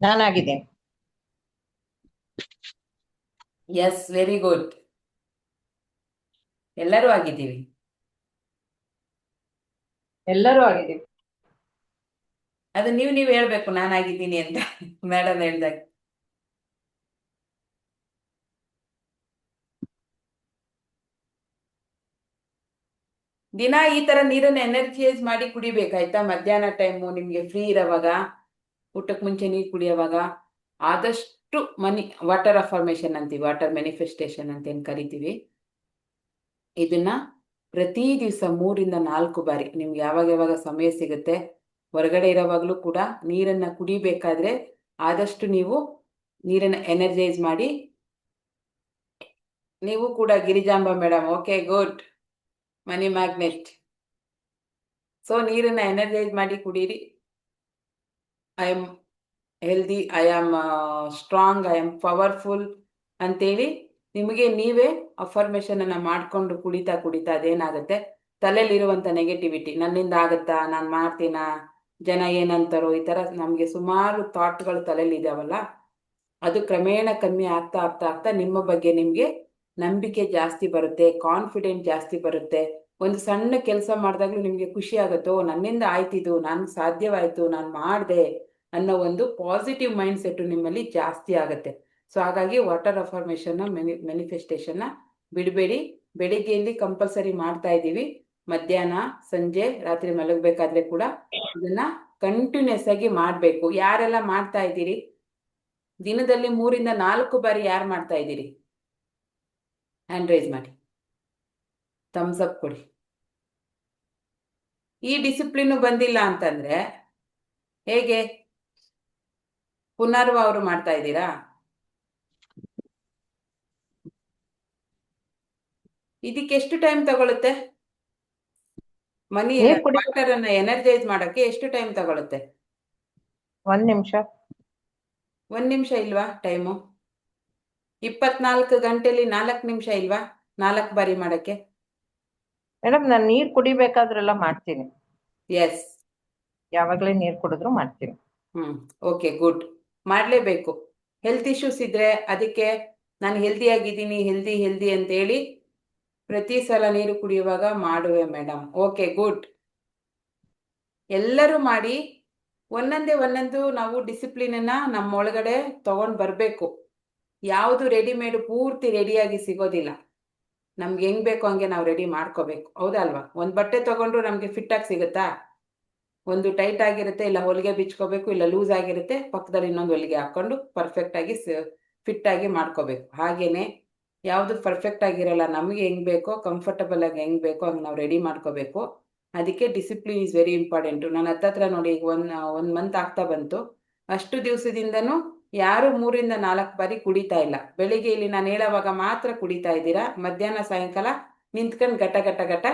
ನಾನಾಗಿದ್ದೇನೆ. Yes, very good. ಎಲ್ಲರೂ ಆಗಿದ್ದೀವಿ. ಎಲ್ಲರೂ ಆಗಿದ್ದೀವಿ. ಅದು ನೀವು ಹೇಳ್ಬೇಕು ನಾನಾಗಿದ್ದೀನಿ ಅಂತ ಮೇಡಮ್ ಹೇಳ್ದಾಗ. ದಿನ ಈ ತರ ನೀರನ್ನ ಎನರ್ಜೈಸ್ ಮಾಡಿ ಕುಡಿಬೇಕಾಯ್ತಾ? ಮಧ್ಯಾಹ್ನ ಟೈಮು ನಿಮ್ಗೆ ಫ್ರೀ ಇರೋವಾಗ, ಊಟಕ್ಕೆ ಮುಂಚೆ ನೀರು ಕುಡಿಯೋವಾಗ ಆದಷ್ಟು ವಾಟರ್ ಅಫರ್ಮೇಷನ್ ಅಂತೀವಿ, ವಾಟರ್ ಮ್ಯಾನಿಫೆಸ್ಟೇಷನ್ ಅಂತ ಏನ್ ಕರಿತೀವಿ, ಇದನ್ನ ಪ್ರತಿ ದಿವಸ 3 ರಿಂದ 4 ಬಾರಿ ನಿಮ್ಗೆ ಯಾವಾಗ ಸಮಯ ಸಿಗುತ್ತೆ, ಹೊರಗಡೆ ಇರೋವಾಗ್ಲೂ ಕೂಡ ನೀರನ್ನ ಕುಡಿಬೇಕಾದ್ರೆ ಆದಷ್ಟು ನೀವು ನೀರನ್ನ ಎನರ್ಜೈಸ್ ಮಾಡಿ. ನೀವು ಕೂಡ Girijamba madam, okay good, money magnet. So ನೀರನ್ನ ಎನರ್ಜೈಸ್ ಮಾಡಿ ಕುಡೀರಿ. I am healthy, I am strong, I am powerful ಅಂತೇಳಿ ನಿಮಗೆ ನೀವೇ ಅಫರ್ಮೇಷನ್ ಅನ್ನ ಮಾಡ್ಕೊಂಡು ಕುಡಿತಾ ಅದೇನಾಗುತ್ತೆ, ತಲೆಯಲ್ಲಿರುವಂತ ನೆಗೆಟಿವಿಟಿ, ನನ್ನಿಂದ ಆಗತ್ತಾ, ನಾನು ಮಾಡ್ತೀನಾ, ಜನ ಏನಂತಾರೋ, ಈ ತರ ನಮ್ಗೆ ಸುಮಾರು ಥಾಟ್ಗಳು ತಲೆಯಲ್ಲಿ ಇದಾವಲ್ಲ, ಅದು ಕ್ರಮೇಣ ಕಮ್ಮಿ ಆಗ್ತಾ ನಿಮ್ಮ ಬಗ್ಗೆ ನಿಮ್ಗೆ ನಂಬಿಕೆ ಜಾಸ್ತಿ ಬರುತ್ತೆ, ಕಾನ್ಫಿಡೆಂಟ್ ಜಾಸ್ತಿ ಬರುತ್ತೆ. ಒಂದು ಸಣ್ಣ ಕೆಲಸ ಮಾಡಿದಾಗ್ಲೂ ನಿಮ್ಗೆ ಖುಷಿ ಆಗುತ್ತೋ, ನನ್ನಿಂದ ಆಯ್ತಿದು, ನನ್ಗೆ ಸಾಧ್ಯವಾಯ್ತು, ನಾನು ಮಾಡಿದೆ ಅನ್ನೋ ಒಂದು ಪಾಸಿಟಿವ್ ಮೈಂಡ್ ಸೆಟ್ ನಿಮ್ಮಲ್ಲಿ ಜಾಸ್ತಿ ಆಗುತ್ತೆ. ಸೊ ಹಾಗಾಗಿ ವಾಟರ್ ಅಫರ್ಮೇಷನ್ ಮ್ಯಾನಿಫೆಸ್ಟೇಷನ್ ಬಿಡಬೇಡಿ. ಬೆಳಿಗ್ಗೆಯಲ್ಲಿ ಕಂಪಲ್ಸರಿ ಮಾಡ್ತಾ ಇದ್ದೀವಿ, ಮಧ್ಯಾಹ್ನ, ಸಂಜೆ, ರಾತ್ರಿ ಮಲಗಬೇಕಾದ್ರೆ ಕೂಡ ಇದನ್ನ ಕಂಟಿನ್ಯೂಸ್ ಆಗಿ ಮಾಡಬೇಕು. ಯಾರೆಲ್ಲ ಮಾಡ್ತಾ ಇದ್ದೀರಿ? ದಿನದಲ್ಲಿ 3 ರಿಂದ 4 ಬಾರಿ ಯಾರು ಮಾಡ್ತಾ ಇದ್ದೀರಿ? ಹ್ಯಾಂಡ್ ರೈಸ್ ಮಾಡಿ, ಥಮ್ಸ್ ಅಪ್ ಕೊಡಿ. ಈ ಡಿಸಿಪ್ಲಿನ್ ಬಂದಿಲ್ಲ ಅಂತಂದ್ರೆ ಹೇಗೆ? ಪುನರ್ವ ಅವರು ಮಾಡ್ತಾ ಇದ್ದೀರಾ? ಇದಕ್ಕೆ ಎಷ್ಟು ಟೈಮ್ ತಗೊಳುತ್ತೆ? ವಾಟರ್ ಅನ್ನ ಎನರ್ಜೈಸ್ ಮಾಡಕ್ಕೆ ಎಷ್ಟು ಟೈಮ್ ತಗೊಳುತ್ತೆ? 1 ನಿಮಿಷ. 1 ನಿಮಿಷ ಇಲ್ವಾ ಟೈಮು? 24 ಗಂಟೆಲಿ 4 ನಿಮಿಷ ಇಲ್ವಾ 4 ಬಾರಿ ಮಾಡಕ್ಕೆ? ಮೇಡಮ್, ನಾನು ನೀರ್ ಕುಡಿಬೇಕಾದ್ರೆಲ್ಲ ಮಾಡ್ತೀನಿ. ಎಸ್, ಯಾವಾಗ್ಲೇ ನೀರ್ ಕುಡಿದ್ರು ಮಾಡ್ತೀನಿ. Okay good. ಮಾಡ್ಲೇಬೇಕು. ಹೆಲ್ತ್ ಇಶ್ಯೂಸ್ ಇದ್ರೆ ಅದಕ್ಕೆ ನಾನು ಹೆಲ್ದಿ ಆಗಿದ್ದೀನಿ, ಹೆಲ್ದಿ ಅಂತ ಹೇಳಿ ಪ್ರತಿ ಸಲ ನೀರು ಕುಡಿಯುವಾಗ ಮಾಡುವೆ ಮೇಡಮ್. Okay good. ಎಲ್ಲರೂ ಮಾಡಿ. ಒಂದೊಂದು ನಾವು ಡಿಸಿಪ್ಲಿನ್ ಅನ್ನ ನಮ್ಮ ಒಳಗಡೆ ತಗೊಂಡ್ ಬರ್ಬೇಕು. ಯಾವುದು ರೆಡಿಮೇಡ್ ಪೂರ್ತಿ ರೆಡಿಯಾಗಿ ಸಿಗೋದಿಲ್ಲ. ನಮ್ಗೆ ಹೆಂಗ್ ಬೇಕು ಹಂಗೆ ನಾವು ರೆಡಿ ಮಾಡ್ಕೋಬೇಕು, ಹೌದಲ್ವಾ? ಒಂದ್ ಬಟ್ಟೆ ತಗೊಂಡ್ರು ನಮ್ಗೆ ಫಿಟ್ ಆಗಿ ಸಿಗುತ್ತಾ? ಒಂದು ಟೈಟ್ ಆಗಿರುತ್ತೆ, ಇಲ್ಲ ಹೊಲಿಗೆ ಬಿಚ್ಕೋಬೇಕು, ಇಲ್ಲ ಲೂಸ್ ಆಗಿರುತ್ತೆ, ಪಕ್ಕದಲ್ಲಿ ಇನ್ನೊಂದು ಹೊಲಿಗೆ ಹಾಕೊಂಡು ಪರ್ಫೆಕ್ಟ್ ಆಗಿ ಫಿಟ್ ಆಗಿ ಮಾಡ್ಕೋಬೇಕು. ಹಾಗೇನೆ ಯಾವುದು ಪರ್ಫೆಕ್ಟ್ ಆಗಿರಲ್ಲ, ನಮ್ಗೆ ಹೆಂಗ್ ಬೇಕೋ, ಕಂಫರ್ಟಬಲ್ ಆಗಿ ಹೆಂಗ್ ಬೇಕೋ ಹಂಗೆ ನಾವು ರೆಡಿ ಮಾಡ್ಕೋಬೇಕು. ಅದಕ್ಕೆ ಡಿಸಿಪ್ಲಿನ್ ಇಸ್ ವೆರಿ ಇಂಪಾರ್ಟೆಂಟ್. ನಾನು ಹತ್ತತ್ರ ನೋಡಿ ಈಗ ಒಂದ್ ಮಂತ್ ಆಗ್ತಾ ಬಂತು. ಅಷ್ಟು ದಿವಸದಿಂದನೂ ಯಾರು 3 ರಿಂದ 4 ಬಾರಿ ಕುಡಿತಾ ಇಲ್ಲ. ಬೆಳಿಗ್ಗೆ ಇಲ್ಲಿ ನಾನು ಹೇಳೋವಾಗ ಮಾತ್ರ ಕುಡಿತಾ ಇದ್ದೀರಾ, ಮಧ್ಯಾಹ್ನ ಸಾಯಂಕಾಲ ನಿಂತ್ಕೊಂಡು ಗಟ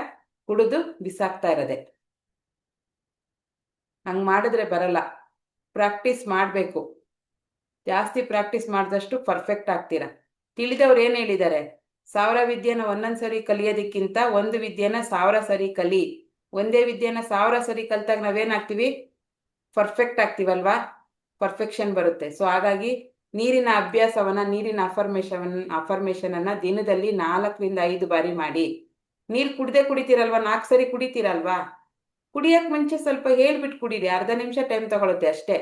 ಕುಡಿದು ಬಿಸಾಕ್ತಾ ಇರೋದೆ. ಹಂಗ್ ಮಾಡಿದ್ರೆ ಬರಲ್ಲ. ಪ್ರಾಕ್ಟೀಸ್ ಮಾಡಬೇಕು. ಜಾಸ್ತಿ ಪ್ರಾಕ್ಟೀಸ್ ಮಾಡಿದಷ್ಟು ಪರ್ಫೆಕ್ಟ್ ಆಗ್ತೀರಾ. ತಿಳಿದವ್ರು ಏನ್ ಹೇಳಿದ್ದಾರೆ? 1000 ವಿದ್ಯೆನ ಒಂದೊಂದ್ಸರಿ ಕಲಿಯೋದಕ್ಕಿಂತ ಒಂದು ವಿದ್ಯೆನ 1000 ಸರಿ ಕಲಿ. ಒಂದೇ ವಿದ್ಯೆನ 1000 ಸರಿ ಕಲ್ತಾಗ ನಾವೇನಾಗ್ತೀವಿ? ಪರ್ಫೆಕ್ಟ್ ಆಗ್ತೀವಲ್ವಾ? ಪರ್ಫೆಕ್ಷನ್ ಬರುತ್ತೆ. ಸೊ ಹಾಗಾಗಿ ನೀರಿನ ಅಭ್ಯಾಸವನ್ನ, ನೀರಿನ ಅಫರ್ಮೇಷನ್ ಅನ್ನ ದಿನದಲ್ಲಿ 4 ರಿಂದ 5 ಬಾರಿ ಮಾಡಿ. ನೀರ್ ಕುಡಿತೀರಲ್ವಾ? 4 ಸರಿ ಕುಡಿತೀರಲ್ವಾ? ಕುಡಿಯಕ್ ಮುಂಚೆ ಸ್ವಲ್ಪ ಹೇಳ್ಬಿಟ್ಟು ಕುಡೀರಿ. ಅರ್ಧ ನಿಮಿಷ ಟೈಮ್ ತಗೊಳುತ್ತೆ ಅಷ್ಟೇ.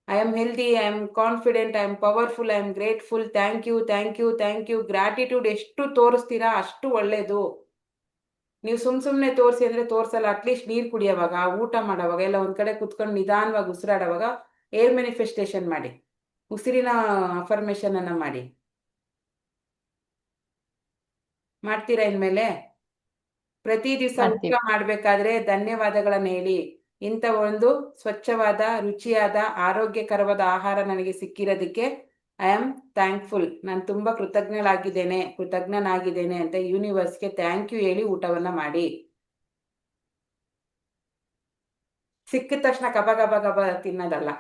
I am healthy, I am confident, I am powerful, I am grateful, thank you, thank you, thank you. Gratitude ಎಷ್ಟು ತೋರಿಸ್ತೀರಾ ಅಷ್ಟು ಒಳ್ಳೇದು. ನೀವು ಸುಮ್ಮನೆ ತೋರಿಸಿ ಅಂದರೆ ತೋರಿಸಲ್ಲ. ಅಟ್ಲೀಸ್ಟ್ ನೀರು ಕುಡಿಯೋವಾಗ, ಊಟ ಮಾಡೋವಾಗ ಎಲ್ಲ ಒಂದು ಕಡೆ ಕುತ್ಕೊಂಡು ನಿಧಾನವಾಗಿ ಉಸಿರಾಡೋವಾಗ ಏರ್ ಮ್ಯಾನಿಫೆಸ್ಟೇಷನ್ ಮಾಡಿ, ಉಸಿರಿನ ಅಫರ್ಮೇಷನ್ ಅನ್ನ ಮಾಡಿ. ಮಾಡ್ತೀರಾ ಇನ್ಮೇಲೆ? ಪ್ರತಿ ದಿವಸ ಊಟ ಮಾಡ್ತೀವಿ. ಮಾಡಬೇಕಾದ್ರೆ ಧನ್ಯವಾದಗಳನ್ನ ಹೇಳಿ. ಇಂಥ ಒಂದು ಸ್ವಚ್ಛವಾದ, ರುಚಿಯಾದ, ಆರೋಗ್ಯಕರವಾದ ಆಹಾರ ನನಗೆ ಸಿಕ್ಕಿರೋದಕ್ಕೆ ಐ ಆಮ್ ಥ್ಯಾಂಕ್ಫುಲ್, ನಾನು ತುಂಬ ಕೃತಜ್ಞನಾಗಿದ್ದೇನೆ ಅಂತ ಯೂನಿವರ್ಸ್ಗೆ ಥ್ಯಾಂಕ್ ಯು ಹೇಳಿ ಊಟವನ್ನ ಮಾಡಿ. ಸಿಕ್ಕಿದ ತಕ್ಷಣ ಗಬ ಗಬ ಗಬ ತಿನ್ನೋದಲ್ಲ.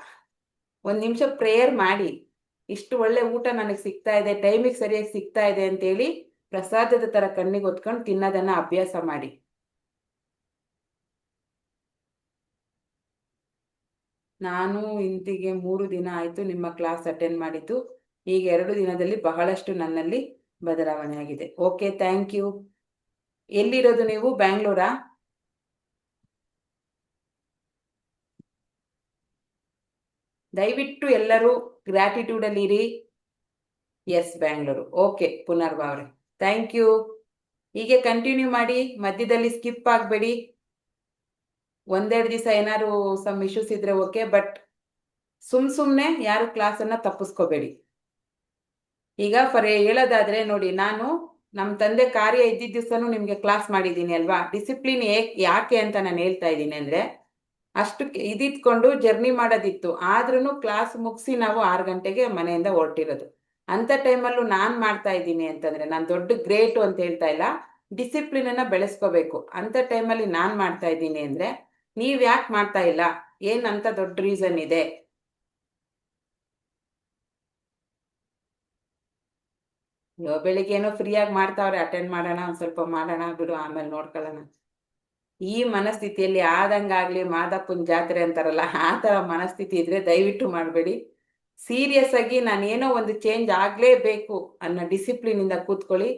ಒಂದು ನಿಮಿಷ ಪ್ರೇಯರ್ ಮಾಡಿ, ಇಷ್ಟು ಒಳ್ಳೆ ಊಟ ನನಗೆ ಸಿಗ್ತಾ ಇದೆ, ಟೈಮಿಗೆ ಸರಿಯಾಗಿ ಸಿಗ್ತಾ ಇದೆ ಅಂತೇಳಿ ಪ್ರಸಾದದ ಥರ ಕಣ್ಣಿಗೆ ಹೊತ್ಕೊಂಡು ತಿನ್ನೋದನ್ನ ಅಭ್ಯಾಸ ಮಾಡಿ. ನಾನು ಇಂದಿಗೆ 3 ದಿನ ಆಯಿತು ನಿಮ್ಮ ಕ್ಲಾಸ್ ಅಟೆಂಡ್ ಮಾಡಿದ್ದು. ಈಗ 2 ದಿನದಲ್ಲಿ ಬಹಳಷ್ಟು ನನ್ನಲ್ಲಿ ಬದಲಾವಣೆ ಆಗಿದೆ. Okay, thank you. ಎಲ್ಲಿರೋದು ನೀವು? ಬ್ಯಾಂಗ್ಳೂರಾ? ದಯವಿಟ್ಟು ಎಲ್ಲರೂ ಗ್ರ್ಯಾಟಿಟ್ಯೂಡ್ ಅಲ್ಲಿ ಇರಿ. ಎಸ್, ಬ್ಯಾಂಗ್ಳೂರು. ಓಕೆ ಪುನರ್ವಾ ಅವರೇ, ಥ್ಯಾಂಕ್ ಯು. ಹೀಗೆ ಕಂಟಿನ್ಯೂ ಮಾಡಿ, ಮಧ್ಯದಲ್ಲಿ ಸ್ಕಿಪ್ ಆಗಬೇಡಿ. ಒಂದೆರಡು ದಿವಸ ಏನಾದ್ರು ಸಮ್ ಇಶ್ಯೂಸ್ ಇದ್ರೆ ಓಕೆ, ಬಟ್ ಸುಮ್ಮನೆ ಯಾರು ಕ್ಲಾಸನ್ನು ತಪ್ಪಿಸ್ಕೋಬೇಡಿ. ಈಗ ಹೇಳೋದಾದ್ರೆ ನೋಡಿ, ನಾನು ನಮ್ಮ ತಂದೆ ಕಾರ್ಯ ಇದ್ದಿದ್ದ ದಿವಸನೂ ನಿಮಗೆ ಕ್ಲಾಸ್ ಮಾಡಿದ್ದೀನಿ ಅಲ್ವಾ. ಡಿಸಿಪ್ಲಿನ್ ಯಾಕೆ ಅಂತ ನಾನು ಹೇಳ್ತಾ ಇದ್ದೀನಿ ಅಂದರೆ, ಅಷ್ಟು ಇದಿತ್ಕೊಂಡು ಜರ್ನಿ ಮಾಡೋದಿತ್ತು. ಆದ್ರೂ ಕ್ಲಾಸ್ ಮುಗಿಸಿ ನಾವು 6 ಗಂಟೆಗೆ ಮನೆಯಿಂದ ಹೊರಟಿರೋದು. ಅಂಥ ಟೈಮಲ್ಲೂ ನಾನು ಮಾಡ್ತಾ ಇದ್ದೀನಿ ಅಂತಂದರೆ ನಾನು ದೊಡ್ಡ ಗ್ರೇಟು ಅಂತ ಹೇಳ್ತಾ ಇಲ್ಲ, ಡಿಸಿಪ್ಲಿನನ್ನು ಬೆಳೆಸ್ಕೋಬೇಕು. ಅಂಥ ಟೈಮಲ್ಲಿ ನಾನು ಮಾಡ್ತಾ ಇದ್ದೀನಿ ಅಂದರೆ ನೀವು ಯಾಕೆ ಮಾಡ್ತಾ ಇಲ್ಲ? ಏನಂತ ದೊಡ್ಡ ರೀಸನ್ ಇದೆ? ಬೆಳಿಗ್ಗೆ ಏನೋ ಫ್ರೀಯಾಗಿ ಮಾಡ್ತಾವ್ರೆ, ಅಟೆಂಡ್ ಮಾಡೋಣ, ಒಂದು ಸ್ವಲ್ಪ ಮಾಡೋಣ ಬಿಡು, ಆಮೇಲೆ ನೋಡ್ಕೊಳ್ಳೋಣ. ಈ ಮನಸ್ಥಿತಿಯಲ್ಲಿ ಆದಂಗಾಗ್ಲಿ ಮಾದಪ್ಪನ ಜಾತ್ರೆ ಅಂತಾರಲ್ಲ, ಆ ಥರ ಮನಸ್ಥಿತಿ ಇದ್ರೆ ದಯವಿಟ್ಟು ಮಾಡಬೇಡಿ. ಸೀರಿಯಸ್ ಆಗಿ ನಾನೇನೋ ಒಂದು ಚೇಂಜ್ ಆಗಲೇಬೇಕು ಅನ್ನೋ ಡಿಸಿಪ್ಲಿನಿಂದ ಕೂತ್ಕೊಳ್ಳಿ.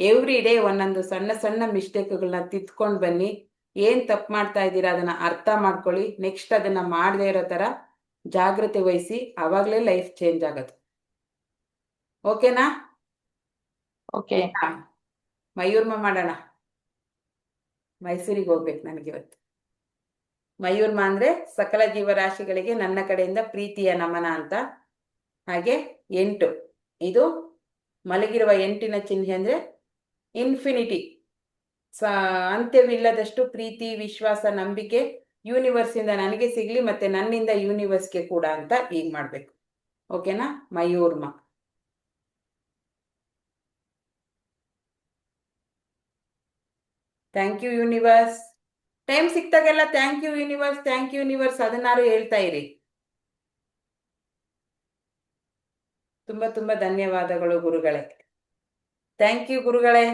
ಎವ್ರಿ ಡೇ ಒಂದೊಂದು ಸಣ್ಣ ಸಣ್ಣ ಮಿಸ್ಟೇಕ್ಗಳನ್ನ ತಿದ್ಕೊಂಡು ಬನ್ನಿ. ಏನು ತಪ್ಪು ಮಾಡ್ತಾ ಇದ್ದೀರಾ ಅದನ್ನು ಅರ್ಥ ಮಾಡ್ಕೊಳ್ಳಿ. ನೆಕ್ಸ್ಟ್ ಅದನ್ನು ಮಾಡದೇ ಇರೋ ಥರ ಜಾಗ್ರತೆ ವಹಿಸಿ, ಆವಾಗಲೇ ಲೈಫ್ ಚೇಂಜ್ ಆಗೋದು. ಓಕೆನಾ? ಓಕೆ. ಮಯೂರ್ಮ ಮಾಡೋಣ. ಮೈಸೂರಿಗೆ ಹೋಗ್ಬೇಕು ನನಗಿವತ್ತು. ಮಯೂರ್ಮ ಅಂದರೆ ಸಕಲ ಜೀವರಾಶಿಗಳಿಗೆ ನನ್ನ ಕಡೆಯಿಂದ ಪ್ರೀತಿಯ ನಮನ ಅಂತ. ಹಾಗೆ 8, ಇದು ಮಲಗಿರುವ 8ನ ಚಿಹ್ನೆ ಅಂದರೆ ಇನ್ಫಿನಿಟಿ, ಅಂತ್ಯವಿಲ್ಲದಷ್ಟು ಪ್ರೀತಿ, ವಿಶ್ವಾಸ, ನಂಬಿಕೆ ಯೂನಿವರ್ಸಿಂದ ನನಗೆ ಸಿಗಲಿ ಮತ್ತು ನನ್ನಿಂದ ಯೂನಿವರ್ಸ್ಗೆ ಕೂಡ ಅಂತ ಈಗ ಮಾಡಬೇಕು. ಓಕೆನಾ? ಮಯೂರ್ಮ. Thank you universe. ಟೈಮ್ ಸಿಕ್ತಾಗೆಲ್ಲ thank you universe, thank you universe ಅದನ್ನಾರು ಹೇಳ್ತಾ ಇರಿ. ತುಂಬ ತುಂಬ ಧನ್ಯವಾದಗಳು ಗುರುಗಳೇ. ಥ್ಯಾಂಕ್ ಯು ಗುರುಗಳೇ.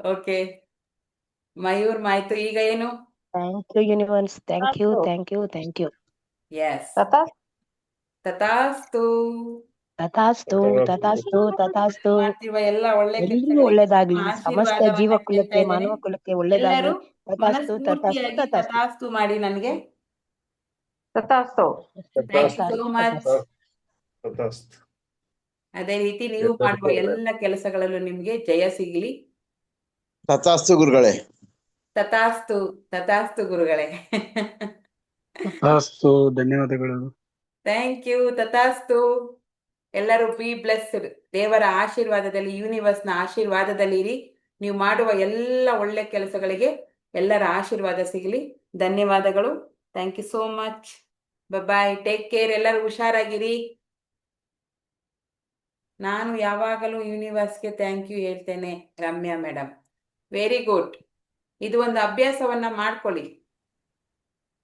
ಓಕೆ, ಮಯೂರ್ ಆಯ್ತು. ಈಗ ಏನು? Thank you universe. Thank you, thank you, thank you. Yes, ತಥಾಸ್ತು. ತಥಾಸ್ತು. ತಥಾಸ್ತು, ತಥಾಸ್ತು, ತಥಾಸ್ತು. ಮಾಡ್ತಿರುವ ಎಲ್ಲ ಒಳ್ಳೆ ಎಲ್ರಿಗೂ ಒಳ್ಳೇದಾಗ್ಲಿ, ಸಮಸ್ತ ಆಶೀರ್ವಾದವನ್ನ ಜೀವಕುಲಕ್ಕೆ, ಕೇಳ್ತಾ ಇದ್ದೇನೆ. ಮಾನವ ಕುಲಕ್ಕೆ ಒಳ್ಳೇದಾಗ್ಲಿ. ಎಲ್ಲರೂ ತಥಾಸ್ತು, ತಥಾಸ್ತು, ಮನಸ್ಫೂರ್ತಿಯಾಗಿ ತಥಾಸ್ತು. ತಥಾಸ್ತು ಮಾಡಿ ನನಗೆ. ತಥಾಸ್ತು. Thank you so much. ತಥಾಸ್ತು. ಅದೇ ರೀತಿ ನೀವು ಮಾಡುವ ಎಲ್ಲ ಕೆಲಸಗಳಲ್ಲೂ ನಿಮ್ಗೆ ಜಯ ಸಿಗಲಿ. ತಥಾಸ್ತು ಗುರುಗಳೇ. ತಥಾಸ್ತು, ತಥಾಸ್ತು ಗುರುಗಳೇ. ಅಸ್ತು, ಧನ್ಯವಾದಗಳು. ಥ್ಯಾಂಕ್ ಯು, ತಥಾಸ್ತು. ಎಲ್ಲರೂ ಬಿ ಬ್ಲೆಸ್ಡ್. ದೇವರ ಆಶೀರ್ವಾದದಲ್ಲಿ, ಯೂನಿವರ್ಸ್ನ ಆಶೀರ್ವಾದದಲ್ಲಿ ಇರಿ. ನೀವು ಮಾಡುವ ಎಲ್ಲ ಒಳ್ಳೆ ಕೆಲಸಗಳಿಗೆ ಎಲ್ಲರ ಆಶೀರ್ವಾದ ಸಿಗಲಿ. ಧನ್ಯವಾದಗಳು. Thank you so much. Bye, take care. ಎಲ್ಲರೂ ಹುಷಾರಾಗಿರಿ. ನಾನು ಯಾವಾಗಲೂ ಯೂನಿವರ್ಸ್ಗೆ ಥ್ಯಾಂಕ್ ಯು ಹೇಳ್ತೇನೆ. Ramya madam, very good. ಇದು ಒಂದು ಅಭ್ಯಾಸವನ್ನ ಮಾಡ್ಕೊಳ್ಳಿ.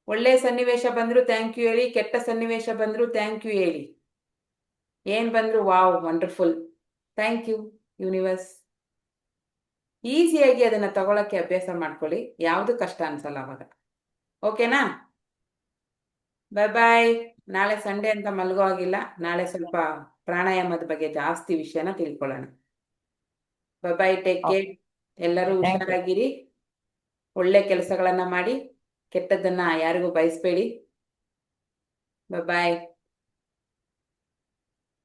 ಒಳ್ಳೆ ಸನ್ನಿವೇಶ ಬಂದ್ರು ಥ್ಯಾಂಕ್ ಯು ಹೇಳಿ, ಕೆಟ್ಟ ಸನ್ನಿವೇಶ ಬಂದ್ರು ಥ್ಯಾಂಕ್ ಯು ಹೇಳಿ. ಏನ್ ಬಂದ್ರು wow, wonderful, thank you universe. ಈಸಿಯಾಗಿ ಅದನ್ನ ತಗೊಳಕ್ಕೆ ಅಭ್ಯಾಸ ಮಾಡ್ಕೊಳ್ಳಿ. ಯಾವುದು ಕಷ್ಟ ಅನ್ಸಲ್ಲ ಅವಾಗ. ಓಕೆನಾ? ಬಾಯ್. ನಾಳೆ ಸಂಡೇ ಅಂತ ಮಲ್ಗೋ ಆಗಿಲ್ಲ. ನಾಳೆ ಸ್ವಲ್ಪ ಪ್ರಾಣಾಯಾಮದ ಬಗ್ಗೆ ಜಾಸ್ತಿ ವಿಷಯನ ತಿಳ್ಕೊಳ್ಳೋಣ. ಬಾಯ್, ಟೇಕ್ ಕೇರ್. ಎಲ್ಲರೂ ಹುಷಾರಾಗಿರಿ. ಒಳ್ಳೆ ಕೆಲಸಗಳನ್ನ ಮಾಡಿ, ಕೆಟ್ಟದ್ದನ್ನ ಯಾರಿಗೂ ಬಯಸ್ಬೇಡಿ. ಬಾಯ್.